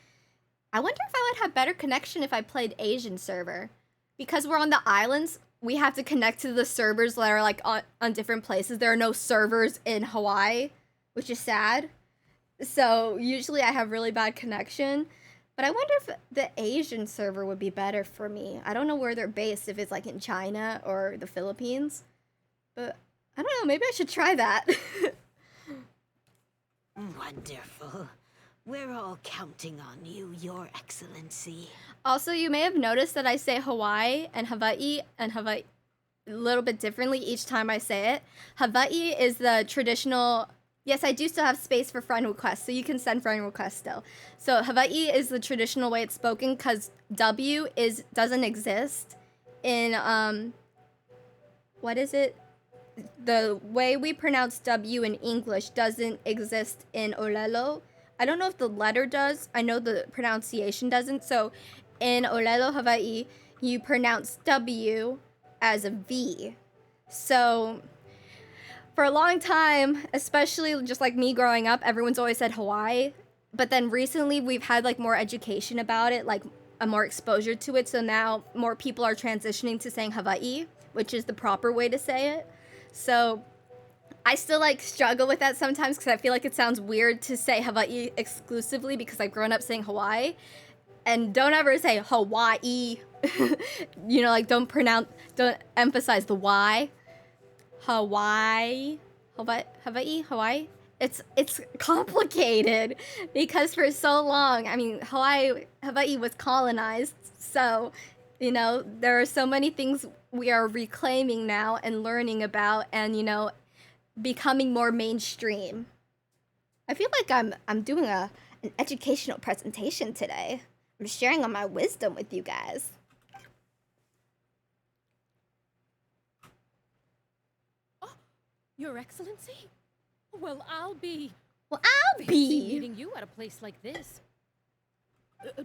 I wonder if I would have better connection if I played Asian server. Because we're on the islands, we have to connect to the servers that are like on different places. There are no servers in Hawaii, which is sad. So usually I have really bad connection. But I wonder if the Asian server would be better for me. I don't know where they're based, if it's like in China or the Philippines. But I don't know, maybe I should try that. Wonderful. We're all counting on you, Your Excellency. Also, you may have noticed that I say Hawaii and Hawaii a little bit differently each time I say it. Hawaii is the traditional... Yes, I do still have space for friend requests, so you can send friend requests still. So Hawaii is the traditional way it's spoken because W doesn't exist in what is it? The way we pronounce W in English doesn't exist in Olelo. I don't know if the letter does. I know the pronunciation doesn't. So in Olelo Hawaii, you pronounce W as a V. So for a long time, especially just like me growing up, everyone's always said Hawaii. But then recently we've had like more education about it, like a more exposure to it. So now more people are transitioning to saying Hawaii, which is the proper way to say it. So I still like struggle with that sometimes because I feel like it sounds weird to say Hawaii exclusively because I've grown up saying Hawaii. And don't ever say Hawaii. You know, like don't emphasize the Y. Hawaii. Hawaii. It's complicated because for so long, I mean, Hawaii was colonized, so You know, there are so many things we are reclaiming now and learning about and, you know, becoming more mainstream. I feel like I'm doing an educational presentation today. I'm sharing all my wisdom with you guys. Oh, Your Excellency? Well, I'll be meeting you at a place like this.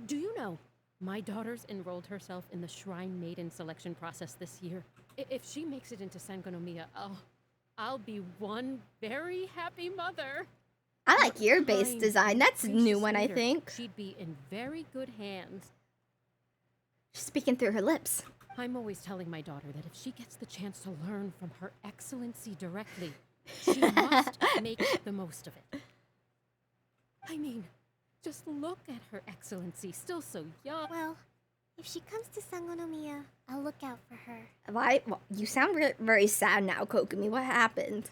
Do you know, my daughter's enrolled herself in the Shrine Maiden selection process this year. If she makes it into Sangonomiya, I'll be one very happy mother. I like your base Kind, design. That's a new gracious one, I leader. think. She'd be in very good hands. She's speaking through her lips. I'm always telling my daughter that if she gets the chance to learn from Her Excellency directly, she must make the most of it. I mean, just look at Her Excellency, still so young. Well, if she comes to Sangonomiya, I'll look out for her. Why? Well, you sound very sad now, Kokomi. What happened?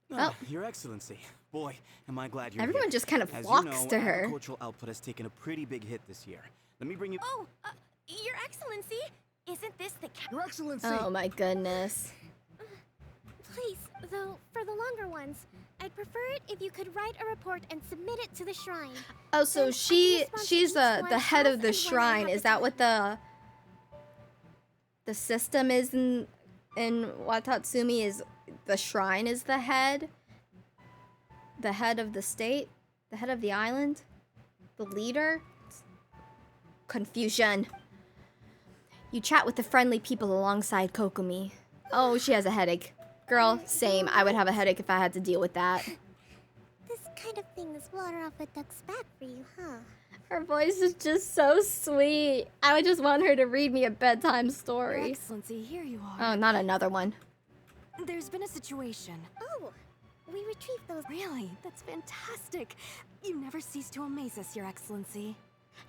Oh, Your Excellency. Boy, am I glad you're Everyone here. just kind of As flocks you know, to her. agricultural output has taken a pretty big hit this year. Let me bring you... Oh, Your Excellency, isn't this the Your Excellency! Oh my goodness. Please, though, for the longer ones, I'd prefer it if you could write a report and submit it to the shrine. Oh, so she's the head of the shrine. Is that what the system is in Watatsumi? Is the shrine is the head? The head of the state? The head of the island? The leader? Confusion. You chat with the friendly people alongside Kokomi. Oh, she has a headache. Girl, same. I would have a headache if I had to deal with that. This kind of thing is water off a duck's back for you, huh? Her voice is just so sweet. I would just want her to read me a bedtime Your story. Excellency, here you are. Oh, not another one. There's been a situation. Oh, we retrieved those. Really? That's fantastic. You never cease to amaze us, Your Excellency.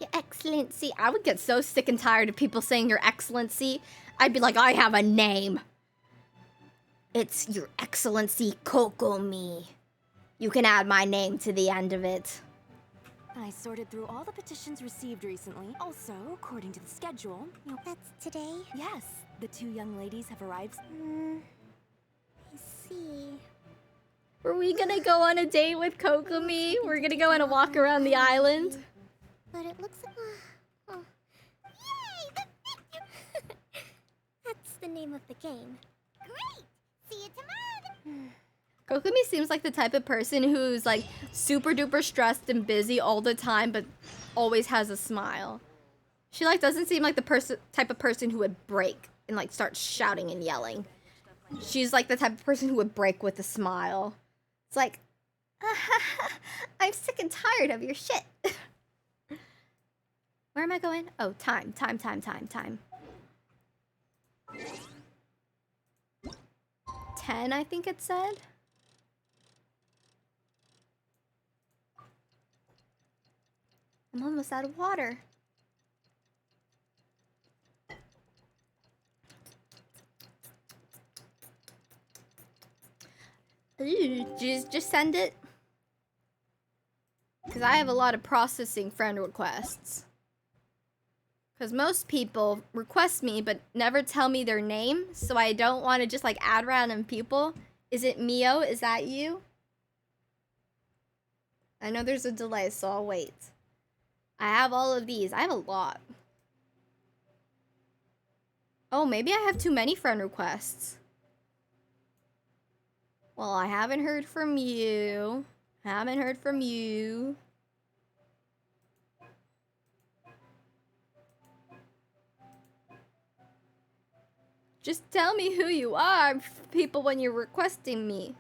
Your Excellency. I would get so sick and tired of people saying Your Excellency. I'd be like, I have a name. It's Your Excellency Kokomi. You can add my name to the end of it. I sorted through all the petitions received recently. Also, according to the schedule... That's today? Yes, the 2 young ladies have arrived. I see. Were we gonna go on a date with Kokomi? We're gonna go on a walk around the island? But it looks like... oh. Yay! That's the name of the game. Great! See you tomorrow! Kokomi seems like the type of person who's like super duper stressed and busy all the time, but always has a smile. She like doesn't seem like the type of person who would break and like start shouting and yelling. She's like the type of person who would break with a smile. It's like, I'm sick and tired of your shit. Where am I going? Oh, time. 10, I think it said. I'm almost out of water. Ooh, just send it. Because I have a lot of processing friend requests. Because most people request me but never tell me their name, so I don't want to just like add random people. Is it Mio? Is that you? I know there's a delay, so I'll wait. I have all of these. I have a lot. Oh, maybe I have too many friend requests. Well, I haven't heard from you. Haven't heard from you. Just tell me who you are, people, when you're requesting me.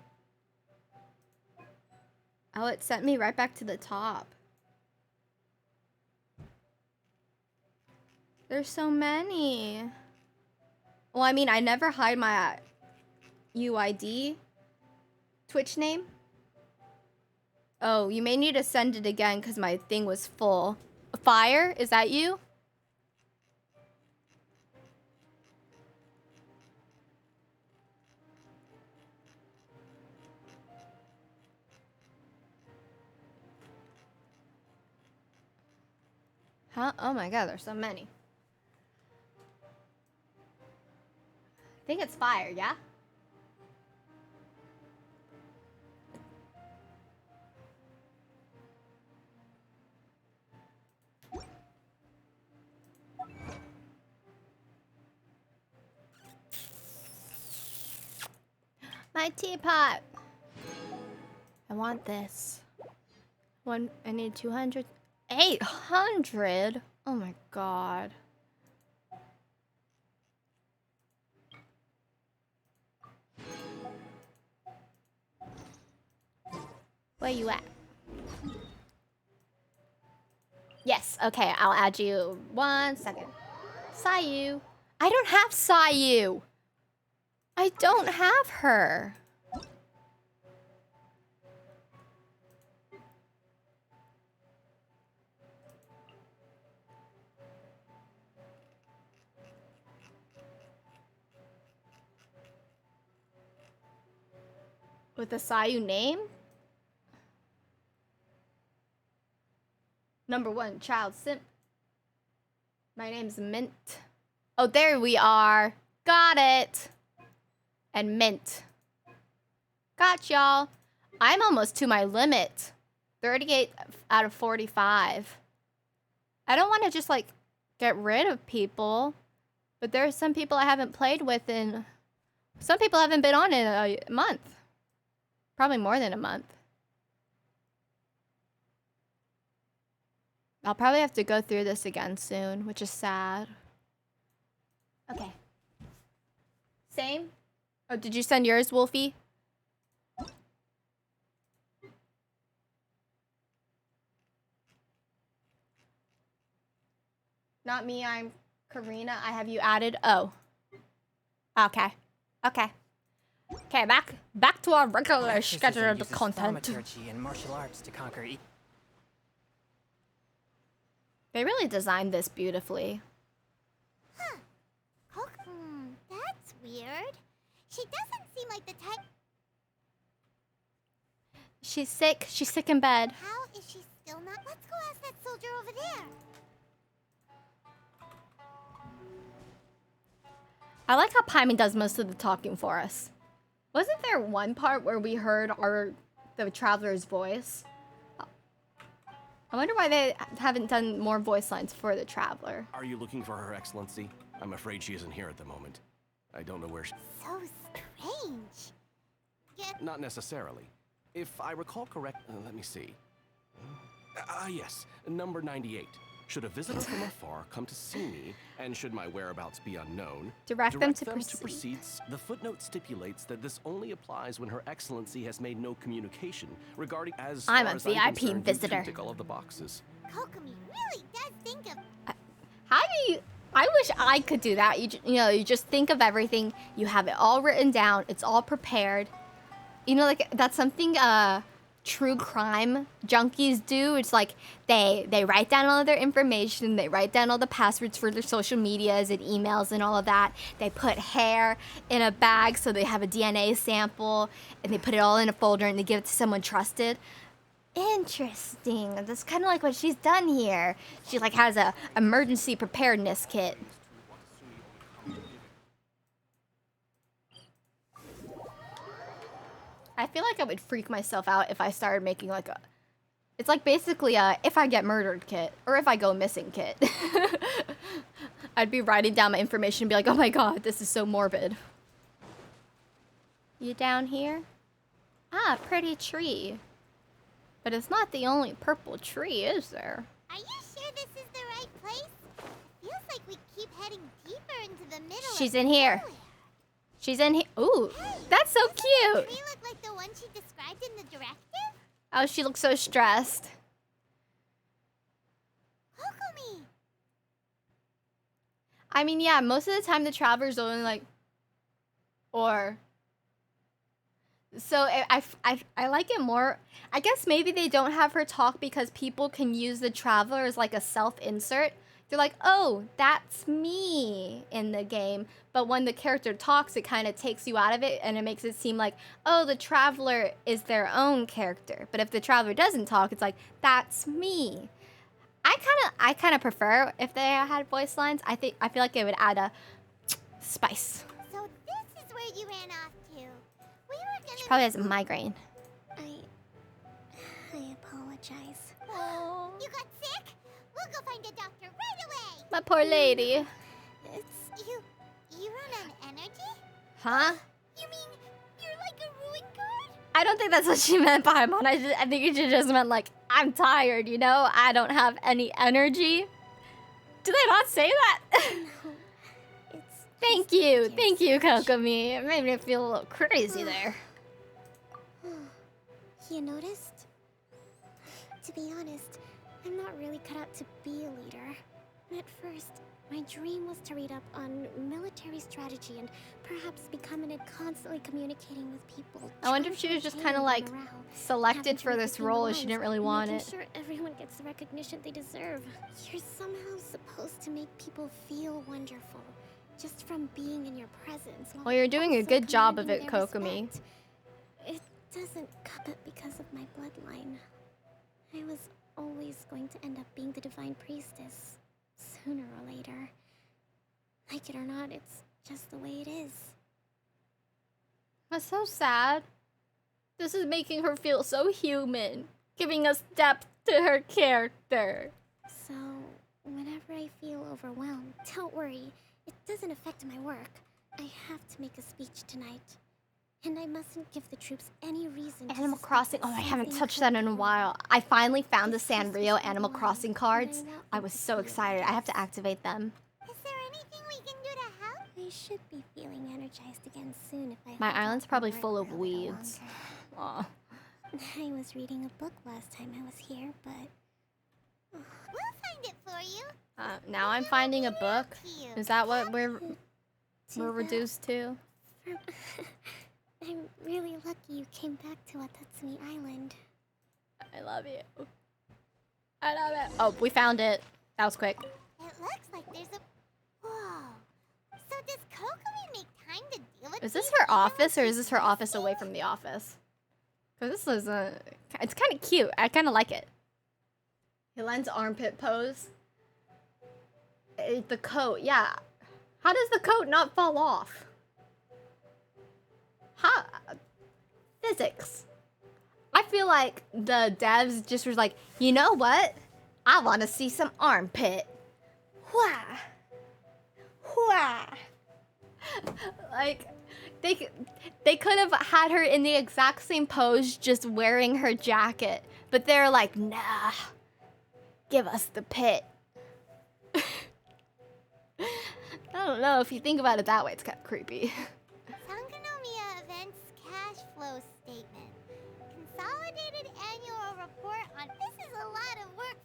Oh, it sent me right back to the top. There's so many. Well, I mean, I never hide my UID. Twitch name? Oh, you may need to send it again because my thing was full. Fire? Is that you? Huh? Oh my god, there's so many. I think it's fire, yeah? My teapot. I want this. One, I need 200. 800? Oh my god. Where you at? Yes, okay, I'll add you. 1 second. Sayu. I don't have Sayu. I don't have her. With the Sayu name? Number 1, child simp. My name's Mint. Oh, there we are. Got it. And Mint. Got y'all. I'm almost to my limit. 38 out of 45. I don't want to just like get rid of people. But there are some people I haven't played with in... Some people haven't been on in a month. Probably more than a month. I'll probably have to go through this again soon, which is sad. Okay. Same? Oh, did you send yours, Wolfie? Not me, I'm Karina. I have you added. Oh. Okay. Okay. Okay, back to our regular scheduled content. Thaumaturgy and martial arts to conquer They really designed this beautifully. Huh. That's weird. She doesn't seem like the type... She's sick. She's sick in bed. How is she still not... Let's go ask that soldier over there. I like how Paimon does most of the talking for us. Wasn't there one part where we heard the traveler's voice? I wonder why they haven't done more voice lines for the traveler. Are you looking for Her Excellency? I'm afraid she isn't here at the moment. I don't know where she... So strange. Not necessarily. If I recall correct... let me see. Yes. Number 98. Should a visitor from afar come to see me, and should my whereabouts be unknown, direct them to proceed. The footnote stipulates that this only applies when Her Excellency has made no communication regarding I'm a VIP visitor. Tick all of the boxes. KOKOMI really does think of... How do you... I wish I could do that. You know, you just think of everything. You have it all written down. It's all prepared. You know, like, that's something true crime junkies do. It's like they write down all of their information. They write down all the passwords for their social medias and emails and all of that. They put hair in a bag so they have a DNA sample. And they put it all in a folder and they give it to someone trusted. Interesting. That's kind of like what she's done here. She like has a emergency preparedness kit. I feel like I would freak myself out if I started making like a... It's like basically a if I get murdered kit or if I go missing kit. I'd be writing down my information and be like, oh my god, this is so morbid. You down here? Ah, pretty tree. But it's not the only purple tree, is there? Are you sure this is the right place? It feels like we keep heading deeper into the middle. She's in here. Nowhere. She's in here. Ooh, hey, that's so cute. Does the tree look like the one she described in the directive? Oh, she looks so stressed. KOKOMI. I mean, yeah, most of the time the traveler's only like, or. So I like it more. I guess maybe they don't have her talk because people can use the traveler as like a self-insert. They're like, oh, that's me in the game. But when the character talks, it kind of takes you out of it and it makes it seem like, oh, the traveler is their own character. But if the traveler doesn't talk, it's like, that's me. I kind of prefer if they had voice lines. I feel like it would add a spice. So this is where you ran off to. We were gonna. She probably has a migraine. I apologize. Oh. You got sick? We'll go find a doctor right away. My poor lady. It's you. You run on energy? Huh? You mean you're like a ruin guard? I don't think that's what she meant by Mon. I think she just meant like, I'm tired, you know? I don't have any energy. Do they not say that? No. Thank you, KOKOMI. It made me feel a little crazy there. You noticed? To be honest, I'm not really cut out to be a leader. At first, my dream was to read up on military strategy and perhaps become constantly communicating with people. I wonder if she was just kind of like selected for this role and she didn't really want it. Sure everyone gets the recognition they deserve. You're somehow supposed to make people feel wonderful just from being in your presence. Well, you're doing a good job of it, KOKOMI. It doesn't cut it because of my bloodline. I was always going to end up being the divine priestess, sooner or later. Like it or not, it's just the way it is. That's so sad. This is making her feel so human, giving us depth to her character. So, whenever I feel overwhelmed, don't worry. It doesn't affect my work. I have to make a speech tonight. And I mustn't give the troops any reason Animal Crossing. Oh, I haven't touched that in a while. I finally found the Sanrio Animal Crossing cards. I was so excited. I have to activate them. Is there anything we can do to help? I should be feeling energized again soon if I. My island's probably full of weeds. Aw. I was reading a book last time I was here, but we'll find it for you. Now I'm finding a book. Is that what we're reduced to? I'm really lucky you came back to Watatsumi Island. I love you. I love it. Oh, we found it. That was quick. It looks like there's a... Whoa. So does KOKOMI make time to deal with... Is this her office or is this her office away from the office? Because this is it's kind of cute. I kind of like it. Helen's armpit pose. The coat, yeah. How does the coat not fall off? Huh? Physics. I feel like the devs just was like, you know what? I want to see some armpit. Wah. Wah. Like, they could have had her in the exact same pose, just wearing her jacket. But they're like, nah. Give us the pit. I don't know, if you think about it that way, it's kind of creepy. Sangonomiya Events Cash Flow Statement. Consolidated Annual Report on... This is a lot of work.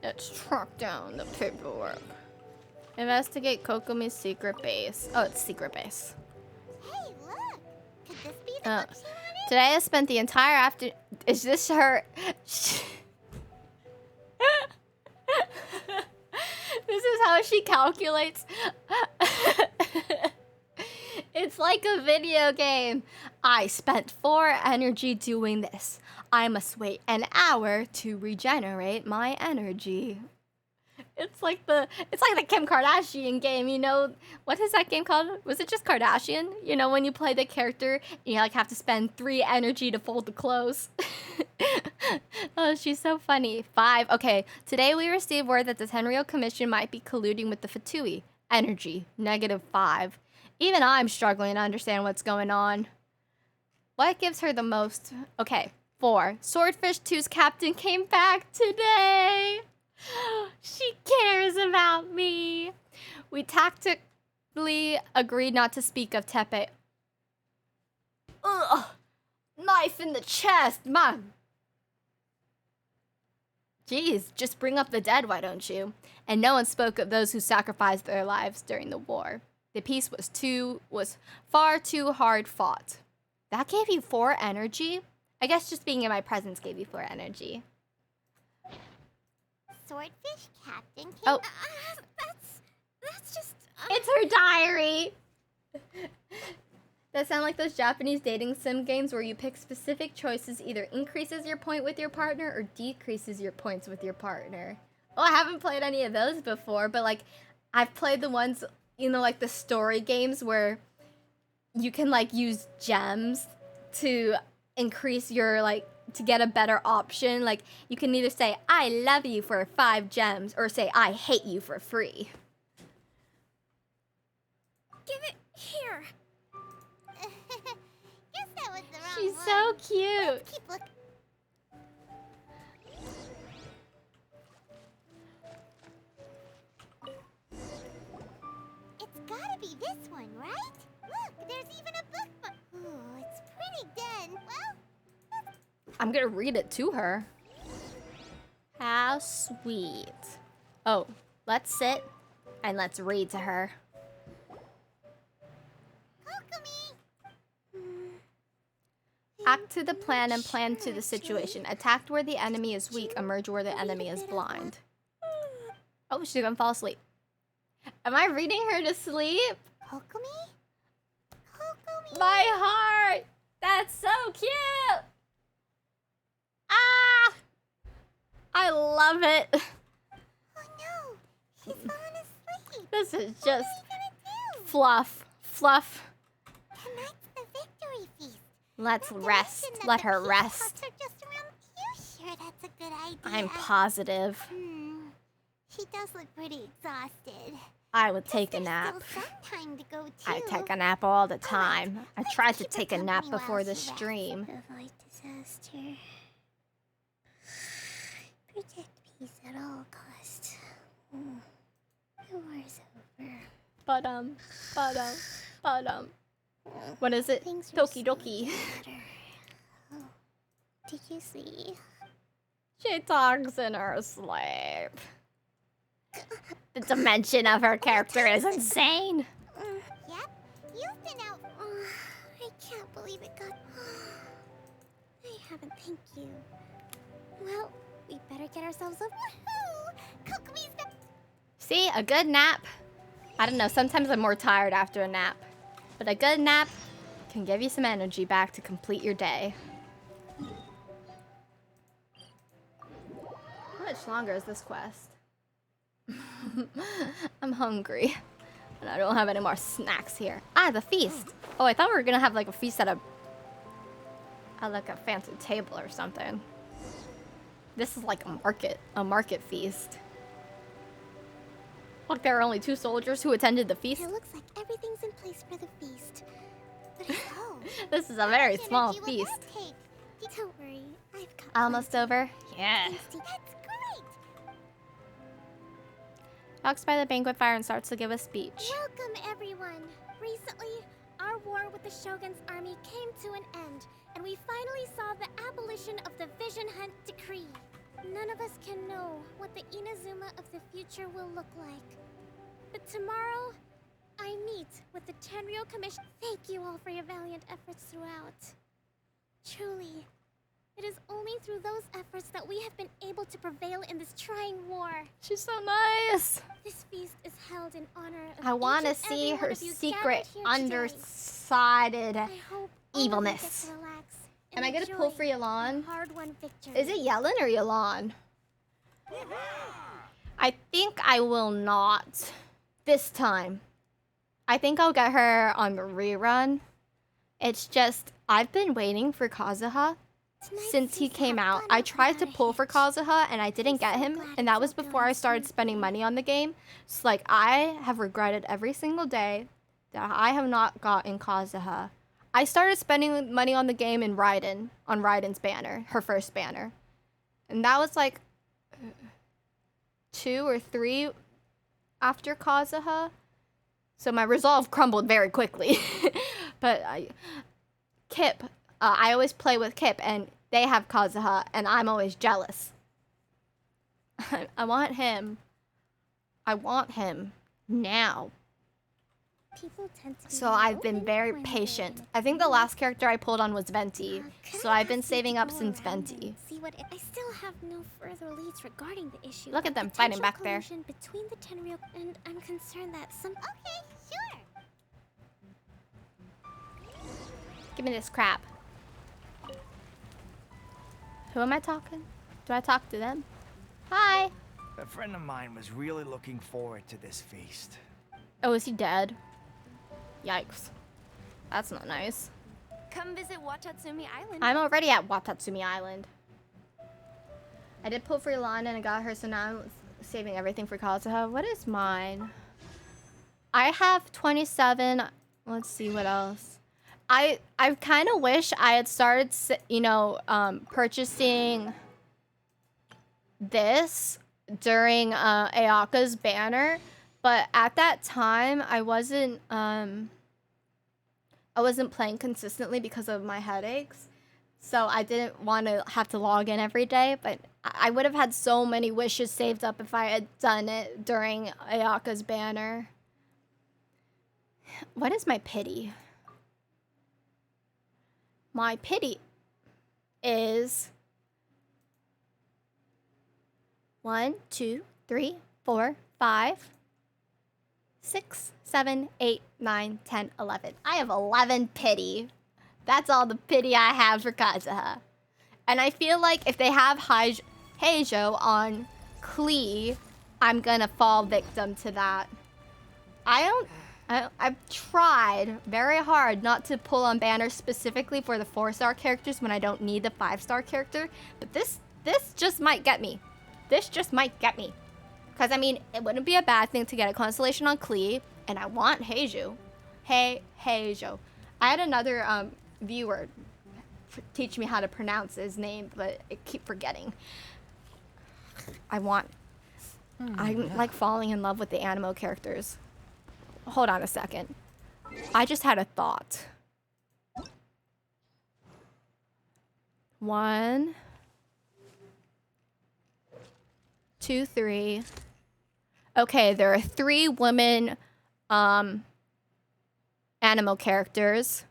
Let's track down the paperwork. Investigate KOKOMI's secret base. Oh, it's secret base. Hey, look! Could this be the book she wanted? Today I spent the entire afternoon... Is this her... This is how she calculates. It's like a video game. I spent 4 energy doing this. I must wait an hour to regenerate my energy. It's like the Kim Kardashian game, you know. What is that game called? Was it just Kardashian? You know, when you play the character, you like have to spend 3 energy to fold the clothes. Oh, she's so funny. 5. Okay, today we received word that the Tenryou Commission might be colluding with the Fatui. Energy, -5. Even I'm struggling to understand what's going on. What gives her the most? Okay, 4. Swordfish 2's captain came back today. She cares about me. We tactically agreed not to speak of Tepe. Ugh! Knife in the chest, man. Jeez, just bring up the dead, why don't you? And no one spoke of those who sacrificed their lives during the war. The peace was far too hard fought. That gave you 4 energy? I guess just being in my presence gave you 4 energy. Swordfish Captain came... Oh. That's just... It's her diary! That sound like those Japanese dating sim games where you pick specific choices, either increases your point with your partner or decreases your points with your partner. Oh, I haven't played any of those before, but like I've played the ones, you know, like the story games where you can like use gems to increase your like to get a better option. Like you can either say I love you for 5 gems or say I hate you for free. Give it here. Guess that was the wrong She's one. so cute. Let's keep looking. It's gotta be this one, right? Look, there's even a bookmark. Ooh, it's pretty good. Well, I'm gonna read it to her. How sweet. Oh, let's sit and let's read to her. Act to the plan and plan to the situation. Attack where the enemy is weak, emerge where the enemy is blind. Oh, she's gonna fall asleep. Am I reading her to sleep? KOKOMI? KOKOMI? My heart! That's so cute! Ah! I love it. Oh no, she's fallen asleep. This is just fluff. Fluff. Tonight's the victory feast. Let's rest. Let her rest. You sure that's a good idea? I'm positive. She does look pretty exhausted. I would take a nap. Still some time to go too. I take a nap all the time. I tried to take a nap before the stream. Avoid disaster. Protect peace at all costs. The war's over. What is it? Toki Doki. Oh, did you see? She talks in her sleep. The dimension of her character is insane. Yep, you've been out. I can't believe it got. I haven't, thank you. Well, we better get ourselves a. Woohoo! KOKOMI's the. See, a good nap. I don't know, sometimes I'm more tired after a nap. But a good nap can give you some energy back to complete your day. How much longer is this quest? I'm hungry. And I don't have any more snacks here. Ah, the feast. Oh, I thought we were gonna have like a feast at like a fancy table or something. This is like a market feast. Look, there are only 2 soldiers who attended the feast. It looks like everything's in place for the feast. But This is a very small feast. Don't worry, I've got Almost over? Yeah. That's great. Walks by the banquet fire and starts to give a speech. Welcome, everyone. Recently, our war with the Shogun's army came to an end, and we finally saw the abolition of the Vision Hunt Decree. None of us can know what the INAZUMA of the future will look like. But tomorrow, I meet with the Tenryou Commission. Thank you all for your valiant efforts throughout. Truly, it is only through those efforts that we have been able to prevail in this trying war. She's so nice. This feast is held in honor of I want to each and see every her one of you secret gathered here today. undersided I hope all of you evilness. get to relax Am and I gonna pull enjoy for Yelan? the hard-won victory. Is it Yellen or Yelan? I think I will not. This time. I think I'll get her on rerun. It's just, I've been waiting for Kazuha since he came out. I tried to pull for Kazuha and I didn't get him. And that was before I started spending money on the game. So like, I have regretted every single day that I have not gotten Kazuha. I started spending money on the game in Raiden, on Raiden's banner, her first banner. And that was like 2 or 3 after Kazuha. So my resolve crumbled very quickly. But Kip, I always play with Kip and they have Kazuha and I'm always jealous. I want him. I want him now. People tend to be So I've been very patient. I think the last character I pulled on was Venti. So I've been saving up since Venti. See what I still have no further leads regarding the issue. Look at of them fighting potential back there. collusion between the Tenryou, and I'm concerned that some. Okay, sure. Give me this crap. Who am I talking? Do I talk to them? Hi. A friend of mine was really looking forward to this feast. Oh, is he dead? Yikes. That's not nice. Come visit Watatsumi Island. I'm already at Watatsumi Island. I did pull for Yolanda and I got her, so now I'm saving everything for Kazuha. What is mine? I have 27. Let's see what else. I kind of wish I had started, you know, purchasing this during Ayaka's banner, but at that time I wasn't playing consistently because of my headaches, so I didn't want to have to log in every day. But I would have had so many wishes saved up if I had done it during Ayaka's banner. What is my pity? My pity is 1, 2, 3, 4, 5, 6, 7, 8, 9, 10, 11. I have 11 pity. That's all the pity I have for Kazuha. And I feel like if they have Heijo on Klee, I'm gonna fall victim to that. I've tried very hard not to pull on banners specifically for the 4-star characters when I don't need the 5-star character, but this just might get me. This just might get me. Because, I mean, it wouldn't be a bad thing to get a constellation on Klee, and I want Heijo. Heijo. I had another viewer teach me how to pronounce his name, but I keep forgetting. I'm like falling in love with the anime characters. Hold on a second. I just had a thought. 1, 2, 3. Okay, there are 3 women animal characters.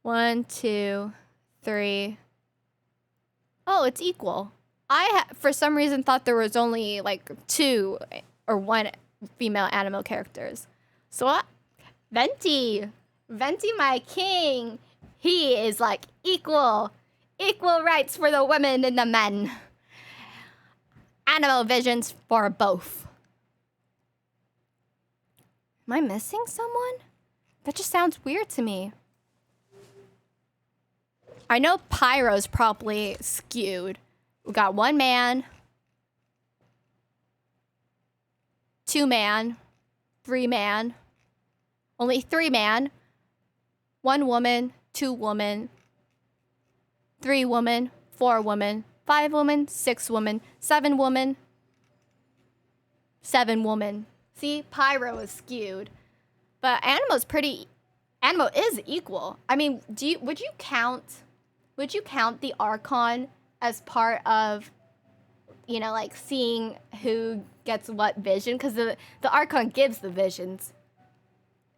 1, 2, 3. Oh, it's equal. I for some reason thought there was only like 2 or 1 female animal characters. So Venti, my king, he is like equal rights for the women and the men. Animal visions for both. Am I missing someone? That just sounds weird to me. I know Pyro's probably skewed. We got 1 man, 2 man, 3 man, only 3 man, 1 woman, 2 woman, 3 woman, 4 woman, 5 woman, 6 woman, 7 woman, 7 woman. See, Pyro is skewed, but Animo is equal. I mean, would you count the Archon as part of, you know, like seeing who gets what vision? Because the Archon gives the visions.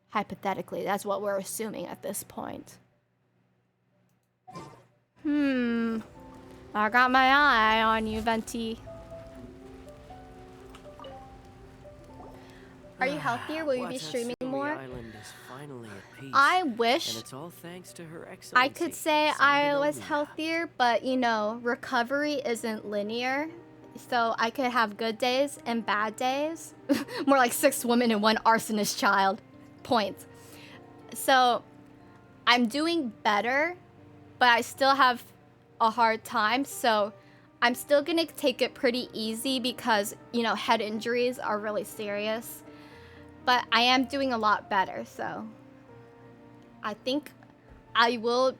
Hypothetically, that's what we're assuming at this point. I got my eye on you, Venti. Are you healthier? Will you be streaming more? I wish I could say I was healthier, but you know, recovery isn't linear. So I could have good days and bad days. More like 6 women and 1 arsonist child. Points. So I'm doing better, but I still have a hard time. So I'm still gonna take it pretty easy because, you know, head injuries are really serious. But I am doing a lot better, so I think I will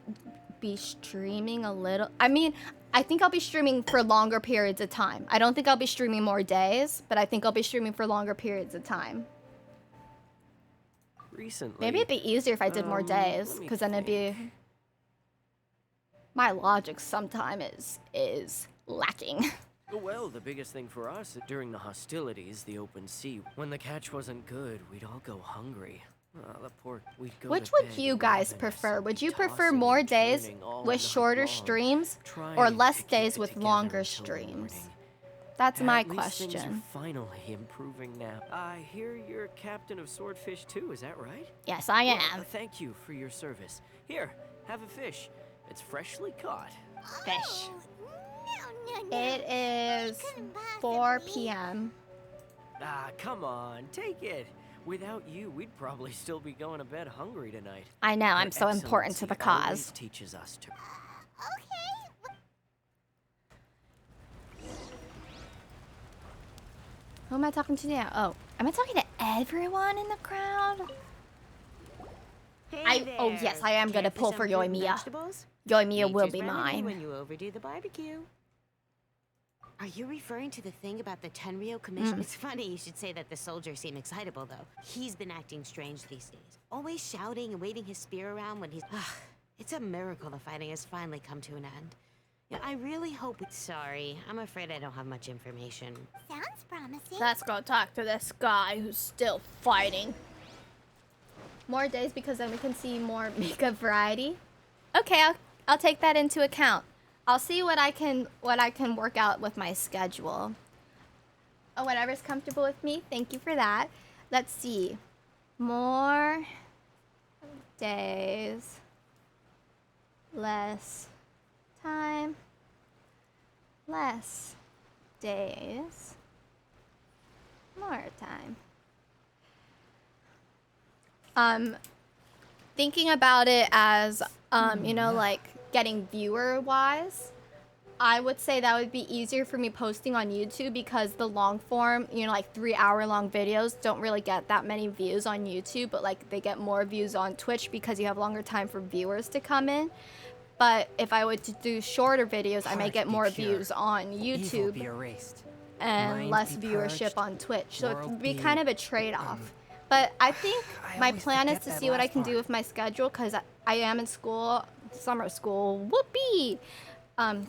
be streaming a little. I mean, I think I'll be streaming for longer periods of time. I don't think I'll be streaming more days, but I think I'll be streaming for longer periods of time. Recently, maybe it'd be easier if I did more days, because then it'd be... My logic sometimes is lacking. Well, the biggest thing for us during the hostilities, the open sea, when the catch wasn't good, we'd all go hungry. Which would you guys prefer? Would you prefer more days with shorter streams or less days with longer streams? That's my At least things are question. finally improving now. I hear you're captain of Swordfish too, is that right? Yes, I Well, am. thank you for your service. Here, have a fish. It's freshly caught. Fish. No. It is 4 p.m. Ah, come on, take it. Without you, we'd probably still be going to bed hungry tonight. I know, I'm Your so important to the Excellency always cause. teaches us to. Who am I talking to now? Oh, am I talking to everyone in the crowd? Oh yes, I am gonna pull for Yoimiya. Yoimiya will be mine. When you overdo the barbecue. Are you referring to the thing about the Tenryou Commission? It's funny you should say that the soldiers seem excitable, though. He's been acting strange these days. Always shouting and waving his spear around when he's... It's a miracle the fighting has finally come to an end. Yeah, I really hope it's... Sorry, I'm afraid I don't have much information. Sounds promising. Let's go talk to this guy who's still fighting. More days because then we can see more makeup variety. Okay, I'll take that into account. I'll see what I can work out with my schedule. Oh, whatever's comfortable with me. Thank you for that. Let's see. More days. Less time. Less days. More time. Thinking about it as, you know, like getting viewer-wise, I would say that would be easier for me posting on YouTube because the long form, you know, like 3-hour-long videos don't really get that many views on YouTube, but like they get more views on Twitch because you have longer time for viewers to come in. But if I were to do shorter videos, I may get more views on YouTube and less viewership on Twitch. So it would be kind of a trade-off. But I think my plan is to see what I can do with my schedule because I am in school, summer school, whoopee,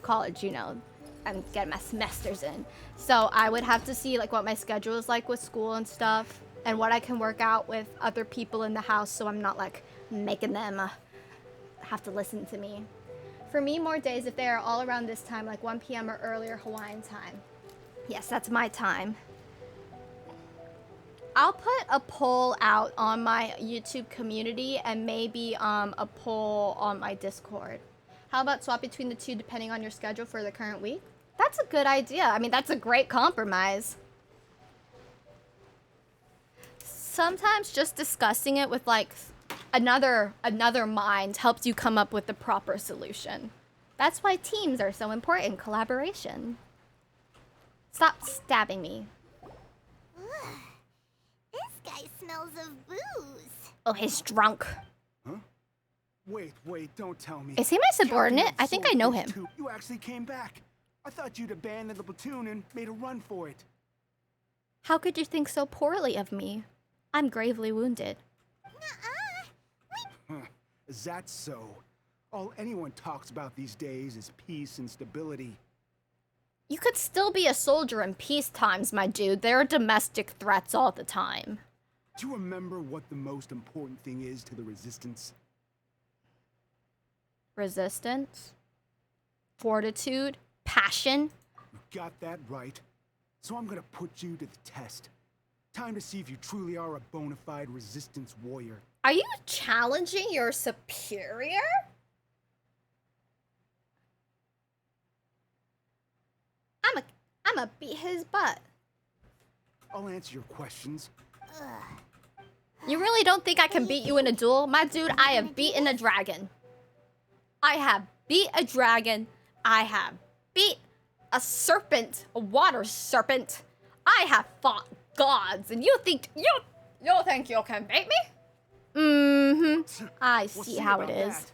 college, you know, and get my semesters in. So I would have to see like what my schedule is like with school and stuff and what I can work out with other people in the house so I'm not like making them have to listen to me. For me, more days if they are all around this time, like 1 p.m. or earlier Hawaiian time. Yes, that's my time. I'll put a poll out on my YouTube community and maybe a poll on my Discord. How about swap between the two depending on your schedule for the current week? That's a good idea. I mean, that's a great compromise. Sometimes just discussing it with like another mind helps you come up with the proper solution. That's why teams are so important, collaboration. Stop stabbing me. This guy smells of booze. Oh, he's drunk. Huh? Wait, don't tell me. Is he my subordinate? I think I know him. You actually came back. I thought you'd abandoned the platoon and made a run for it. How could you think so poorly of me? I'm gravely wounded. Is that so? All anyone talks about these days is peace and stability. You could still be a soldier in peace times, my dude. There are domestic threats all the time. Do you remember what the most important thing is to the Resistance? Resistance? Fortitude? Passion? You got that right. So I'm gonna put you to the test. Time to see if you truly are a bona fide Resistance warrior. Are you challenging your superior? I'ma beat his butt. I'll answer your questions. You really don't think I can beat you in a duel? My dude, I have beaten a dragon. I have beat a dragon. I have beat a serpent, a water serpent. I have fought gods, and you think you think you can beat me? Mm-hmm. I see how it is.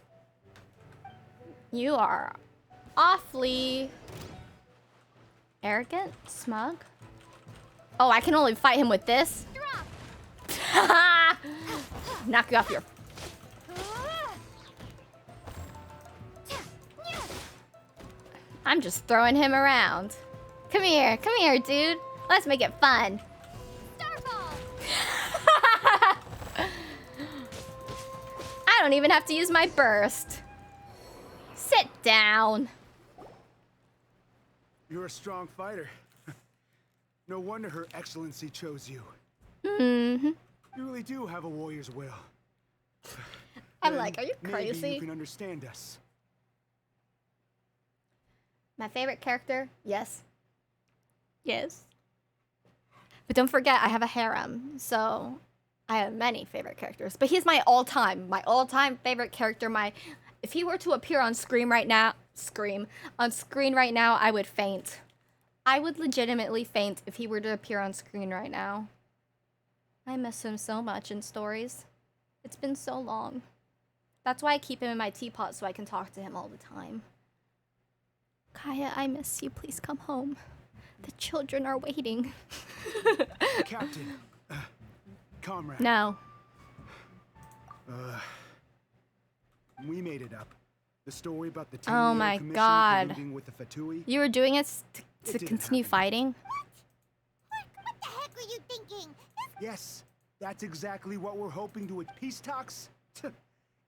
You are awfully arrogant, smug. Oh, I can only fight him with this? Knock you off your... I'm just throwing him around. Come here, dude. Let's make it fun. I don't even have to use my burst. Sit down. You're a strong fighter. No wonder Her Excellency chose you. Mm-hmm. You really do have a warrior's will. I'm Then like, are you maybe crazy? you can understand us. My favorite character? Yes. Yes. But don't forget, I have a harem, so I have many favorite characters. But he's my all-time favorite character. If he were to appear on screen right now, I would faint. I would legitimately faint if he were to appear on screen right now. I miss him so much in stories. It's been so long. That's why I keep him in my teapot so I can talk to him all the time. Kaya, I miss you. Please come home. The children are waiting. Captain. Comrade. No. We made it up. The story about the Oh my Tenryou god. colluding with the Fatui. You were doing it to continue fighting? What the heck were you thinking? Yes, that's exactly what we're hoping to with peace talks.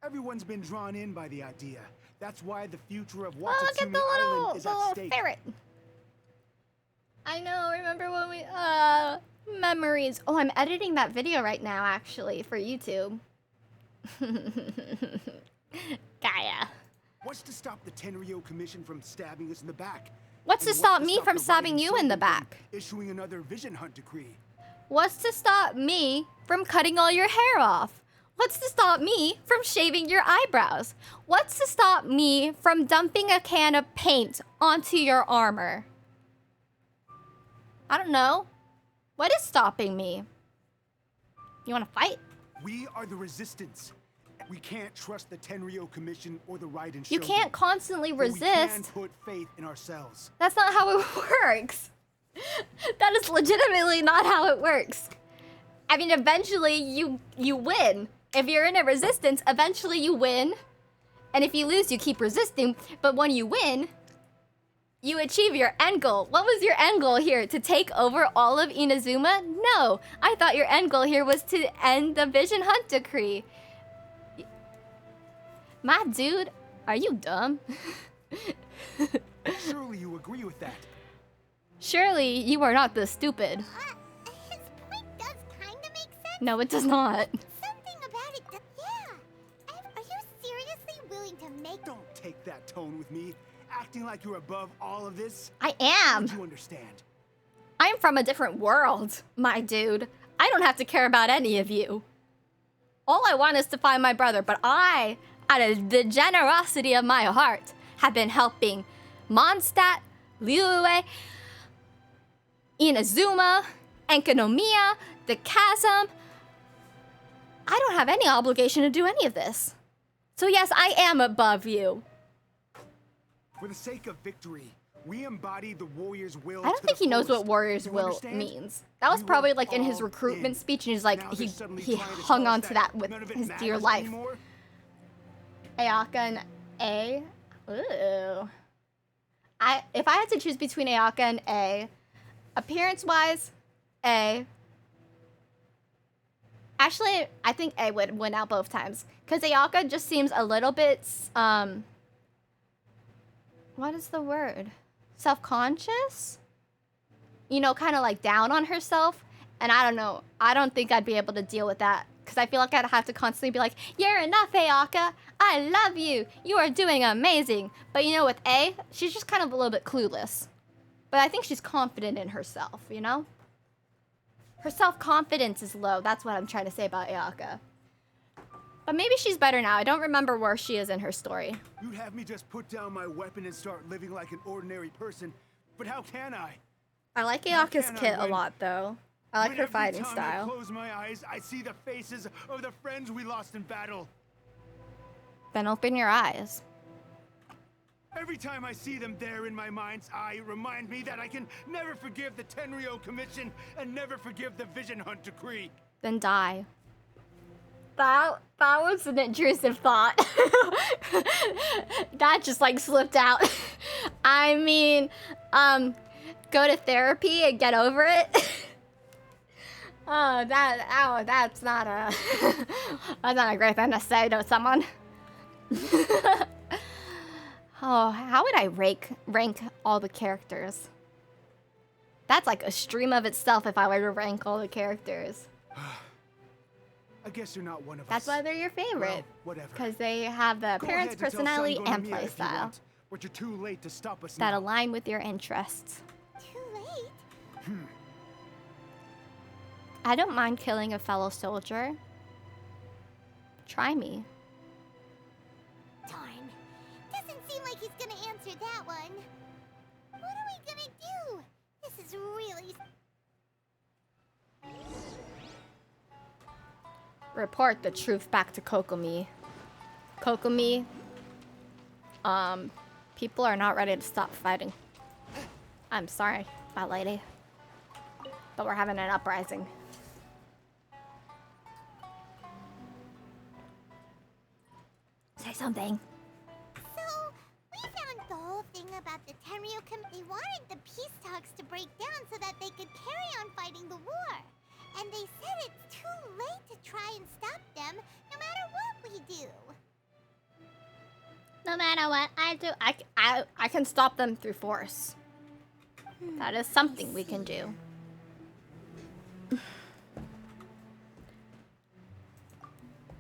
Everyone's been drawn in by the idea. That's why the future of Oh, look at Watatsumi the Island is at little stake. ferret. I know, remember when we, memories. Oh, I'm editing that video right now, actually, for YouTube. Gaia. What's to stop the Tenryou Commission from stabbing us in the back? What's to And stop me from the stabbing Raiden you in the Shogun back? from issuing another vision hunt decree? What's to stop me from cutting all your hair off? What's to stop me from shaving your eyebrows? What's to stop me from dumping a can of paint onto your armor? I don't know. What is stopping me? You want to fight? We are the resistance. We can't trust the Tenryou Commission or the Raiden Shogun. You can't constantly but we resist. can put faith in ourselves. That's not how it works. That is legitimately not how it works. I mean, eventually you win. If you're in a resistance, eventually you win. And if you lose, you keep resisting. But when you win, you achieve your end goal. What was your end goal here? To take over all of Inazuma? No. I thought your end goal here was to end the Vision Hunt Decree. My dude, are you dumb? Surely you agree with that. Surely you are not this stupid. His point does kinda make sense. No, it does not. Something about it yeah. Are you seriously willing to make... Don't take that tone with me. Acting like you're above all of this. I am. Don't you understand? I'm from a different world, my dude. I don't have to care about any of you. All I want is to find my brother, but I, out of the generosity of my heart, have been helping Mondstadt, Liyue, Inazuma, Enkanomiya, the CHASM. I don't have any obligation to do any of this. So yes, I am above you. For the sake of victory, we embody the warrior's will. I don't think he knows what warrior's will means. That was probably like in his recruitment speech, and he's like, he hung on to that with his dear life. Ayaka and A. Ooh. If I had to choose between Ayaka and A, appearance-wise, A. Actually, I think A would win out both times. Because Ayaka just seems a little bit, what is the word? Self-conscious? You know, kind of like down on herself. And I don't know. I don't think I'd be able to deal with that. Because I feel like I'd have to constantly be like, you're enough, Ayaka. I love you. You are doing amazing. But you know, with A, she's just kind of a little bit clueless. But I think she's confident in herself, you know? Her self-confidence is low. That's what I'm trying to say about Ayaka. But maybe she's better now. I don't remember where she is in her story. You'd have me just put down my weapon and start living like an ordinary person. But how can I? I like Ayaka's kit a lot, though. I like her fighting Every time style. I close my eyes, I see the faces of the friends we lost in battle. Then open your eyes. Every time I see them there in my mind's eye, it reminds me that I can never forgive the Tenryou Commission and never forgive the Vision Hunt Decree. Then die. That was an intrusive thought. That just like slipped out. I mean, go to therapy and get over it. That's not a great thing to say to someone. Oh, how would I rank all the characters? That's like a stream of itself if I were to rank all the characters. I guess you're not one of That's us. why they're your favorite. Well, whatever. Because they have the Go appearance, ahead and tell personality, Son and Gonomiya if you playstyle want, but you're too late to stop us that now. align with your interests. Too late? I don't mind killing a fellow soldier. Try me. Darn. Doesn't seem like he's gonna answer that one. What are we gonna do? This is really... Report the truth back to KOKOMI. KOKOMI, people are not ready to stop fighting. I'm sorry, my lady, but we're having an uprising. Say something. So, we found the whole thing about the Tenryo They wanted the peace talks to break down so that they could carry on fighting the war. And they said it's too late to try and stop them, no matter what we do. No matter what I do, I can stop them through force. That is something we can do.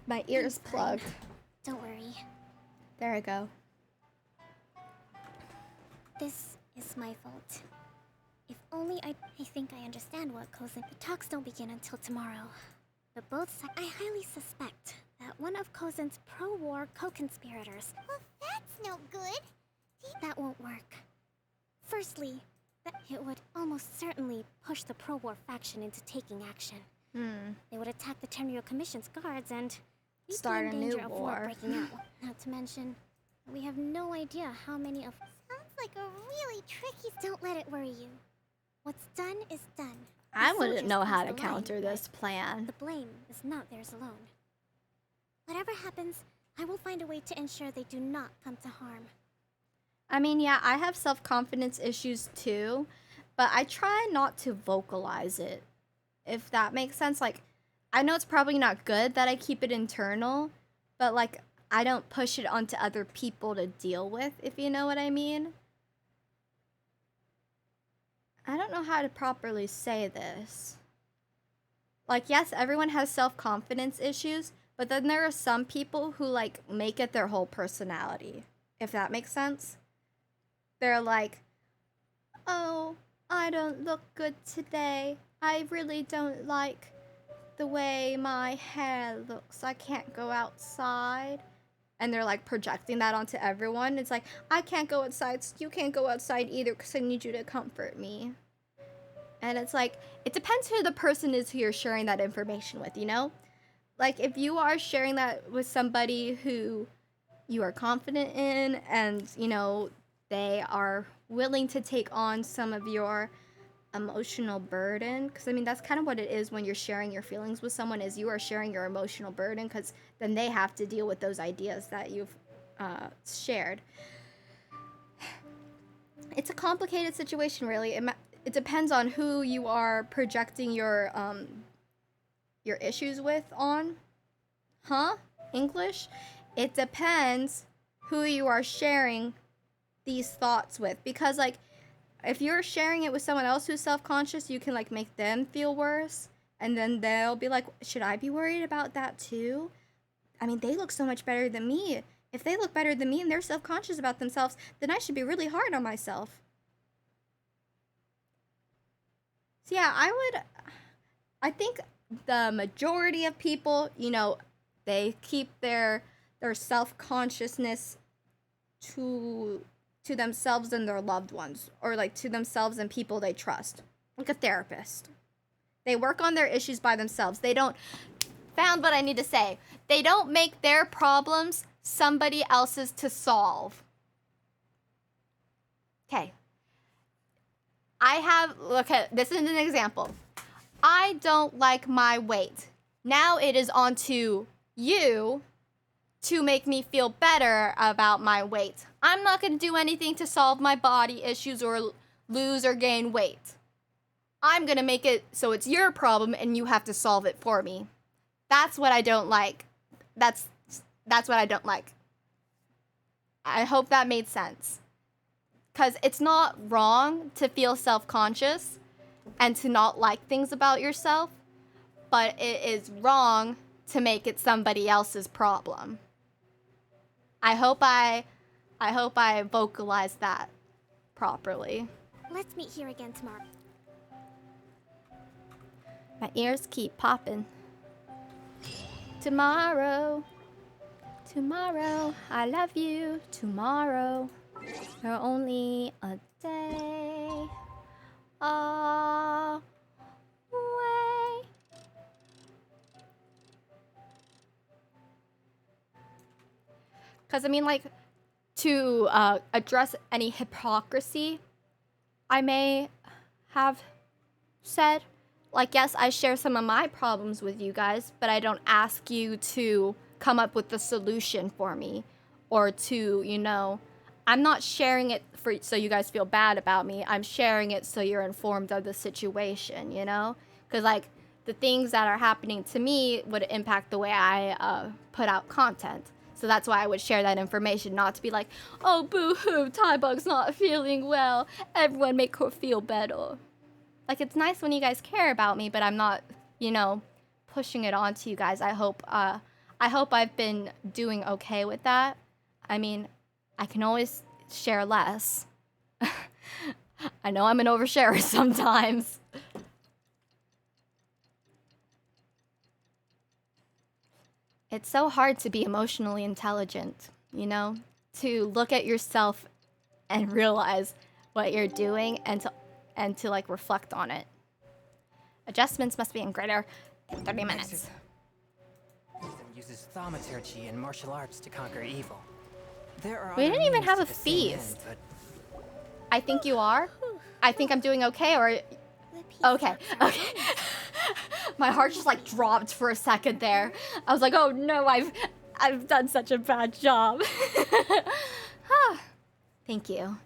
My ear's plugged. Don't worry. There I go. This is my fault. If only I think I understand what Kozen... The talks don't begin until tomorrow. But both sides... I highly suspect that one of Kozen's pro-war co-conspirators... Well, that's no good. That won't work. Firstly, it would almost certainly push the pro-war faction into taking action. They would attack the Tenryo Commission's guards and... start a new danger of war breaking out. Not to mention, we have no idea how many of... Sounds like a really tricky... Don't let it worry you. What's done is done. I wouldn't know how to counter this plan. The blame is not theirs alone. Whatever happens, I will find a way to ensure they do not come to harm. I mean, yeah, I have self-confidence issues too, but I try not to vocalize it, if that makes sense. Like, I know it's probably not good that I keep it internal, but like, I don't push it onto other people to deal with, if you know what I mean. I don't know how to properly say this. Like, yes, everyone has self-confidence issues, but then there are some people who, like, make it their whole personality, if that makes sense. They're like, oh, I don't look good today. I really don't like the way my hair looks. I can't go outside. And they're, like, projecting that onto everyone. It's like, I can't go outside, so you can't go outside either because I need you to comfort me. And it's like, it depends who the person is who you're sharing that information with, you know? Like, if you are sharing that with somebody who you are confident in and, you know, they are willing to take on some of your emotional burden, because, I mean, that's kind of what it is when you're sharing your feelings with someone, is you are sharing your emotional burden, because then they have to deal with those ideas that you've shared. It's a complicated situation, really. It depends on who you are projecting your issues with on. Huh? English? It depends who you are sharing these thoughts with. Because, like, if you're sharing it with someone else who's self-conscious, you can, like, make them feel worse. And then they'll be like, should I be worried about that too? I mean, they look so much better than me. If they look better than me and they're self-conscious about themselves, then I should be really hard on myself. So yeah, I think the majority of people, you know, they keep their self-consciousness to themselves and their loved ones, or like to themselves and people they trust, like a therapist. They work on their issues by themselves. They don't, found what I need to say, they don't make their problems somebody else's to solve. Okay. Look at, this is an example. I don't like my weight. Now it is on to you to make me feel better about my weight. I'm not going to do anything to solve my body issues or lose or gain weight. I'm going to make it so it's your problem and you have to solve it for me. That's what I don't like. That's what I don't like. I hope that made sense. Because it's not wrong to feel self-conscious, and to not like things about yourself, but it is wrong to make it somebody else's problem. I hope I vocalized that properly. Let's meet here again tomorrow. My ears keep popping. Tomorrow, tomorrow, I love you. Tomorrow, you're only a day away. Because I mean, like, to address any hypocrisy I may have said, like, yes, I share some of my problems with you guys, but I don't ask you to come up with the solution for me, or to, you know, I'm not sharing it for so you guys feel bad about me. I'm sharing it so you're informed of the situation, you know? Because, like, the things that are happening to me would impact the way I put out content. So that's why I would share that information, not to be like, oh, boo-hoo, Tybug's not feeling well. Everyone make her feel better. Like, it's nice when you guys care about me, but I'm not, you know, pushing it onto you guys. I hope I've been doing okay with that. I mean, I can always share less. I know I'm an oversharer sometimes. It's so hard to be emotionally intelligent, you know? To look at yourself and realize what you're doing and to like reflect on it. Adjustments must be in greater in 30 minutes. Uses thaumaturgy and martial arts to conquer evil. There are We other didn't even means have to a the same feast. end, but I think you are. I think I'm doing okay, or okay. Okay. My heart just like dropped for a second there. I was like, oh no, I've done such a bad job. Thank you.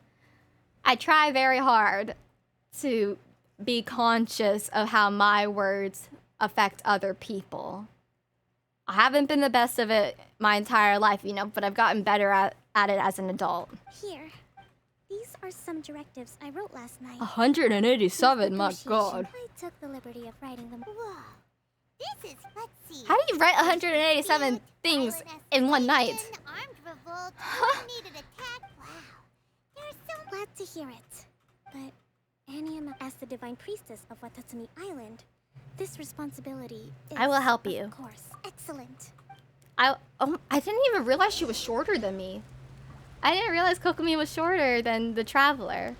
I try very hard to be conscious of how my words affect other people. I haven't been the best of it my entire life, you know, but I've gotten better at it as an adult. Here. These are some directives I wrote last night. 187, my god. I took the liberty of writing them. Whoa. This is, let's see. How do you write 187 things in one night? Armed revolt, needed attack. Wow. They're so glad to hear it. But Aniama, as the divine priestess of Watatsumi Island, this responsibility is, I will help you. Of course. Excellent. I didn't even realize she was shorter than me. I didn't realize KOKOMI was shorter than the Traveler.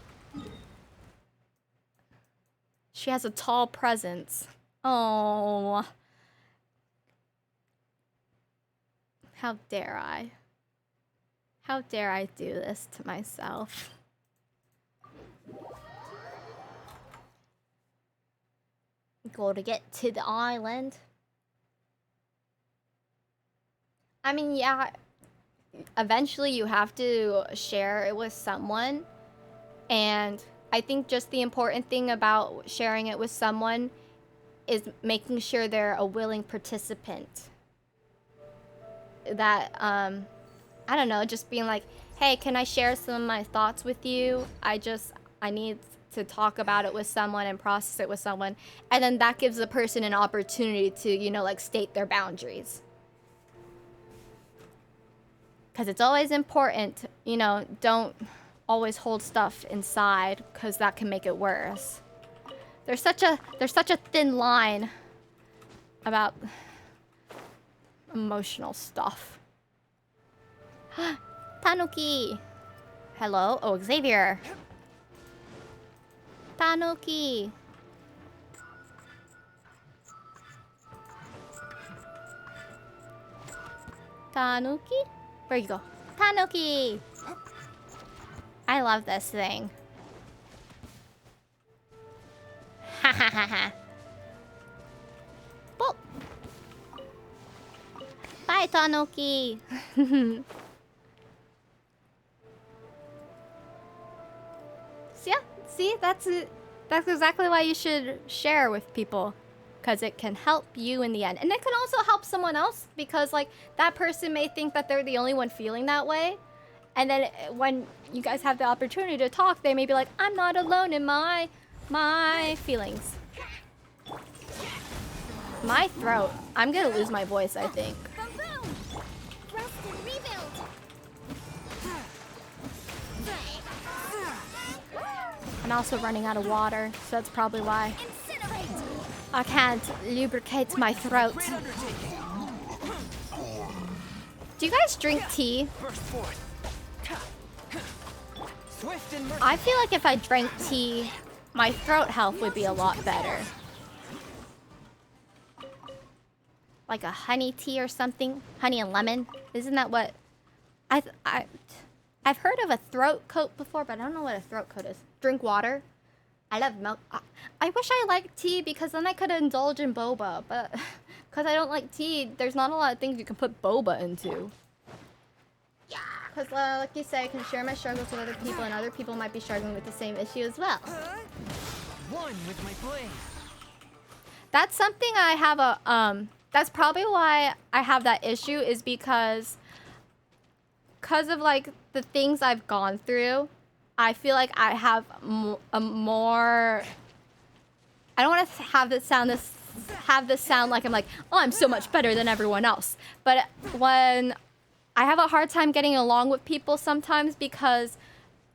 She has a tall presence. Oh. How dare I? How dare I do this to myself? Go to get to the island. I mean, yeah, eventually you have to share it with someone. And I think just the important thing about sharing it with someone is making sure they're a willing participant. That, I don't know, just being like, hey, can I share some of my thoughts with you? I need to talk about it with someone and process it with someone. And then that gives the person an opportunity to, you know, like state their boundaries. Because it's always important, you know, don't always hold stuff inside, because that can make it worse. There's such a thin line about emotional stuff. Tanuki! Hello? Oh, Xavier! Tanuki! Tanuki? Where you go? Tanuki! I love this thing. Ha ha ha ha. Boop! Bye, Tanuki! See, that's it. That's exactly why you should share with people. Because it can help you in the end. And it can also help someone else, because like that person may think that they're the only one feeling that way. And then when you guys have the opportunity to talk, they may be like, I'm not alone in my My feelings. My throat. I'm gonna lose my voice, I think. Rest and rebuild. I'm also running out of water, so that's probably why. I can't lubricate my throat. Do you guys drink tea? I feel like if I drank tea, my throat health would be a lot better. Like a honey tea or something? Honey and lemon? Isn't that what... I've heard of a throat coat before, but I don't know what a throat coat is. Drink water. I love milk. I wish I liked tea because then I could indulge in boba, but because I don't like tea, there's not a lot of things you can put boba into. Because like you said, I can share my struggles with other people and other people might be struggling with the same issue as well. One with my blade. That's something I have a, that's probably why I have that issue is because of like the things I've gone through. I feel like I have a more... I don't want to have this sound like I'm like, oh, I'm so much better than everyone else. But when I have a hard time getting along with people sometimes because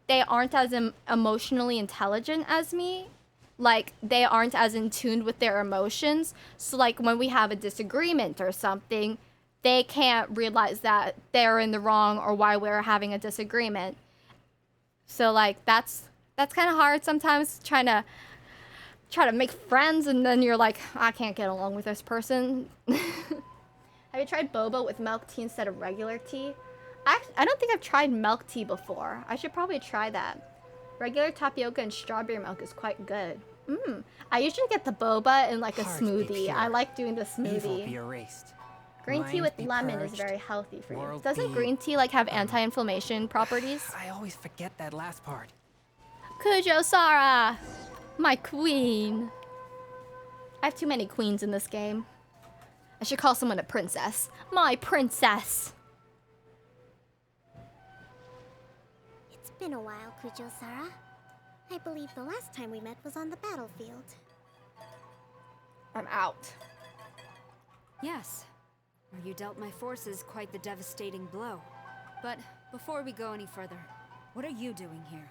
they aren't as emotionally intelligent as me. Like, they aren't as in tune with their emotions. So, like, when we have a disagreement or something, they can't realize that they're in the wrong or why we're having a disagreement. So like that's kind of hard sometimes try to make friends and then you're like, I can't get along with this person. Have you tried boba with milk tea instead of regular tea? I don't think I've tried milk tea before. I should probably try that. Regular tapioca and strawberry milk is quite good. I usually get the boba in like a smoothie. I like doing the smoothie. Evil be erased. Green tea with lemon is very healthy for you. Doesn't green tea like have anti-inflammation properties? I always forget that last part. Kujo Sara! My queen. I have too many queens in this game. I should call someone a princess. My princess! It's been a while, Kujo-Sara. I believe the last time we met was on the battlefield. I'm out. Yes. You dealt my forces quite the devastating blow. But before we go any further, what are you doing here?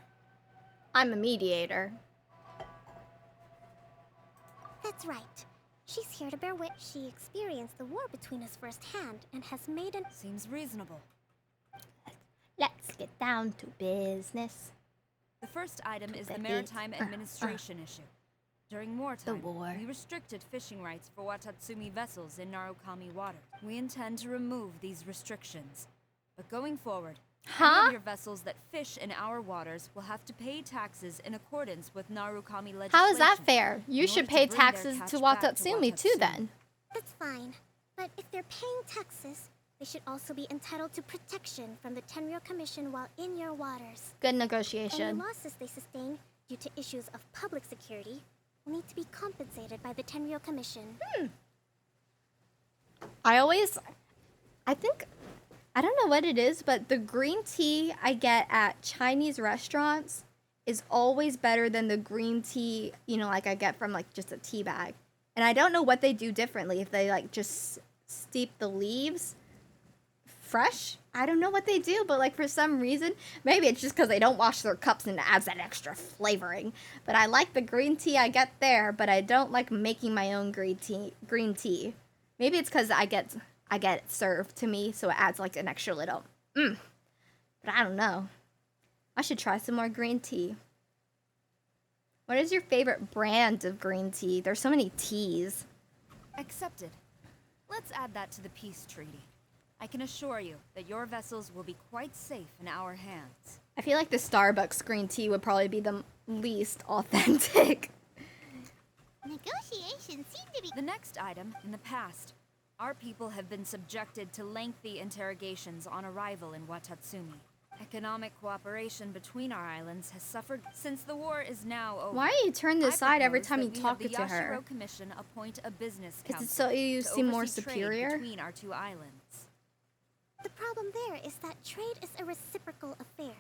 I'm a mediator. That's right. She's here to bear witness. She experienced the war between us firsthand and has made an... Seems reasonable. Let's get down to business. The first item is the Maritime Administration issue. During wartime, we restricted fishing rights for Watatsumi vessels in Narukami water. We intend to remove these restrictions. But going forward, any of your vessels that fish in our waters will have to pay taxes in accordance with Narukami legislation. How is that fair? You should pay taxes to Watatsumi too then. That's fine. But if they're paying taxes, they should also be entitled to protection from the Tenryou Commission while in your waters. Good negotiation. Any losses they sustain due to issues of public security will need to be compensated by the Tenryou Commission. I think, I don't know what it is, but the green tea I get at Chinese restaurants is always better than the green tea, you know, like I get from like just a tea bag. And I don't know what they do differently, if they like just steep the leaves fresh. I don't know what they do, but like for some reason, maybe it's just because they don't wash their cups and it adds that extra flavoring. But I like the green tea I get there, but I don't like making my own green tea. Maybe it's because I get it served to me, so it adds like an extra little But I don't know. I should try some more green tea. What is your favorite brand of green tea? There's so many teas. Accepted. Let's add that to the peace treaty. I can assure you that your vessels will be quite safe in our hands. I feel like the Starbucks green tea would probably be the least authentic. Negotiations seem to be... The next item, in the past, our people have been subjected to lengthy interrogations on arrival in Watatsumi. Economic cooperation between our islands has suffered since the war is now over. Why are you turning aside every time you talk to to her? The Yashiro Commission appoint a business council. Is it so you seem more superior? Between our two islands. The problem there is that trade is a reciprocal affair.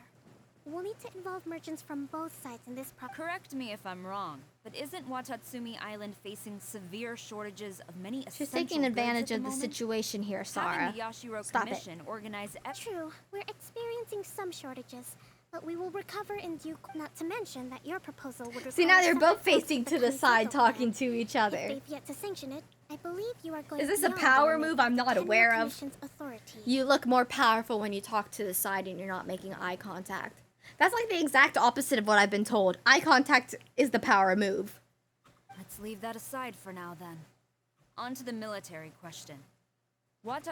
We'll need to involve merchants from both sides in this process. Correct me if I'm wrong, but isn't Watatsumi Island facing severe shortages of many essential She's taking goods advantage at of the moment? situation here, Sarah. Having the Yashiro Stop it. Commission organize... True, we're experiencing some shortages, but we will recover in due. Not to mention that your proposal would. See, now require they're some both requests facing for to the side, Kujo's talking to each If other. they've yet to sanction it, I believe you are going. Is this a beyond power the limit move I'm not Tenryou aware of? Commission's authority. You look more powerful when you talk to the side and you're not making eye contact. That's like the exact opposite of what I've been told. Eye contact is the power move. Let's leave that aside for now, then. On to the military question. That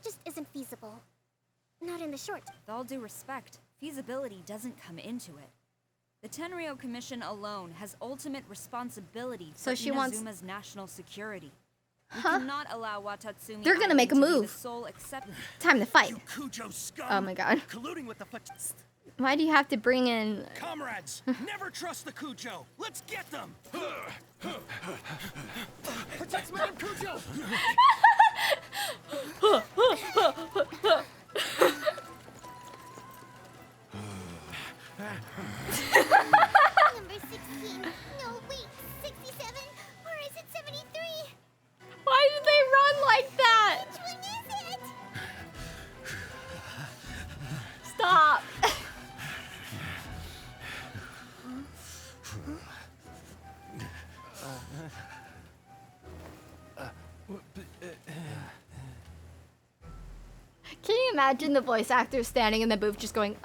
just isn't feasible. Not in the short. With all due respect, feasibility doesn't come into it. The Tenryou Commission alone has ultimate responsibility for So she wants- Inazuma's national security. We Huh? cannot allow Watatsumi They're gonna make a Island to be move. the sole accept- Time to fight. You Kujo scum! Oh my god. Colluding with the Why do you have to bring in... comrades! Never trust the Kujo! Let's get them! Protect Madame Kujo! Number 16. No, wait. 67? Or is it 73? Why did they run like that? Which one is it? Stop. Can you imagine the voice actor standing in the booth just going,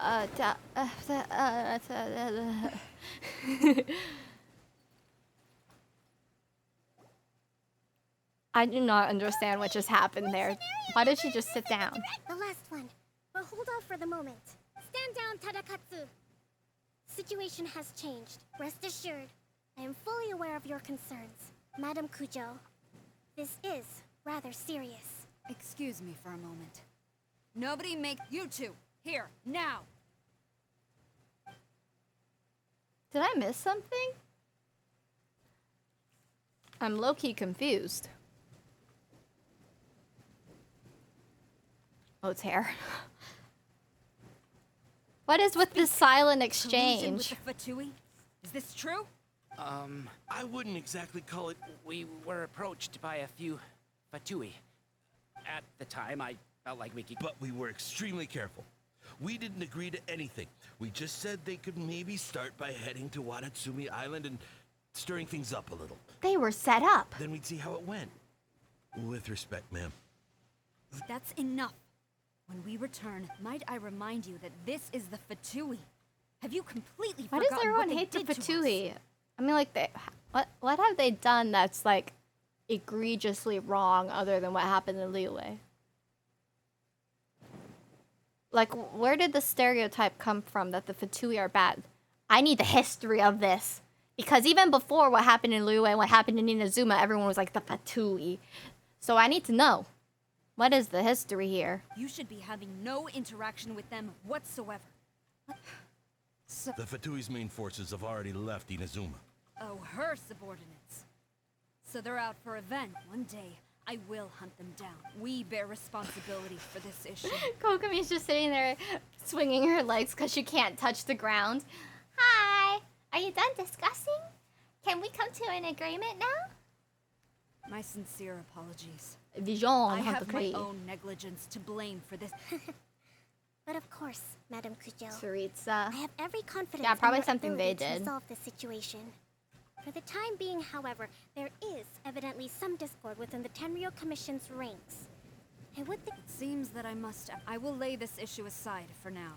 I do not understand what just happened there. Why did she just sit down? The last one. But hold off for the moment. Stand down, Tadakatsu. Situation has changed. Rest assured, I am fully aware of your concerns. Madam Kujo, this is rather serious. Excuse me for a moment. Nobody make you two here now. Did I miss something? I'm low-key confused. Oh, it's hair. What is with this silent Collusion exchange? with the Fatui? Is this true? I wouldn't exactly call it. We were approached by a few Fatui. At the time, I felt like we could... But we were extremely careful. We didn't agree to anything. We just said they could maybe start by heading to Watatsumi Island and stirring things up a little. They were set up. Then we'd see how it went. With respect, ma'am. That's enough. When we return, might I remind you that this is the Fatui? Have you completely Why forgotten does everyone what they hate the did to us? Fatui? I mean, like, what have they done that's, like, egregiously wrong other than what happened in Liyue? Like, where did the stereotype come from that the Fatui are bad? I need the history of this. Because even before what happened in Liyue and what happened in Inazuma, everyone was like, the Fatui. So I need to know. What is the history here? You should be having no interaction with them whatsoever. So, The Fatui's main forces have already left Inazuma. oh, her subordinates. So they're out for revenge. One day, I will hunt them down. We bear responsibility for this issue. Kokomi's just sitting there swinging her legs because she can't touch the ground. Hi! Are you done discussing? Can we come to an agreement now? My sincere apologies. Vision, I have my hypocrite. own negligence to blame for this. But of course, Madam Kujo. Saritsa. I have every confidence Yeah, probably in your something they ability to did. resolve this situation. For the time being, however, there is evidently some discord within the Tenryou Commission's ranks. I would think... It seems that I will lay this issue aside for now.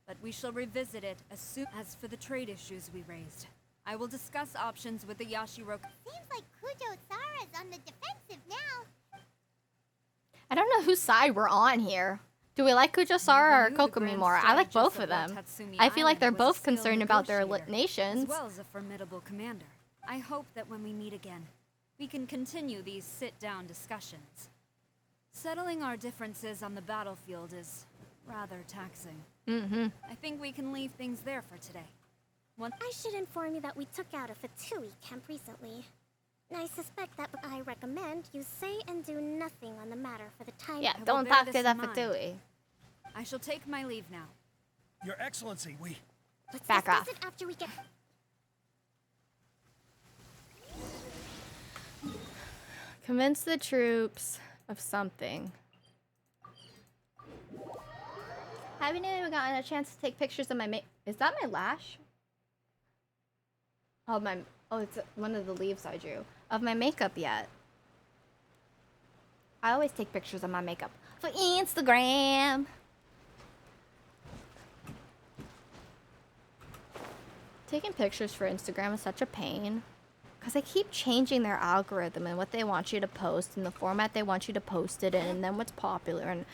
But we shall revisit it as soon as for the trade issues we raised. I will discuss options with the Yashiro. Seems like Kujo-sara's on the defensive now. I don't know whose side we're on here. Do we like Kujo-sara or Never knew the Kokomi grand more? I like strategist both of of them. Watatsumi I feel like Island they're was a both skilled concerned about their negotiator, nations. as well as a formidable commander. I hope that when we meet again, we can continue these sit-down discussions. Settling our differences on the battlefield is rather taxing. Mm-hmm. I think we can leave things there for today. I should inform you that we took out a Fatui camp recently. I suspect that I recommend you say and do nothing on the matter for the time. Yeah, I will don't bear talk this to the in mind. Fatui. I shall take my leave now. Your Excellency, we... Let's Back discuss off. it after we get... Convince the troops of something. I haven't even gotten a chance to take pictures of my Is that my lash? Oh, it's one of the leaves I drew. Of my makeup yet. I always take pictures of my makeup for Instagram. Taking pictures for Instagram is such a pain. Because they keep changing their algorithm and what they want you to post and the format they want you to post it in and then what's popular. And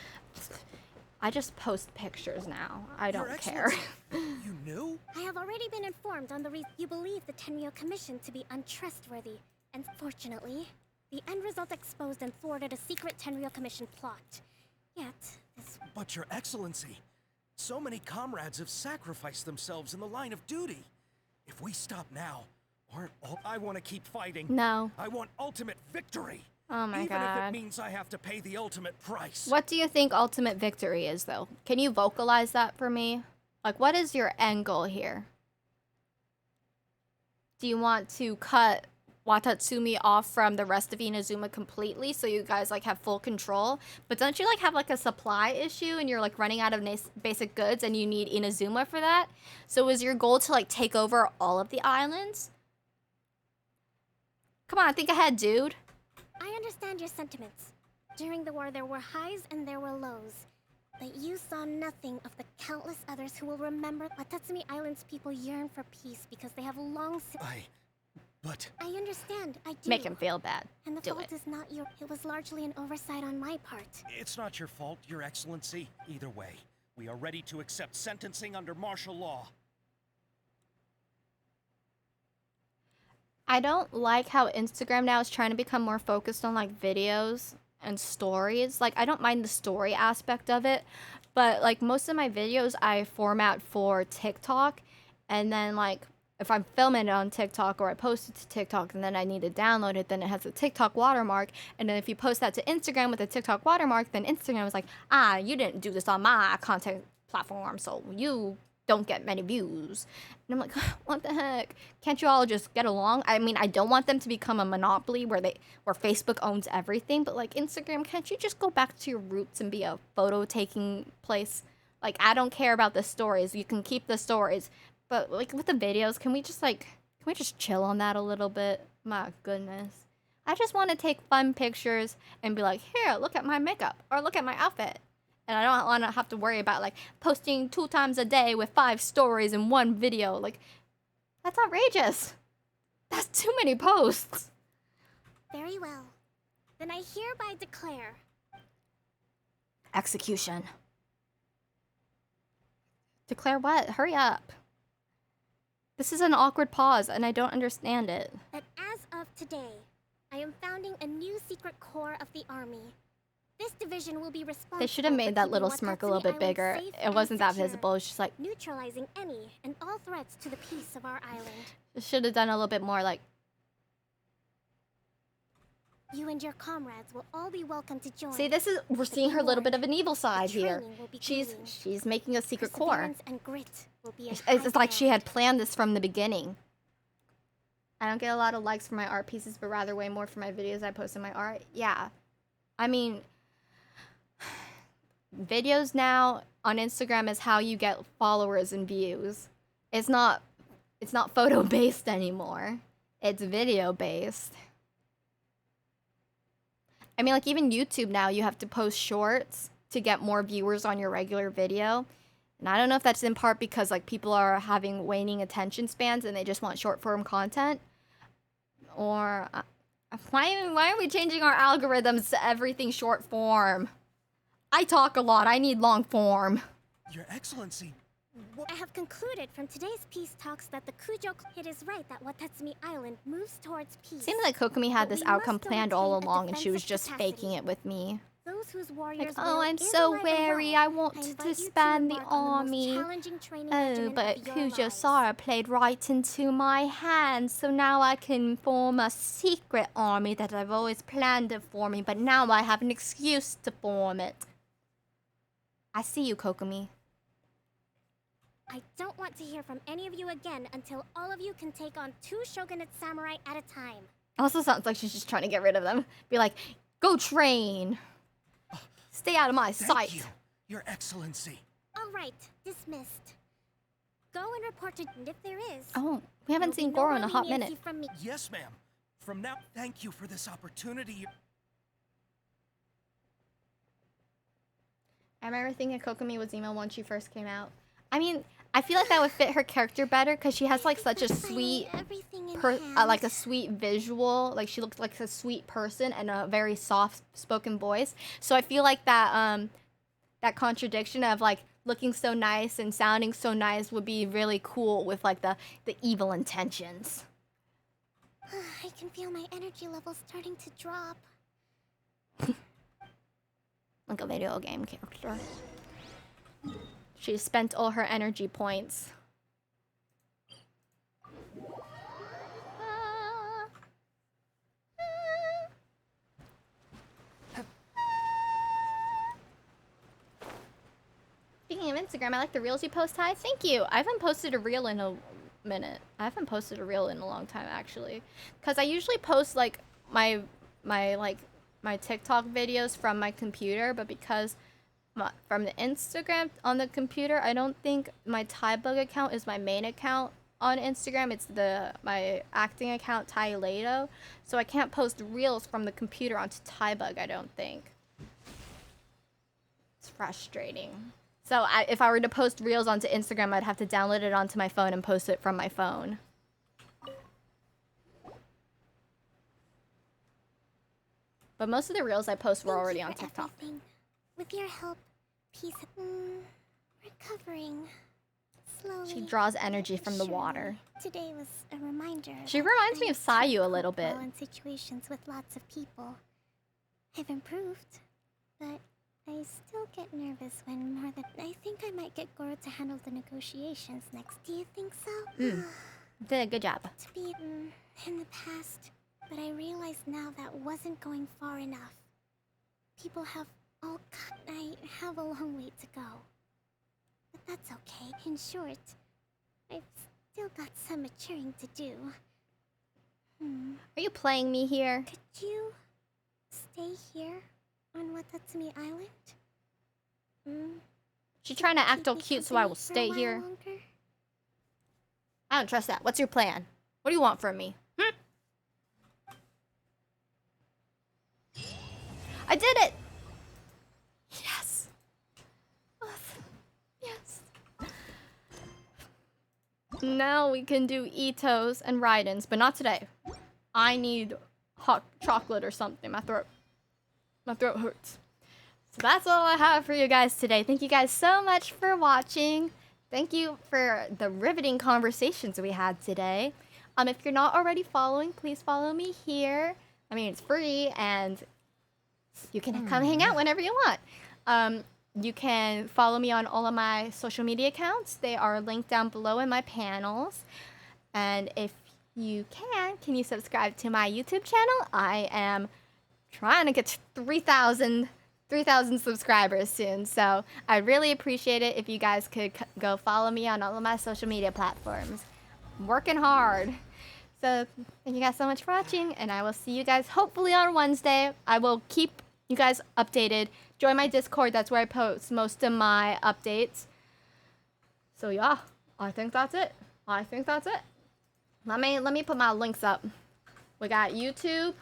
I just post pictures now. I don't care. You knew? I have already been informed on the reason you believe the Tenryou Commission to be untrustworthy. And fortunately, the end result exposed and thwarted a secret Tenryou Commission plot. Yet, this... But Your Excellency, so many comrades have sacrificed themselves in the line of duty. If we stop now, I want to keep fighting. No. I want ultimate victory. Oh my Even if god. it means I have to pay the ultimate price. What do you think ultimate victory is, though? Can you vocalize that for me? Like, what is your end goal here? Do you want to cut Watatsumi off from the rest of Inazuma completely so you guys, like, have full control? But don't you, like, have, like, a supply issue and you're, like, running out of basic goods and you need Inazuma for that? So is your goal to, like, take over all of the islands? Come on, think ahead, dude. I understand your sentiments. During the war, there were highs and there were lows. But you saw nothing of the countless others who will remember Watatsumi Island's people yearn for peace because they have long... But... I understand, I do. Make him feel bad. And the Do fault it. is not your... It was largely an oversight on my part. It's not your fault, Your Excellency. Either way, we are ready to accept sentencing under martial law. I don't like how Instagram now is trying to become more focused on, like, videos and stories. Like, I don't mind the story aspect of it, but, like, most of my videos I format for TikTok, and then, like, if I'm filming it on TikTok or I post it to TikTok and then I need to download it, then it has a TikTok watermark, and then if you post that to Instagram with a TikTok watermark, then Instagram is like, you didn't do this on my content platform, so you don't get many views. And I'm like, what the heck? Can't you all just get along? I mean, I don't want them to become a monopoly where Facebook owns everything, but like Instagram, can't you just go back to your roots and be a photo taking place? Like, I don't care about the stories. You can keep the stories, but like with the videos, can we just chill on that a little bit? My goodness. I just want to take fun pictures and be like, here, look at my makeup or look at my outfit. And I don't want to have to worry about, like, posting 2 times a day with 5 stories in 1 video. Like, that's outrageous. That's too many posts. Very well. Then I hereby declare... Execution. Declare what? Hurry up. This is an awkward pause, and I don't understand it. That as of today, I am founding a new secret corps of the army. This division will be responsible. They should have made that little smirk a little bit bigger. It wasn't that visible. It was just like neutralizing any and all threats to the peace of our island. It should have done a little bit more like. You and your comrades will all be welcome to join. See, we're seeing her little bit of an evil side here. She's making a secret corps. And grit will be it's like she had planned this from the beginning. I don't get a lot of likes for my art pieces, but rather way more for my videos I post in my art. Yeah, I mean. Videos now on Instagram is how you get followers and views. It's not photo based anymore. It's video based. I mean, like even YouTube now, you have to post shorts to get more viewers on your regular video. And I don't know if that's in part because like people are having waning attention spans and they just want short form content, or why are we changing our algorithms to everything short form? I talk a lot. I need long form. Your Excellency, I have concluded from today's peace talks that the Kujo... It is right that Watatsumi Island moves towards peace. Seems like KOKOMI had this outcome planned all along and she was just faking it with me. Those whose warriors like, oh, I'm so wary. I want to disband the army. Oh, but Kujo Sara played right into my hands, so now I can form a secret army that I've always planned to form, but now I have an excuse to form it. I see you, KOKOMI. I don't want to hear from any of you again until all of you can take on 2 shogunate samurai at a time. Also sounds like she's just trying to get rid of them. Be like, go train. Stay out of my sight. Thank you, Your Excellency. All right, dismissed. Go and report to if there is. Oh, we haven't seen Gorou in a hot minute. Yes, ma'am. From now, thank you for this opportunity. I remember thinking Kokomi was emo when she first came out. I mean, I feel like that would fit her character better because she has like such a sweet, like a sweet visual. Like she looks like a sweet person and a very soft-spoken voice. So I feel like that that contradiction of like looking so nice and sounding so nice would be really cool with like the evil intentions. I can feel my energy levels starting to drop. Like a video game character. She spent all her energy points. Speaking of Instagram, I like the reels you post. Hi, thank you. I haven't posted a reel in a minute. I haven't posted a reel in a long time actually, because I usually post like my TikTok videos from my computer, but because from the Instagram on the computer, I don't think my Tybug account is my main account on Instagram. It's my acting account, Tylato, so I can't post reels from the computer onto Tybug, I don't think. It's frustrating. So if I were to post reels onto Instagram, I'd have to download it onto my phone and post it from my phone. But most of the reels I post were already on TikTok. Everything. With your help, peace. Recovering. Slowly. She draws energy from the water. Today was a reminder. She reminds me of Sayu a little bit. In situations with lots of people. I've improved, but I still get nervous when more than I think I might get Gorou to handle the negotiations next. Do you think so? Did a good job. To be in the past, but I realize now that wasn't going far enough. People have all cut. I have a long way to go. But that's okay. In short, I've still got some maturing to do. Are you playing me here? Could you stay here on Watatsumi Island? She's trying to act all cute, so I will stay here. Longer? I don't trust that. What's your plan? What do you want from me? I did it! Yes. Yes. Now we can do Itos and Raidens, but not today. I need hot chocolate or something. My throat hurts. So that's all I have for you guys today. Thank you guys so much for watching. Thank you for the riveting conversations we had today. If you're not already following, please follow me here. I mean, it's free and you can come hang out whenever you want. You can follow me on all of my social media accounts. They are linked down below in my panels. And if you can you subscribe to my YouTube channel? I am trying to get to 3,000 subscribers soon. So I'd really appreciate it if you guys could go follow me on all of my social media platforms. I'm working hard. So thank you guys so much for watching, and I will see you guys hopefully on Wednesday. I will keep you guys updated. Join my Discord. That's where I post most of my updates. So yeah, I think that's it. Let me put my links up. We got YouTube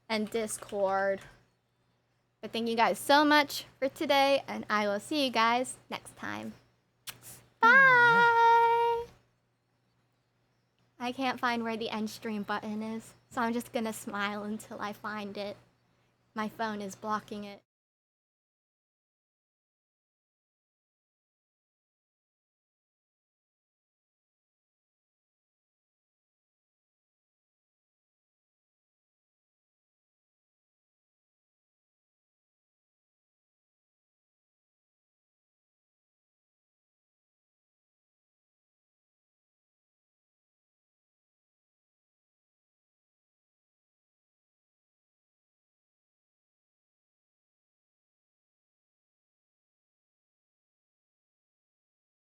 and Discord. But thank you guys so much for today, and I will see you guys next time. Bye! I can't find where the end stream button is, so I'm just gonna smile until I find it. My phone is blocking it.